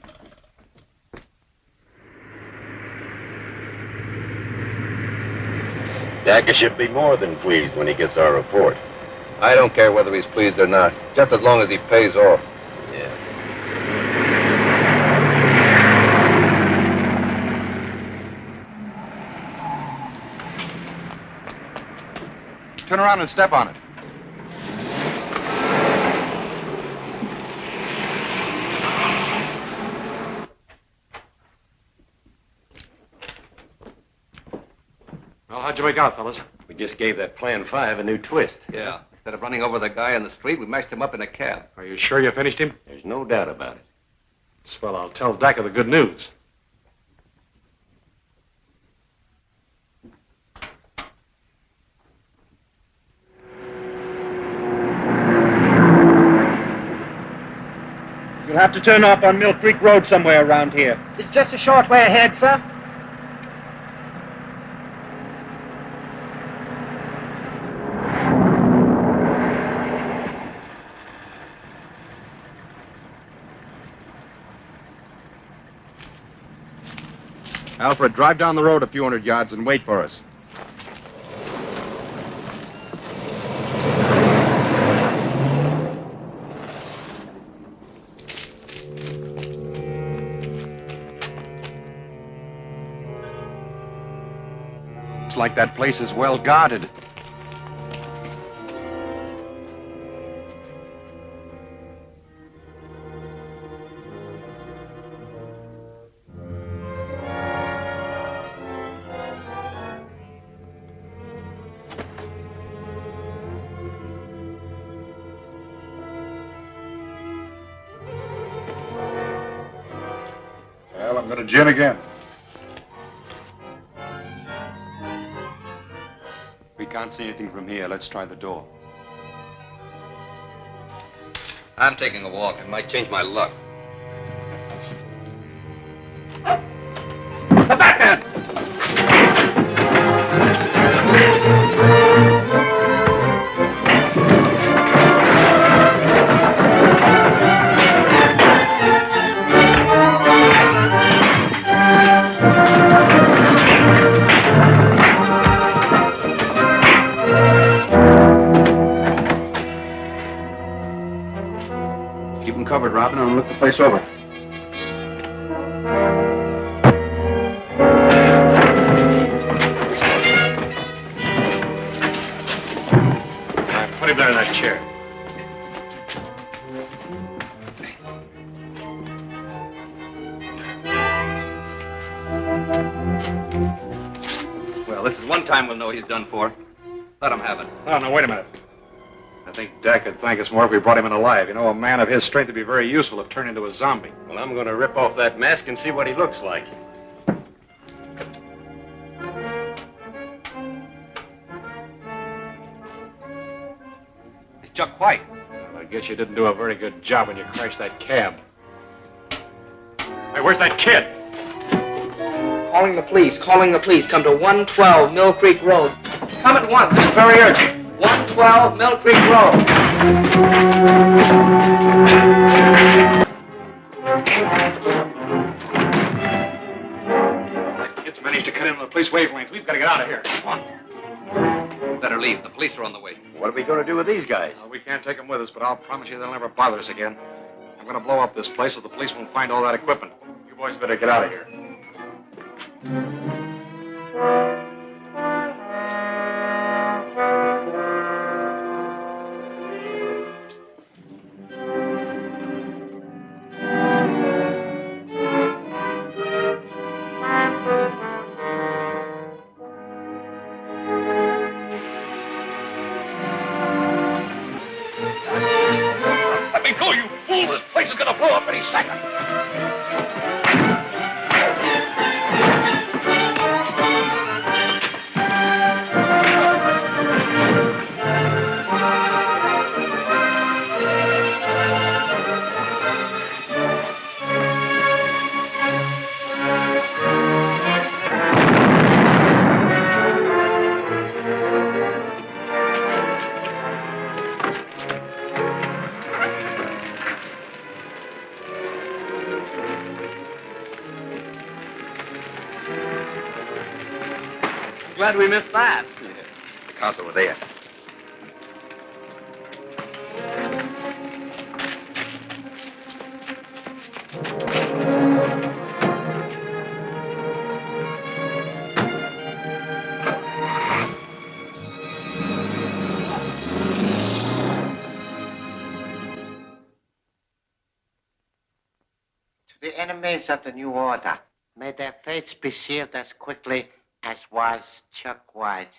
Speaker 16: Dagger should be more than pleased when he gets our report.
Speaker 23: I don't care whether he's pleased or not, just as long as he pays off.
Speaker 16: Yeah.
Speaker 13: Turn around and step on it.
Speaker 22: Well, how'd you make out, fellas?
Speaker 16: We just gave that Plan 5 a new twist.
Speaker 23: Yeah. Instead of running over the guy in the street, we mashed him up in a cab.
Speaker 22: Are you sure you finished him?
Speaker 16: There's no doubt about it.
Speaker 22: Swell, I'll tell Daca the good news.
Speaker 18: You'll have to turn off on Mill Creek Road somewhere around here.
Speaker 15: It's just a short way ahead, sir.
Speaker 2: Alfred, drive down the road a few hundred yards and wait for us. Looks like that place is well guarded.
Speaker 8: Well, I'm going to gin again.
Speaker 2: We can't see anything from here. Let's try the door.
Speaker 23: I'm taking a walk. It might change my luck.
Speaker 11: The Batman!
Speaker 18: Keep them covered, Robin, and look the place over.
Speaker 22: Put him there in that chair.
Speaker 23: Well, this is one time we'll know he's done for. Let him have it.
Speaker 22: Oh, no, wait a minute. I think Dak would thank us more if we brought him in alive. You know, a man of his strength would be very useful if turned into a zombie.
Speaker 16: Well, I'm going to rip off that mask and see what he looks like.
Speaker 23: It's Chuck White.
Speaker 22: Well,
Speaker 1: guess you didn't do a very good job when you crashed that cab. Hey, where's that kid?
Speaker 20: Calling the police, calling the police. Come to 112 Mill Creek Road. Come at once, it's very urgent. 112 Mill Creek Road.
Speaker 1: That kid's managed to cut into the police wavelength. We've got to get out of here. Come on.
Speaker 16: Better leave. The police are on the way.
Speaker 22: What are we going to do with these guys?
Speaker 1: We can't take them with us, but I'll promise you they'll never bother us again. I'm going to blow up this place so the police won't find all that equipment. You boys better get out of here.
Speaker 22: Let me go, you fool! This place is going to blow up any second.
Speaker 20: Glad we missed that.
Speaker 16: Yeah. The cars over there.
Speaker 5: To the enemies of the New Order, may their fates be sealed as quickly as was Chuck White.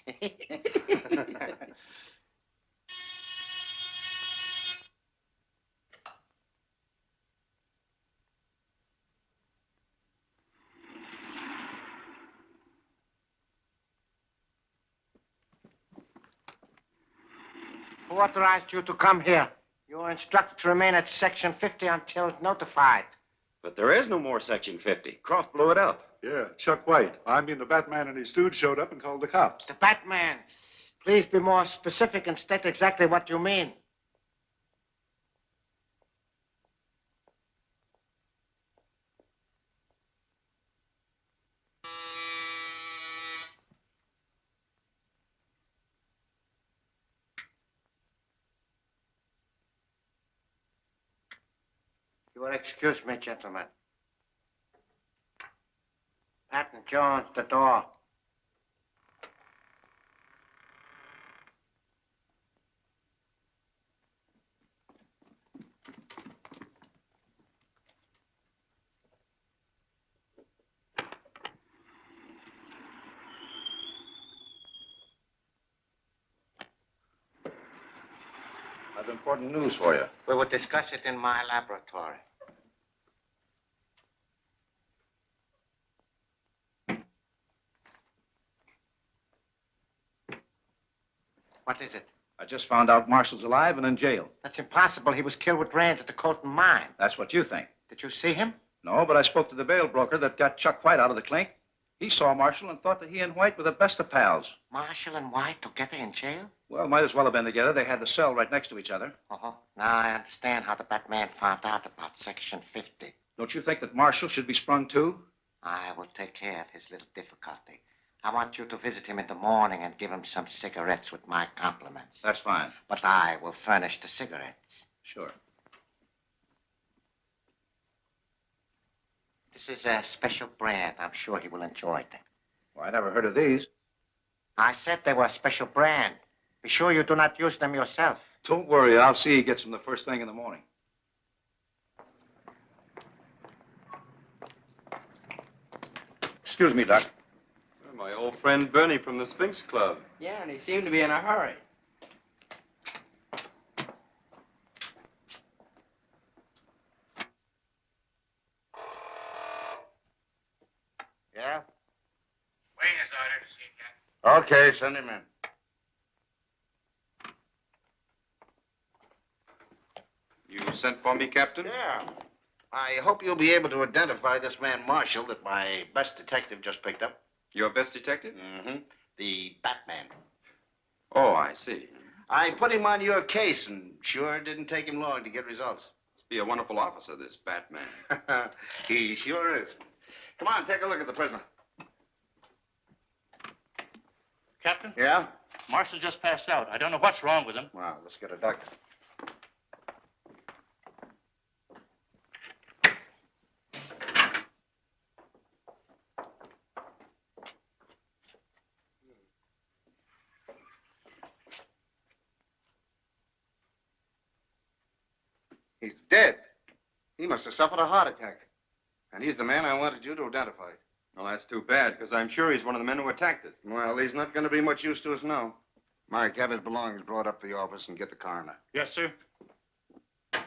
Speaker 5: Who authorized you to come here? You were instructed to remain at Section 50 until notified.
Speaker 22: But there is no more Section 50. Croft blew it up.
Speaker 1: Yeah, Chuck White. I mean, the Batman and his stooge showed up and called the cops.
Speaker 5: The Batman. Please be more specific and state exactly what you mean. You will excuse me, gentlemen. Patton Jones, the door.
Speaker 1: I've important news for you.
Speaker 5: We will discuss it in my laboratory. What is it?
Speaker 18: I just found out Marshall's alive and in jail.
Speaker 5: That's impossible. He was killed with rains at the Colton mine.
Speaker 18: That's what you think.
Speaker 5: Did you see him?
Speaker 18: No, but I spoke to the bail broker that got Chuck White out of the clink. He saw Marshall and thought that he and White were the best of pals.
Speaker 5: Marshall and White together in jail?
Speaker 18: Well, might as well have been together. They had the cell right next to each other.
Speaker 5: Uh-huh. Now I understand how the Batman found out about Section 50.
Speaker 18: Don't you think that Marshall should be sprung too?
Speaker 5: I will take care of his little difficulty. I want you to visit him in the morning and give him some cigarettes with my compliments.
Speaker 18: That's fine.
Speaker 5: But I will furnish the cigarettes.
Speaker 18: Sure.
Speaker 5: This is a special brand. I'm sure he will enjoy them.
Speaker 18: Well, I never heard of these.
Speaker 5: I said they were a special brand. Be sure you do not use them yourself.
Speaker 18: Don't worry. I'll see he gets them the first thing in the morning. Excuse me, Doc.
Speaker 19: My old friend Bernie from the Sphinx Club.
Speaker 20: Yeah, and he seemed to be in a hurry.
Speaker 3: Yeah?
Speaker 11: Wayne is ordered to see you, Captain.
Speaker 3: Okay, send him in.
Speaker 2: You sent for me, Captain?
Speaker 10: Yeah. I hope you'll be able to identify this man Marshall that my best detective just picked up.
Speaker 2: Your best detective?
Speaker 10: Mm-hmm. The Batman.
Speaker 2: Oh, I see.
Speaker 10: I put him on your case, and sure didn't take him long to get results.
Speaker 2: Must be a wonderful officer, this Batman.
Speaker 10: He sure is. Come on, take a look at the prisoner.
Speaker 12: Captain?
Speaker 10: Yeah?
Speaker 12: Marshall just passed out. I don't know what's wrong with him.
Speaker 10: Well, let's get a doctor. He's dead. He must have suffered a heart attack. And he's the man I wanted you to identify.
Speaker 2: Well, that's too bad, because I'm sure he's one of the men who attacked us.
Speaker 10: Well, he's not going to be much use to us now. Mark, have his belongings brought up to the office and get the coroner.
Speaker 12: Yes, sir.
Speaker 20: Do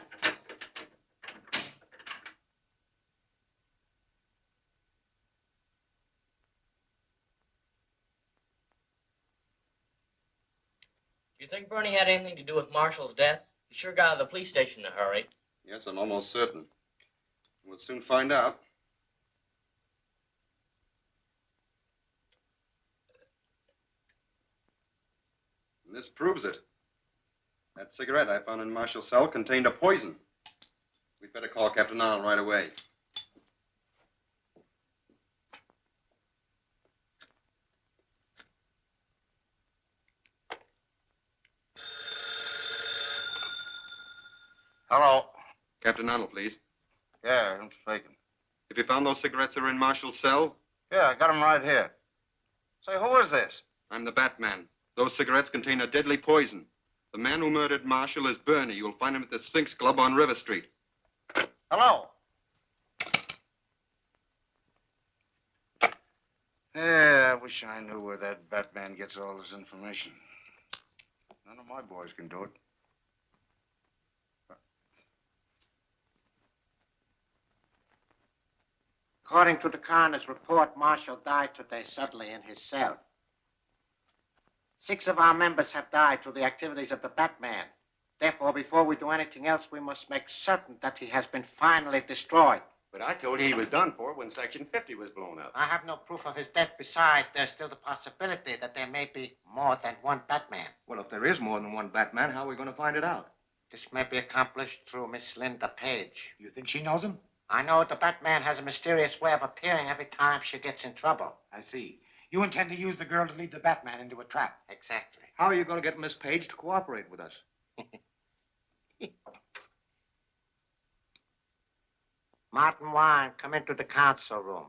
Speaker 20: you think Bernie had anything to do with Marshall's death? He sure got out of the police station in a hurry.
Speaker 2: Yes, I'm almost certain. We'll soon find out. And this proves it. That cigarette I found in Marshall's cell contained a poison. We'd better call Captain Arnold right away.
Speaker 10: Hello.
Speaker 2: Captain Arnold, please.
Speaker 10: Yeah, I'm speaking.
Speaker 2: If you found those cigarettes that are in Marshall's cell?
Speaker 10: Yeah, I got them right here. Say, who is this?
Speaker 2: I'm the Batman. Those cigarettes contain a deadly poison. The man who murdered Marshall is Bernie. You'll find him at the Sphinx Club on River Street.
Speaker 10: Hello. Yeah, I wish I knew where that Batman gets all this information. None of my boys can do it.
Speaker 5: According to the coroner's report, Marshall died today suddenly in his cell. 6 of our members have died through the activities of the Batman. Therefore, before we do anything else, we must make certain that he has been finally destroyed.
Speaker 4: But I told you he was done for when Section 50 was blown up.
Speaker 5: I have no proof of his death. Besides, there's still the possibility that there may be more than one Batman.
Speaker 4: Well, if there is more than one Batman, how are we going to find it out?
Speaker 5: This may be accomplished through Miss Linda Page.
Speaker 18: You think she knows him?
Speaker 5: I know the Batman has a mysterious way of appearing every time she gets in trouble.
Speaker 18: I see. You intend to use the girl to lead the Batman into a trap.
Speaker 5: Exactly.
Speaker 4: How are you going to get Miss Page to cooperate with us?
Speaker 5: Martin Warren, come into the council room.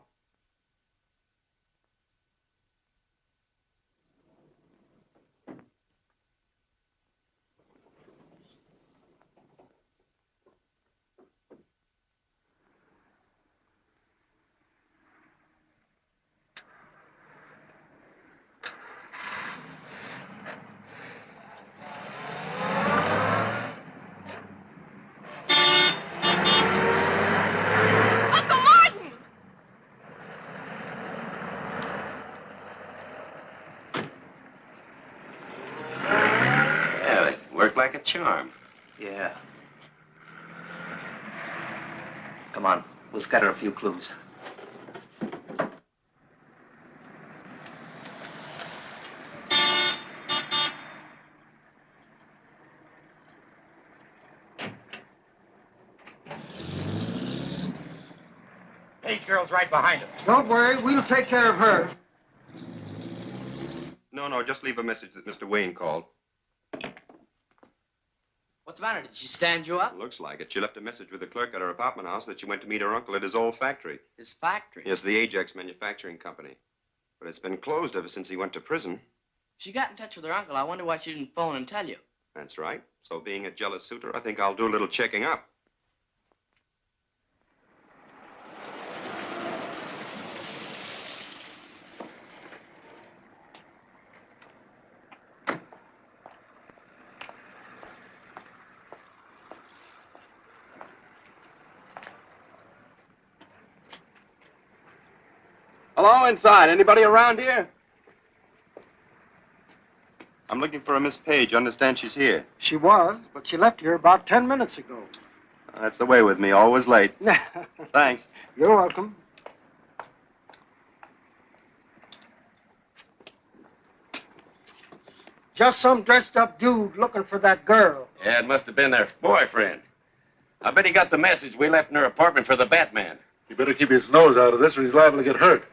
Speaker 4: Like a charm.
Speaker 20: Yeah. Come on, we'll scatter a few clues.
Speaker 9: Page girl's right behind us.
Speaker 8: Don't worry, we'll take care of her.
Speaker 2: No, just leave a message that Mr. Wayne called.
Speaker 20: What's the matter? Did she stand you up?
Speaker 2: Looks like it. She left a message with the clerk at her apartment house that she went to meet her uncle at his old factory.
Speaker 20: His factory?
Speaker 2: Yes, the Ajax Manufacturing Company. But it's been closed ever since he went to prison.
Speaker 20: She got in touch with her uncle. I wonder why she didn't phone and tell you.
Speaker 2: That's right. So being a jealous suitor, I think I'll do a little checking up.
Speaker 4: Hello, inside. Anybody around here?
Speaker 2: I'm looking for a Miss Page. Understand she's here.
Speaker 8: She was, but she left here about 10 minutes ago.
Speaker 4: That's the way with me, always late. Thanks.
Speaker 15: You're welcome. Just some dressed-up dude looking for that girl.
Speaker 4: Yeah, it must have been their boyfriend. I bet he got the message we left in her apartment for the Batman.
Speaker 19: You better keep his nose out of this or he's liable to get hurt.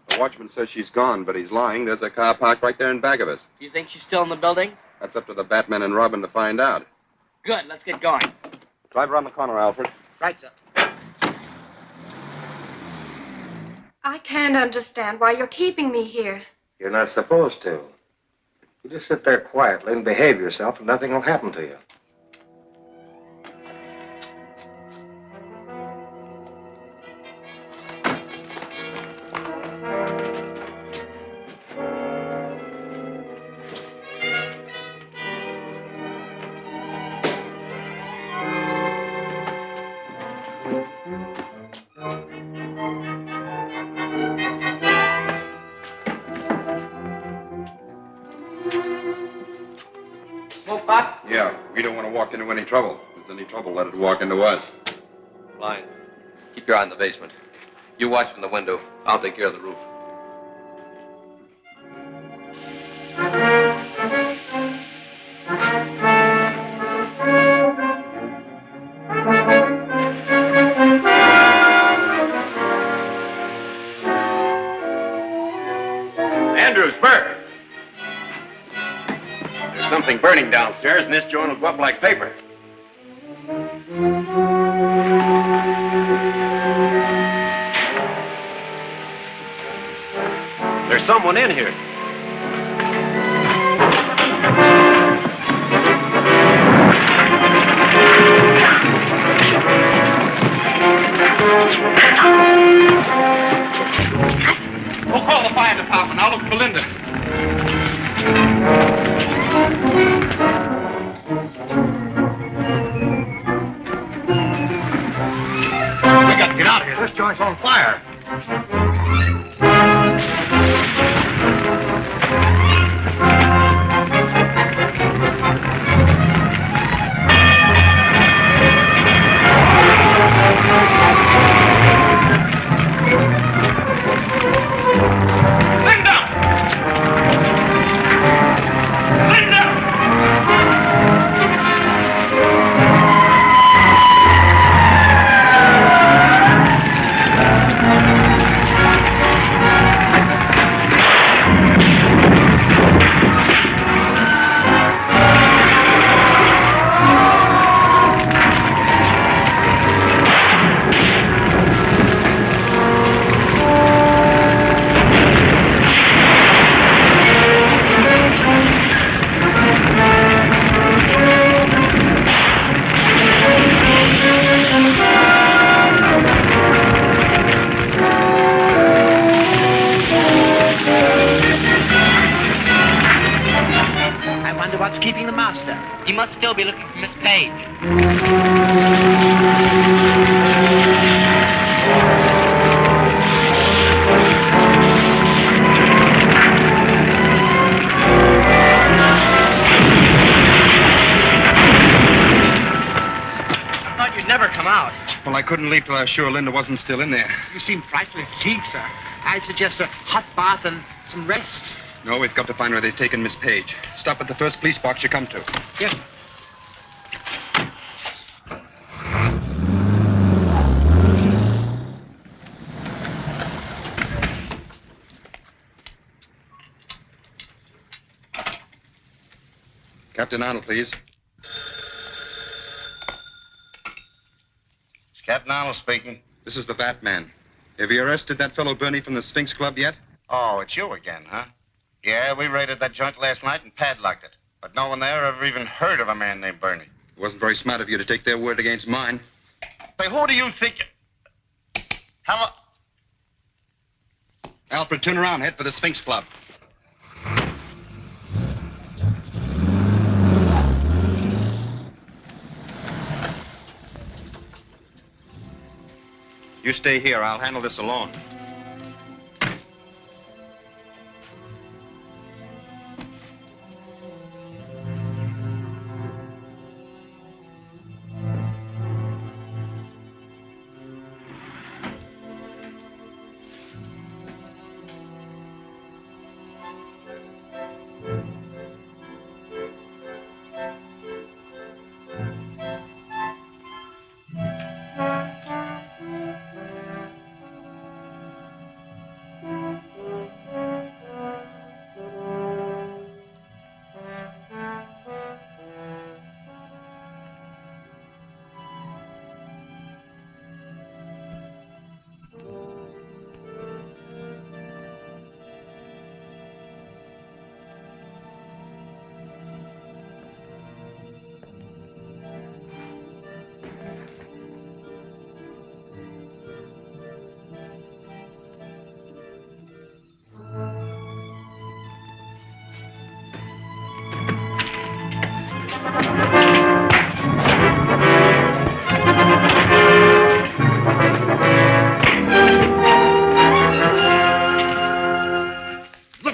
Speaker 19: The watchman says she's gone, but he's lying. There's a car parked right there in back of us.
Speaker 20: Do you think she's still in the building?
Speaker 19: That's up to the Batman and Robin to find out.
Speaker 20: Good, let's get going.
Speaker 4: Drive around the corner, Alfred.
Speaker 20: Right, sir.
Speaker 7: I can't understand why you're keeping me here.
Speaker 6: You're not supposed to. You just sit there quietly and behave yourself, and nothing will happen to you.
Speaker 19: Yeah, we don't want to walk into any trouble. If there's any trouble, let it walk into us.
Speaker 22: Fine. Keep your eye on the basement. You watch from the window. I'll take care of the roof.
Speaker 4: Andrews, Burke! There's something burning downstairs, and this joint will go up like paper. There's someone in here.
Speaker 1: We'll call the fire department. I'll look for Linda. We got to get out of here. This joint's on fire.
Speaker 20: What's keeping the master? He must still be looking for Miss Paige. I thought you'd never come out.
Speaker 2: Well, I couldn't leave till I was sure Linda wasn't still in there.
Speaker 15: You seem frightfully fatigued, sir. I'd suggest a hot bath and some rest.
Speaker 2: No, we've got to find where they've taken Miss Paige. Stop at the first police box you come to.
Speaker 15: Yes, sir.
Speaker 2: Captain Arnold, please.
Speaker 3: It's Captain Arnold speaking.
Speaker 2: This is the Batman. Have you arrested that fellow Bernie from the Sphinx Club yet?
Speaker 3: Oh, it's you again, huh? Yeah, we raided that joint last night and padlocked it. But no one there ever even heard of a man named Bernie.
Speaker 2: It wasn't very smart of you to take their word against mine.
Speaker 3: Say, who do you think... Hello?
Speaker 2: Alfred, turn around. Head for the Sphinx Club. You stay here. I'll handle this alone.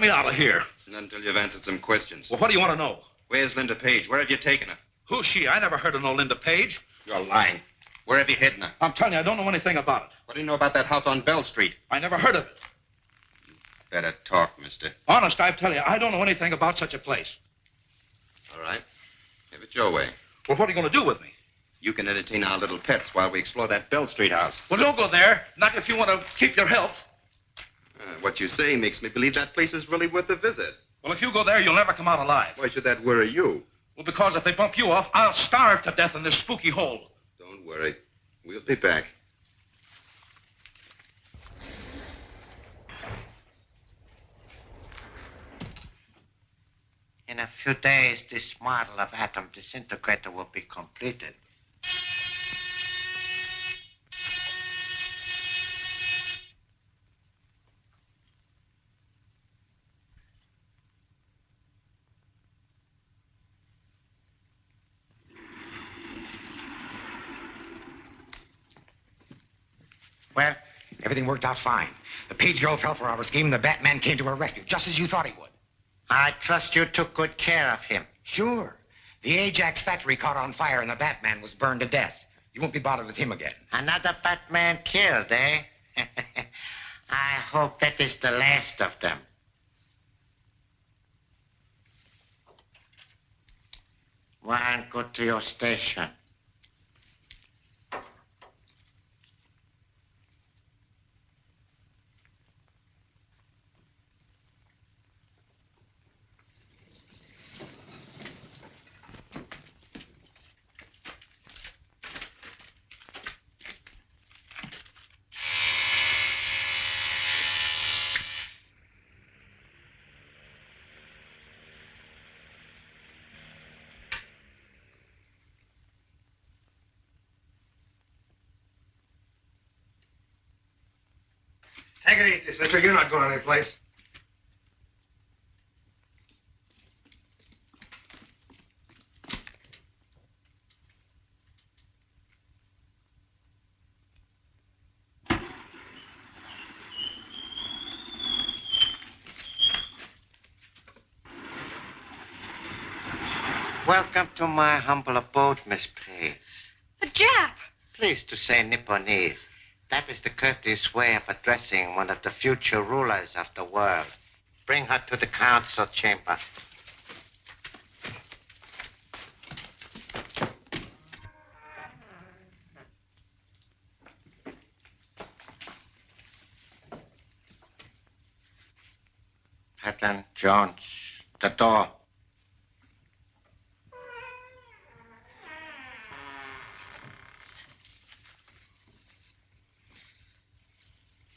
Speaker 14: me out of here.
Speaker 2: Not until you've answered some questions.
Speaker 14: Well, what do you want to know?
Speaker 2: Where's Linda Page? Where have you taken her?
Speaker 14: Who's she? I never heard of no Linda Page.
Speaker 2: You're lying. Where have you hidden her?
Speaker 14: I'm telling you, I don't know anything about it.
Speaker 2: What do you know about that house on Bell Street?
Speaker 14: I never heard of it.
Speaker 2: Better talk, mister.
Speaker 14: Honest, I tell you, I don't know anything about such a place.
Speaker 2: All right. Have it your way.
Speaker 14: Well, what are you going to do with me?
Speaker 2: You can entertain our little pets while we explore that Bell Street house.
Speaker 14: Well, don't go there. Not if you want to keep your health.
Speaker 2: What you say makes me believe that place is really worth a visit.
Speaker 14: Well, if you go there, you'll never come out alive.
Speaker 2: Why should that worry you?
Speaker 14: Well, because if they bump you off, I'll starve to death in this spooky hole.
Speaker 2: Don't worry. We'll be back.
Speaker 5: In a few days, this model of atom disintegrator will be completed.
Speaker 17: Well, everything worked out fine. The Page girl fell for our scheme, and the Batman came to her rescue, just as you thought he would.
Speaker 5: I trust you took good care of him.
Speaker 17: Sure. The Ajax factory caught on fire, and the Batman was burned to death. You won't be bothered with him again.
Speaker 5: Another Batman killed, eh? I hope that is the last of them. Warren, go to your station.
Speaker 17: Take it easy, sister. You're not going anyplace.
Speaker 5: Welcome to my humble abode, Miss Page.
Speaker 7: A Jap!
Speaker 5: Pleased to say Nipponese. That is the courteous way of addressing one of the future rulers of the world. Bring her to the council chamber. Helen Jones, the door.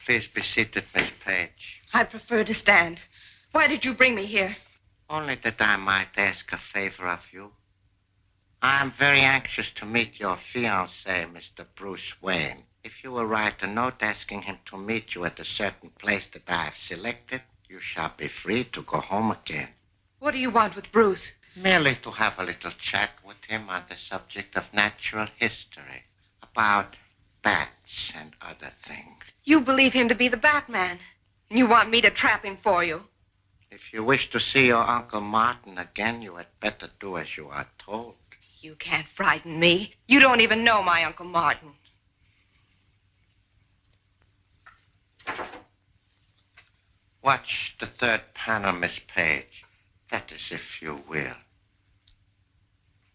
Speaker 5: Please be seated, Miss Page.
Speaker 7: I prefer to stand. Why did you bring me here?
Speaker 5: Only that I might ask a favor of you. I am very anxious to meet your fiancé, Mr. Bruce Wayne. If you will write a note asking him to meet you at a certain place that I have selected, you shall be free to go home again.
Speaker 7: What do you want with Bruce?
Speaker 5: Merely to have a little chat with him on the subject of natural history, about bats and other things.
Speaker 7: You believe him to be the Batman, and you want me to trap him for you.
Speaker 5: If you wish to see your Uncle Martin again, you had better do as you are told.
Speaker 7: You can't frighten me. You don't even know my Uncle Martin.
Speaker 5: Watch the third panel, Miss Page. That is, if you will.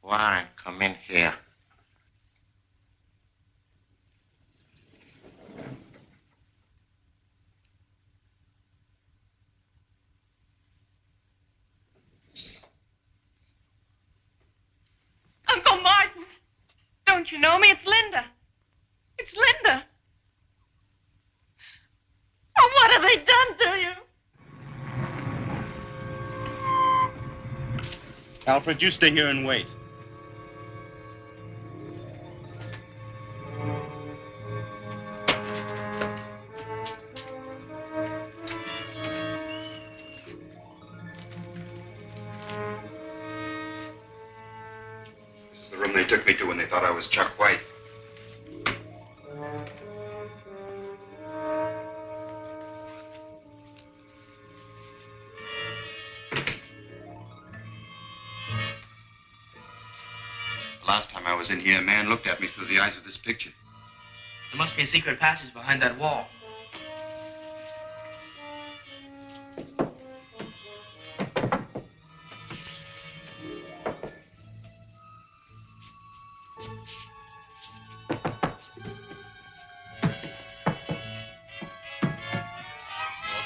Speaker 5: Warren, come in here.
Speaker 7: Uncle Martin! Don't you know me? It's Linda. It's Linda. Oh, what have they done to you?
Speaker 16: Alfred, you stay here and wait.
Speaker 2: This is the room they took me to when they thought I was Chuck White. Last time I was in here, a man looked at me through the eyes of this picture.
Speaker 20: There must be a secret passage behind that wall.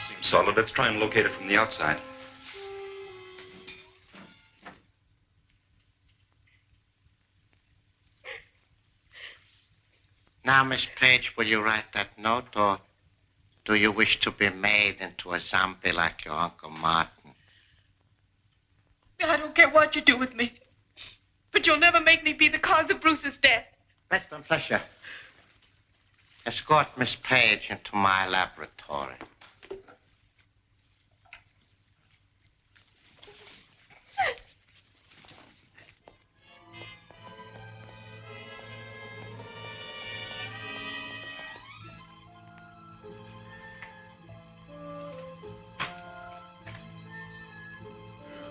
Speaker 2: Seems solid. Let's try and locate it from the outside.
Speaker 10: Now, Miss Paige, will you write that note, or do you wish to be made into a zombie like your Uncle Martin?
Speaker 13: I don't care what you do with me, but you'll never make me be the cause of Bruce's death.
Speaker 10: Preston Fletcher, escort Miss Paige into my laboratory.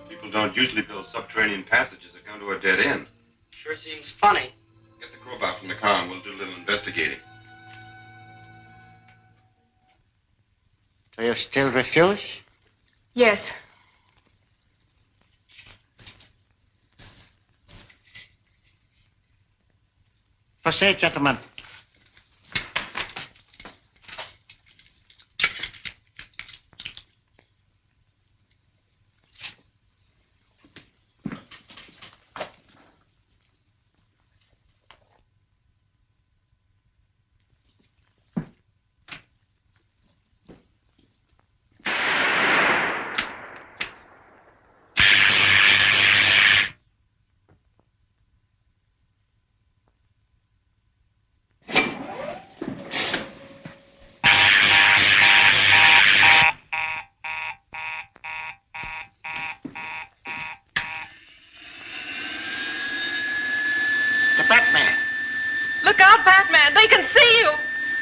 Speaker 2: People don't usually build subterranean passages that come to a dead end.
Speaker 20: Sure seems funny.
Speaker 2: Get the crowbar from the car and we'll do a little investigating.
Speaker 10: Do you still refuse?
Speaker 13: Yes.
Speaker 10: Proceed, gentlemen.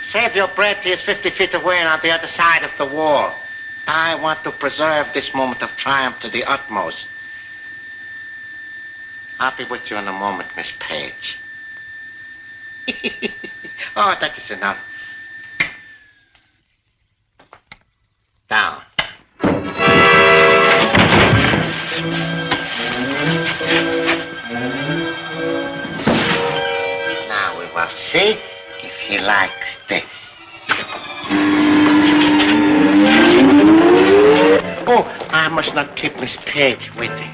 Speaker 10: Save your breath. He is 50 feet away and on the other side of the wall. I want to preserve this moment of triumph to the utmost. I'll be with you in a moment, Miss Paige. Oh, that is enough. Down. Now we will see if he likes this. Oh, I must not keep Miss Paige waiting.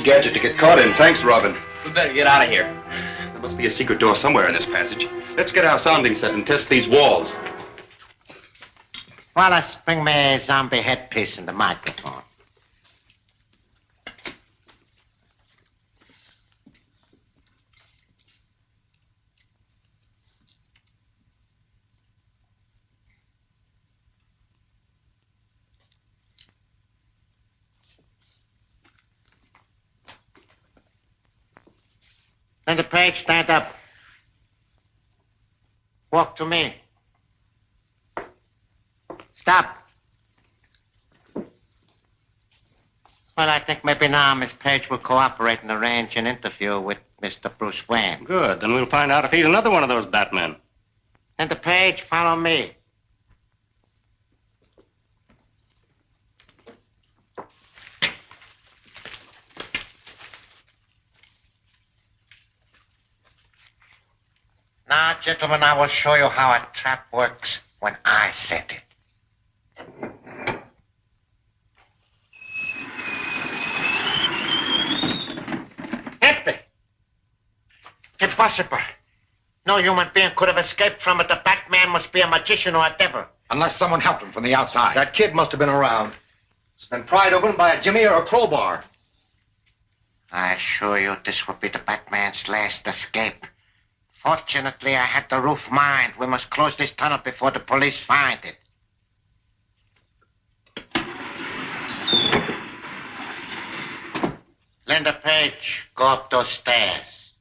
Speaker 2: Gadget to get caught in. Thanks, Robin.
Speaker 20: We better get out of here.
Speaker 2: There must be a secret door somewhere in this passage. Let's get our sounding set and test these walls.
Speaker 10: Wallace, bring me a zombie headpiece and the microphone. Linda Page, stand up. Walk to me. Stop. Well, I think maybe now Miss Page will cooperate and arrange an interview with Mr. Bruce Wayne.
Speaker 21: Good. Then we'll find out if he's another one of those Batmen.
Speaker 10: Linda Page, follow me.
Speaker 5: gentlemen, I will show you how a trap works when I set it. Empty. Impossible. No human being could have escaped from it. The Batman must be a magician or a devil.
Speaker 17: Unless someone helped him from the outside.
Speaker 6: That kid must have been around. It's been pried open by a jimmy or a crowbar.
Speaker 5: I assure you this will be the Batman's last escape. Fortunately, I had the roof mined. We must close this tunnel before the police find it. Linda Page, go up those stairs.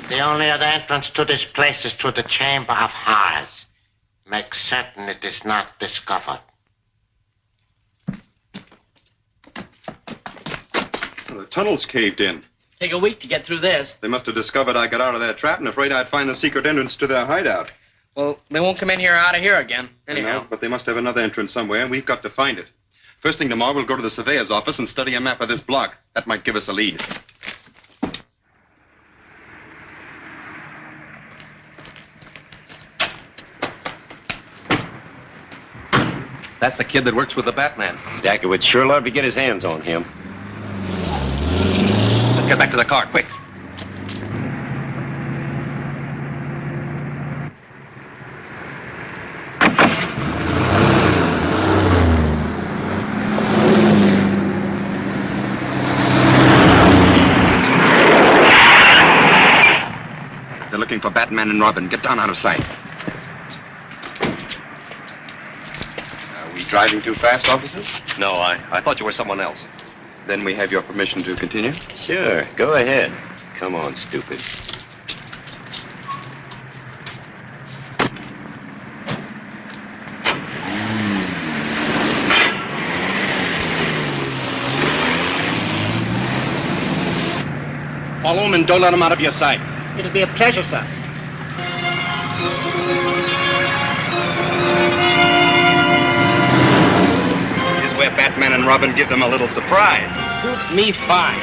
Speaker 5: The only other entrance to this place is through the Chamber of Horrors. Make certain it is not discovered.
Speaker 2: The tunnel's caved in.
Speaker 20: Take a week to get through this.
Speaker 2: They must have discovered I got out of their trap and afraid I'd find the secret entrance to their hideout.
Speaker 20: Well, they won't come in here or out of here again. Anyhow.
Speaker 2: No, but they must have another entrance somewhere, and we've got to find it. First thing tomorrow, we'll go to the surveyor's office and study a map of this block. That might give us a lead.
Speaker 21: That's the kid that works with the Batman.
Speaker 4: Jackie would sure love to get his hands on him.
Speaker 21: Let's get back to the car, quick.
Speaker 2: They're looking for Batman and Robin. Get down out of sight. Are we driving too fast, officers?
Speaker 21: No, I thought you were someone else.
Speaker 2: Then we have your permission to continue?
Speaker 4: Sure, go ahead. Come on, stupid.
Speaker 21: Follow him and don't let him out of your sight.
Speaker 15: It'll be a pleasure, sir.
Speaker 2: Here's where Batman and Robin give them a little surprise.
Speaker 20: Suits me fine.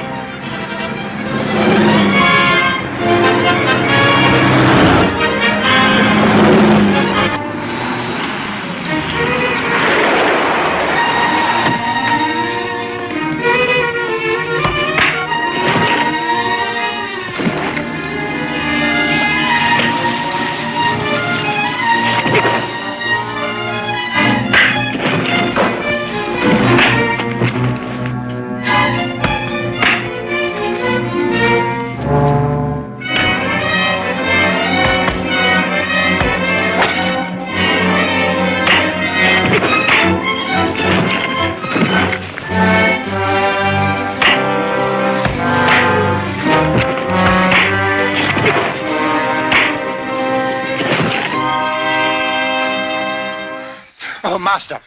Speaker 15: Oh, Master.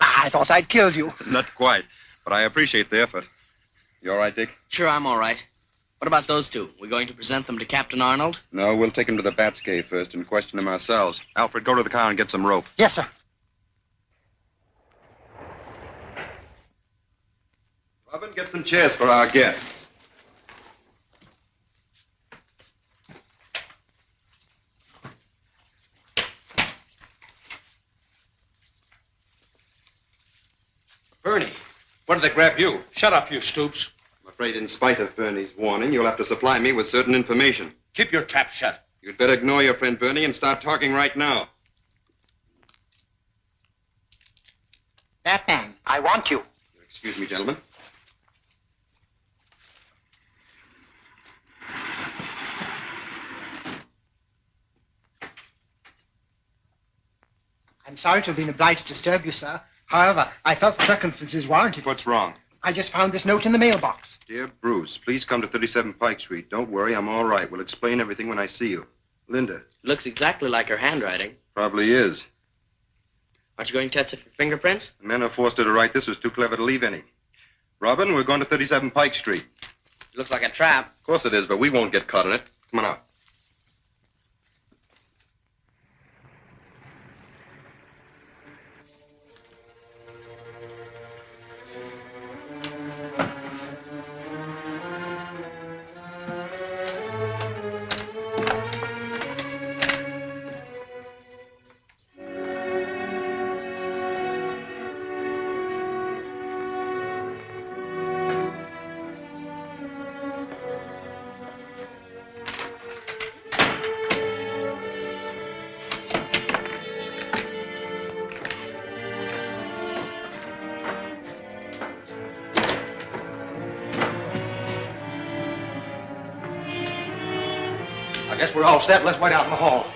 Speaker 15: I thought I'd killed you.
Speaker 2: Not quite, but I appreciate the effort. You all right, Dick?
Speaker 20: Sure, I'm all right. What about those two? We're going to present them to Captain Arnold?
Speaker 2: No, we'll take him to the Bat's cave first and question him ourselves. Alfred, go to the car and get some rope.
Speaker 15: Yes, sir.
Speaker 2: Robin, get some chairs for our guests.
Speaker 21: Bernie, what did they grab you? Shut up, you Stoops.
Speaker 2: I'm afraid in spite of Bernie's warning, you'll have to supply me with certain information.
Speaker 21: Keep your trap shut.
Speaker 2: You'd better ignore your friend Bernie and start talking right now.
Speaker 15: Batman, I want you.
Speaker 2: Excuse me, gentlemen.
Speaker 15: I'm sorry to have been obliged to disturb you, sir. However, I felt the circumstances warranted.
Speaker 2: What's wrong?
Speaker 15: I just found this note in the mailbox.
Speaker 2: Dear Bruce, please come to 37 Pike Street. Don't worry, I'm all right. We'll explain everything when I see you. Linda.
Speaker 20: Looks exactly like her handwriting.
Speaker 2: Probably is.
Speaker 20: Aren't you going to test it for fingerprints?
Speaker 2: The man who forced her to write this was too clever to leave any. Robin, we're going to 37 Pike Street.
Speaker 20: It looks like a trap.
Speaker 2: Of course it is, but we won't get caught in it. Come on out.
Speaker 17: I guess we're all set. Let's wait out in the hall.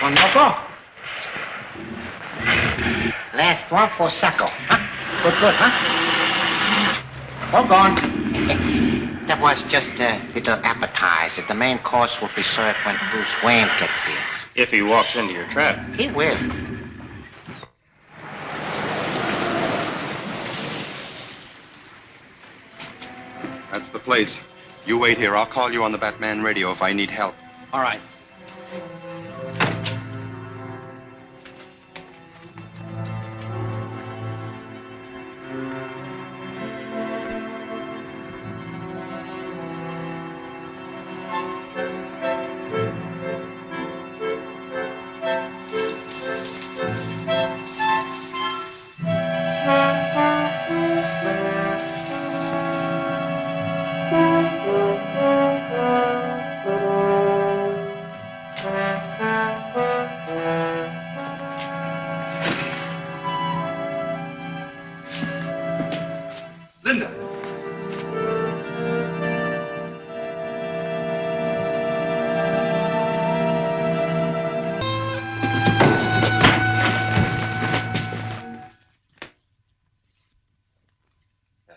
Speaker 10: One loco. Last one for Sacco. Huh? Good, huh? All gone. That was just a little appetizer. The main course will be served when Bruce Wayne gets here.
Speaker 21: If he walks into your trap.
Speaker 10: He will.
Speaker 2: That's the place. You wait here. I'll call you on the Batman radio if I need help.
Speaker 20: All right.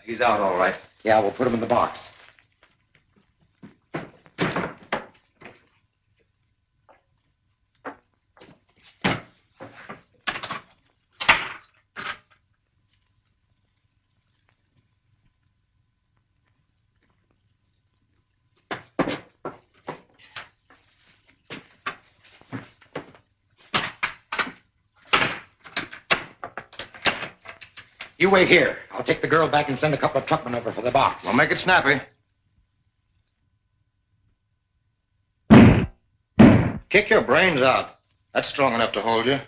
Speaker 17: He's out, all right. Yeah, we'll put him in the box. You wait here. I'll take the girl back and send a couple of truckmen over for the box.
Speaker 19: Well, make it snappy.
Speaker 17: Kick your brains out. That's strong enough to hold you.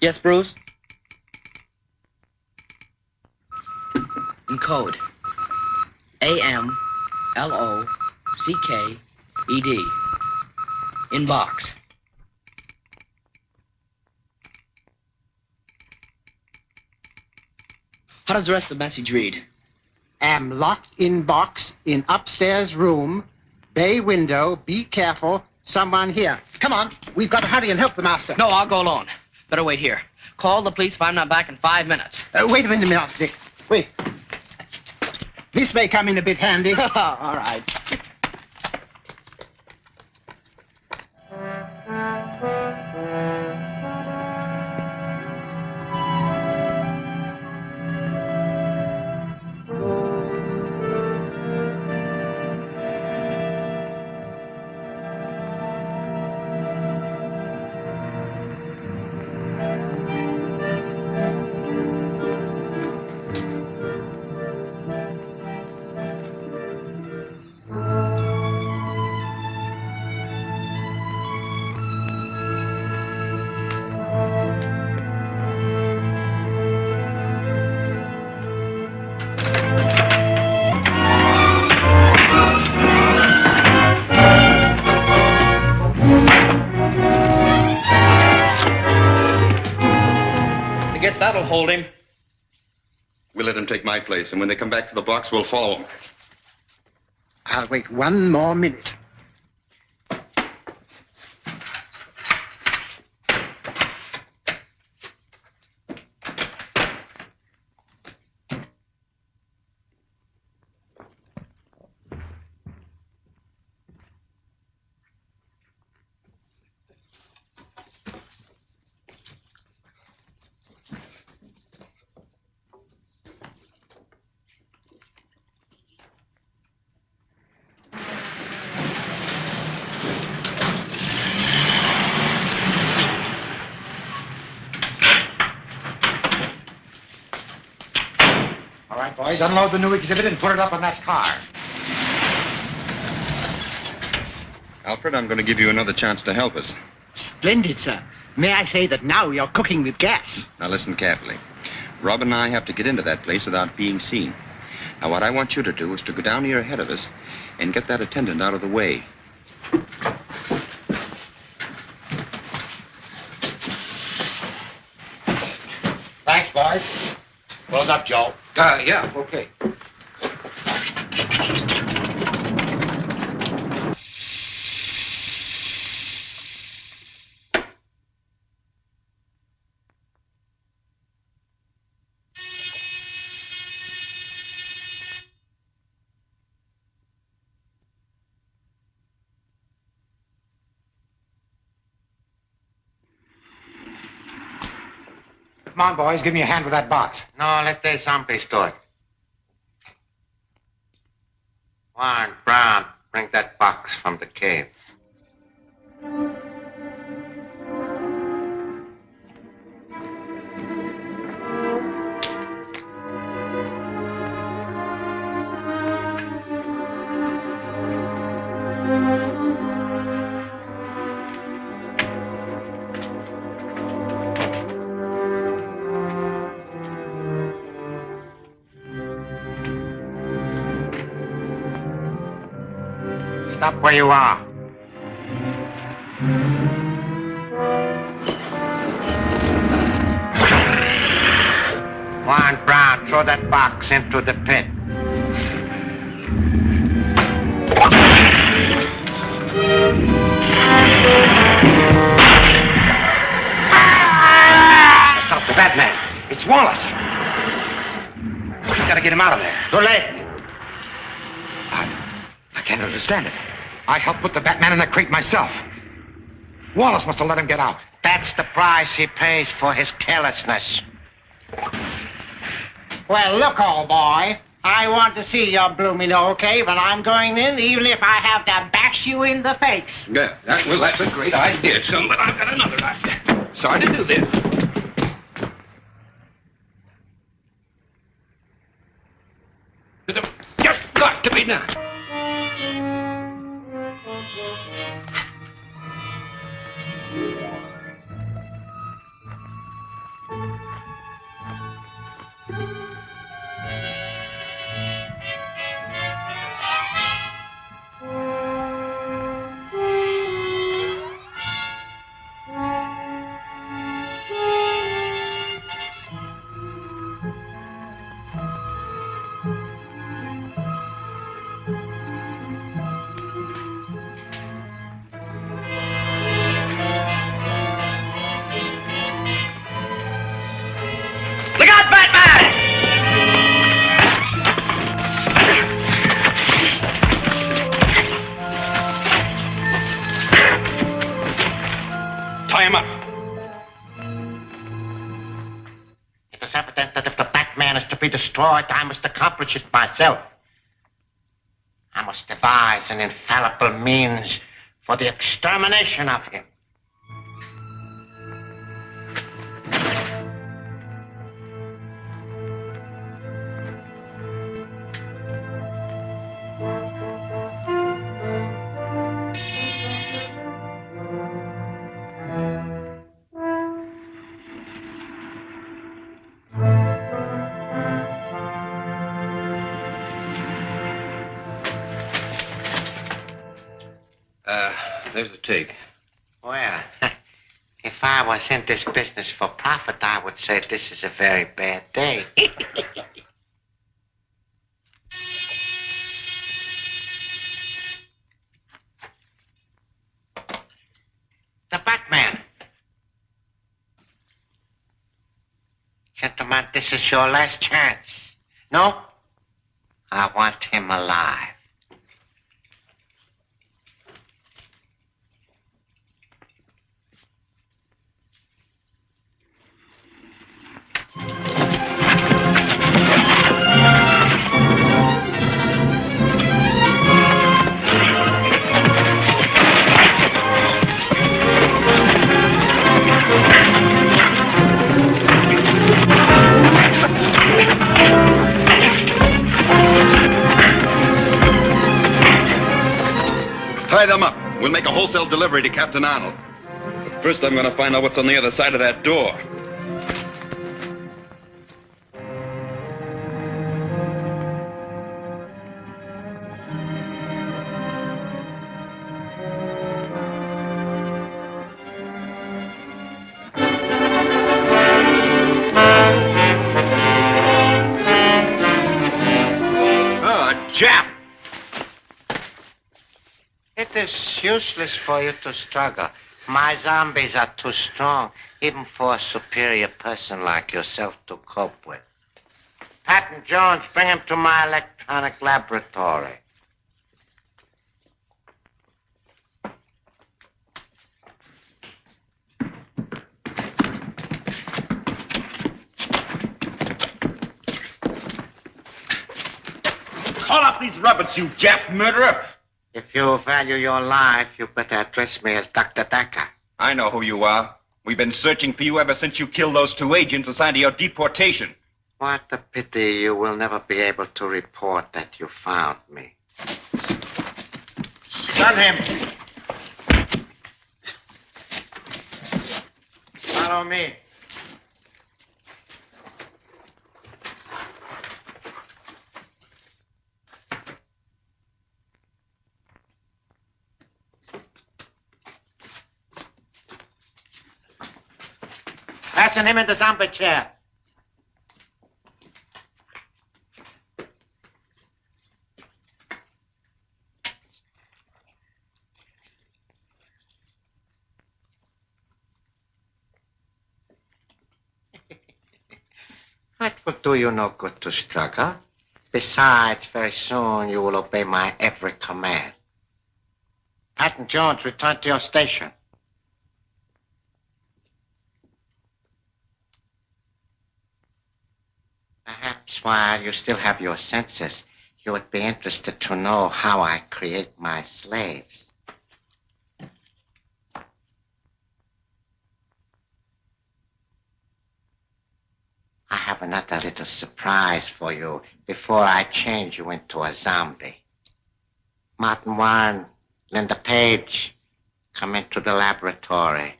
Speaker 20: Yes, Bruce? In code. A-M-L-O-C-K-E-D. In box. How does the rest of the message read?
Speaker 15: Am locked in box in upstairs room. Bay window. Be careful. Someone here. Come on. We've got to hurry and help the master.
Speaker 20: No, I'll go alone. Better wait here. Call the police if I'm not back in 5 minutes.
Speaker 15: Wait a minute, Master Dick. Wait. This may come in a bit handy.
Speaker 20: All right.
Speaker 21: That'll hold him.
Speaker 2: We'll let him take my place, and when they come back for the box, we'll follow him.
Speaker 15: I'll wait one more minute.
Speaker 17: All right, boys, unload the new exhibit and put it up on that car.
Speaker 2: Alfred, I'm going to give you another chance to help us.
Speaker 15: Splendid, sir. May I say that now you're cooking with gas?
Speaker 2: Now listen carefully. Rob and I have to get into that place without being seen. Now, what I want you to do is to go down here ahead of us and get that attendant out of the way.
Speaker 17: Thanks, boys. Close up, Joe.
Speaker 21: Yeah, okay.
Speaker 17: Come on, boys, give me a hand with that box.
Speaker 10: No, let the zombies do it. Warren, Brown, bring that box from the cave. Stop where you are. Warren Brown, throw that box into the pit.
Speaker 17: That's not the Batman. It's Wallace. We gotta get him out of there.
Speaker 10: Too late.
Speaker 17: I can't understand it. I helped put the Batman in the crate myself. Wallace must have let him get out.
Speaker 10: That's the price he pays for his carelessness. Well, look, old boy. I want to see your blooming old cave, and I'm going in even if I have to bash you in the face.
Speaker 21: Yeah, that's a great idea, son, but I've got another idea. Sorry to do this. Just got to be done.
Speaker 10: Destroyed, I must accomplish it myself. I must devise an infallible means for the extermination of him.
Speaker 2: There's the take.
Speaker 10: Well, if I was in this business for profit, I would say this is a very bad day. The Batman. Gentlemen, this is your last chance. No? I want him alive.
Speaker 2: Tie them up. We'll make a wholesale delivery to Captain Arnold. But first I'm going to find out what's on the other side of that door.
Speaker 10: useless for you to struggle. My zombies are too strong, even for a superior person like yourself to cope with. Patton Jones, bring him to my electronic laboratory.
Speaker 4: Call up these rabbits, you Jap murderer!
Speaker 10: If you value your life, you better address me as Dr. Decker.
Speaker 16: I know who you are. We've been searching for you ever since you killed those 2 agents assigned to your deportation.
Speaker 10: What a pity you will never be able to report that you found me. Gun him! Follow me. Fasten him in the zombie chair. It will do you no good to struggle. Besides, very soon you will obey my every command. Patton Jones, return to your station. Perhaps while you still have your senses, you would be interested to know how I create my slaves. I have another little surprise for you before I change you into a zombie. Martin Warren, Linda Page, come into the laboratory.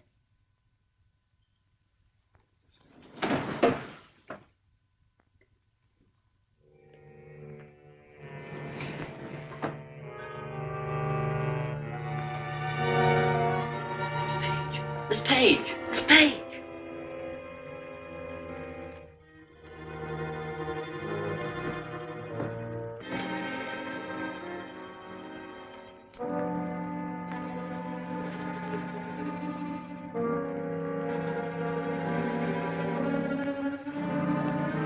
Speaker 20: Miss Paige! Miss Paige!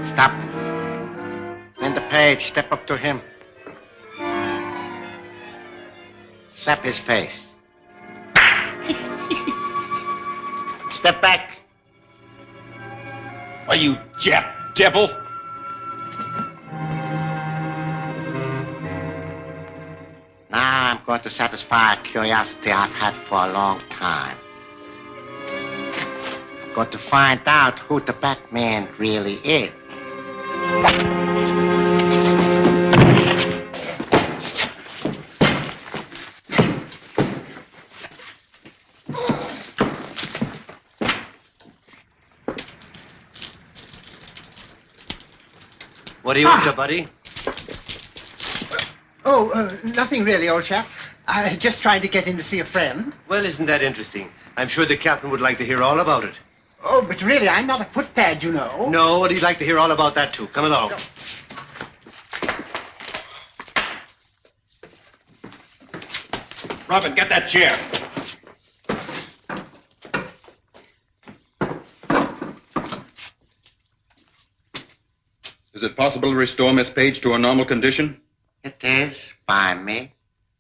Speaker 10: Stop. Linda Page, step up to him. Slap his face. Step back.
Speaker 4: Are you Jap devil?
Speaker 10: Now I'm going to satisfy a curiosity I've had for a long time. I'm going to find out who the Batman really is.
Speaker 6: What are you up to, buddy?
Speaker 15: Nothing really, old chap. Just trying to get in to see a friend.
Speaker 6: Well, isn't that interesting? I'm sure the captain would like to hear all about it.
Speaker 15: Oh, but really, I'm not a footpad, you know.
Speaker 6: No, but he'd like to hear all about that, too. Come along.
Speaker 4: Robin, get that chair.
Speaker 2: Is it possible to restore Miss Page to a normal condition?
Speaker 10: It is, by me.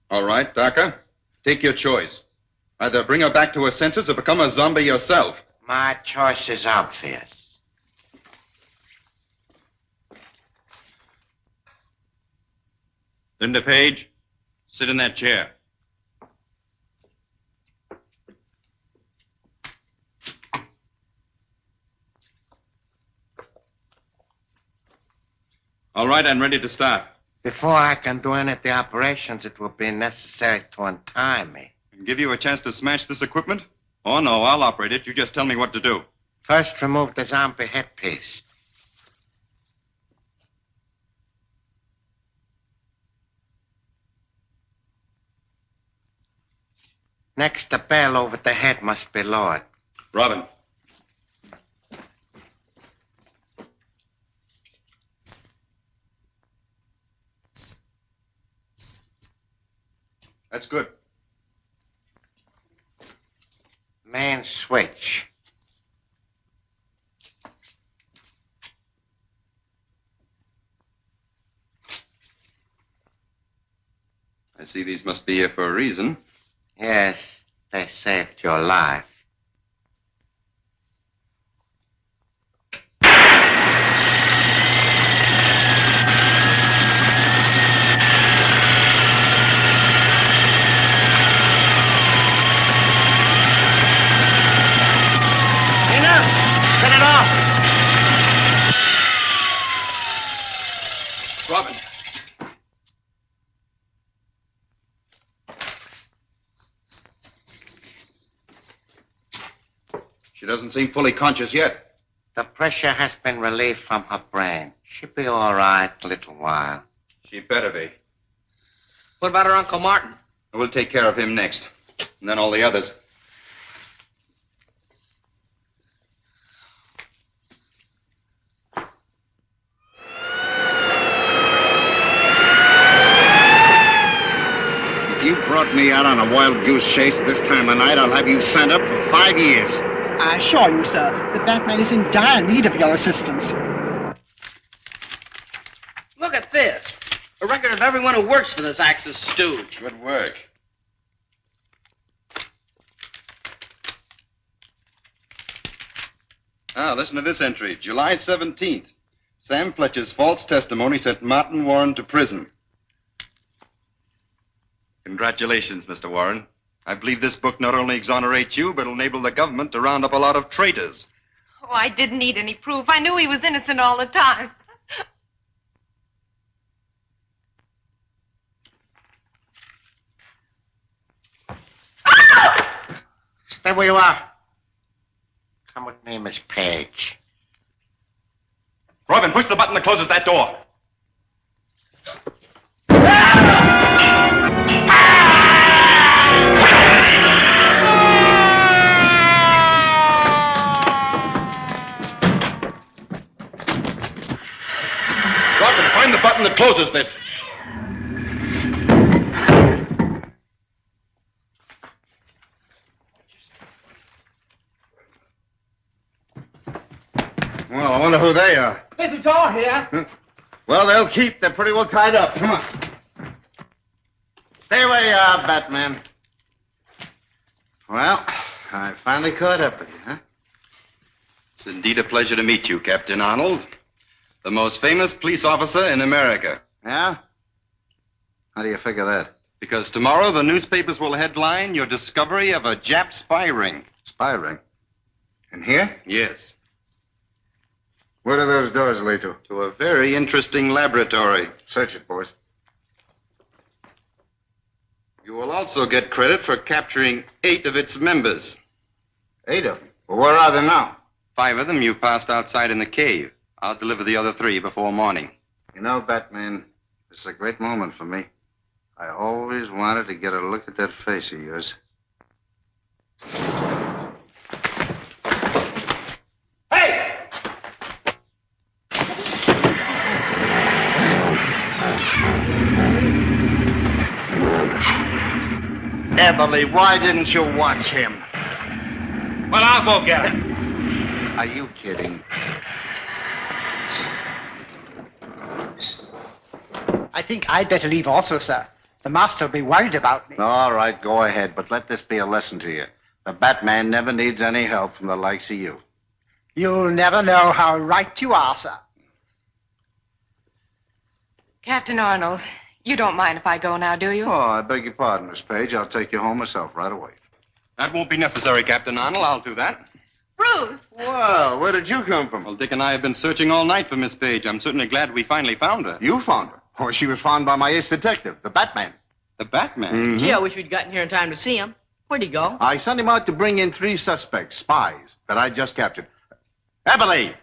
Speaker 2: All right, Doctor. Take your choice. Either bring her back to her senses or become a zombie yourself.
Speaker 10: My choice is obvious.
Speaker 2: Linda Page, sit in that chair. All right, I'm ready to start.
Speaker 10: Before I can do any of the operations, it will be necessary to untie me.
Speaker 2: And give you a chance to smash this equipment? Oh, no, I'll operate it. You just tell me what to do.
Speaker 10: First, remove the zombie headpiece. Next, the bell over the head must be lowered.
Speaker 2: Robin. That's good.
Speaker 10: Main switch.
Speaker 2: I see these must be here for a reason.
Speaker 10: Yes, they saved your life. Turn it off!
Speaker 21: Robin.
Speaker 2: She doesn't seem fully conscious yet.
Speaker 10: The pressure has been relieved from her brain. She'll be all right a little while.
Speaker 2: She better be.
Speaker 20: What about her Uncle Martin?
Speaker 2: We'll take care of him next. And then all the others.
Speaker 3: If you brought me out on a wild goose chase this time of night, I'll have you sent up for 5 years.
Speaker 15: I assure you, sir, that Batman is in dire need of your assistance.
Speaker 20: Look at this. A record of everyone who works for this Axis stooge.
Speaker 2: Good work. Ah, listen to this entry. July 17th. Sam Fletcher's false testimony sent Martin Warren to prison. Congratulations, Mr. Warren. I believe this book not only exonerates you, but will enable the government to round up a lot of traitors.
Speaker 13: Oh, I didn't need any proof. I knew he was innocent all the time.
Speaker 10: Stay where you are. Come with me, Miss Paige.
Speaker 2: Robin, push the button that closes that door. Robin, find the button that closes this.
Speaker 3: Well, I wonder who they are.
Speaker 15: There's a door here.
Speaker 3: Well, they'll keep. They're pretty well tied up. Come on. Stay where you are, Batman. Well, I finally caught up with you, huh?
Speaker 2: It's indeed a pleasure to meet you, Captain Arnold. The most famous police officer in America.
Speaker 3: Yeah? How do you figure that?
Speaker 2: Because tomorrow the newspapers will headline your discovery of a Jap spy ring.
Speaker 3: Spy ring? In here?
Speaker 2: Yes.
Speaker 3: Where do those doors lead to?
Speaker 2: To a very interesting laboratory.
Speaker 3: Search it, boys.
Speaker 2: You will also get credit for capturing 8 of its members.
Speaker 3: 8 of them? Well, where are they now?
Speaker 2: 5 of them you passed outside in the cave. I'll deliver the other 3 before morning.
Speaker 3: You know, Batman, this is a great moment for me. I always wanted to get a look at that face of yours. Emily, why didn't you watch him?
Speaker 21: Well, I'll go get him.
Speaker 3: Are you kidding?
Speaker 15: I think I'd better leave also, sir. The master will be worried about me.
Speaker 3: All right, go ahead, but let this be a lesson to you. The Batman never needs any help from the likes of you.
Speaker 15: You'll never know how right you are, sir.
Speaker 7: Captain Arnold, you don't mind if I go now, do you?
Speaker 3: Oh, I beg your pardon, Miss Paige. I'll take you home myself right away.
Speaker 2: That won't be necessary, Captain Arnold. I'll do that.
Speaker 13: Bruce!
Speaker 3: Well, where did you come from?
Speaker 2: Well, Dick and I have been searching all night for Miss Paige. I'm certainly glad we finally found her.
Speaker 3: You found her? Oh, she was found by my ace detective, the Batman.
Speaker 2: The Batman?
Speaker 3: Mm-hmm.
Speaker 20: Gee, I wish we'd gotten here in time to see him. Where'd he go?
Speaker 3: I sent him out to bring in 3 suspects, spies, that I just captured. Emily!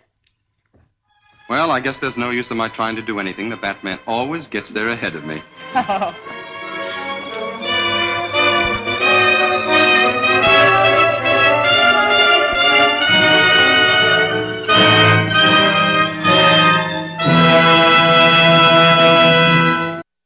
Speaker 2: Well, I guess there's no use of my trying to do anything. The Batman always gets there ahead of me.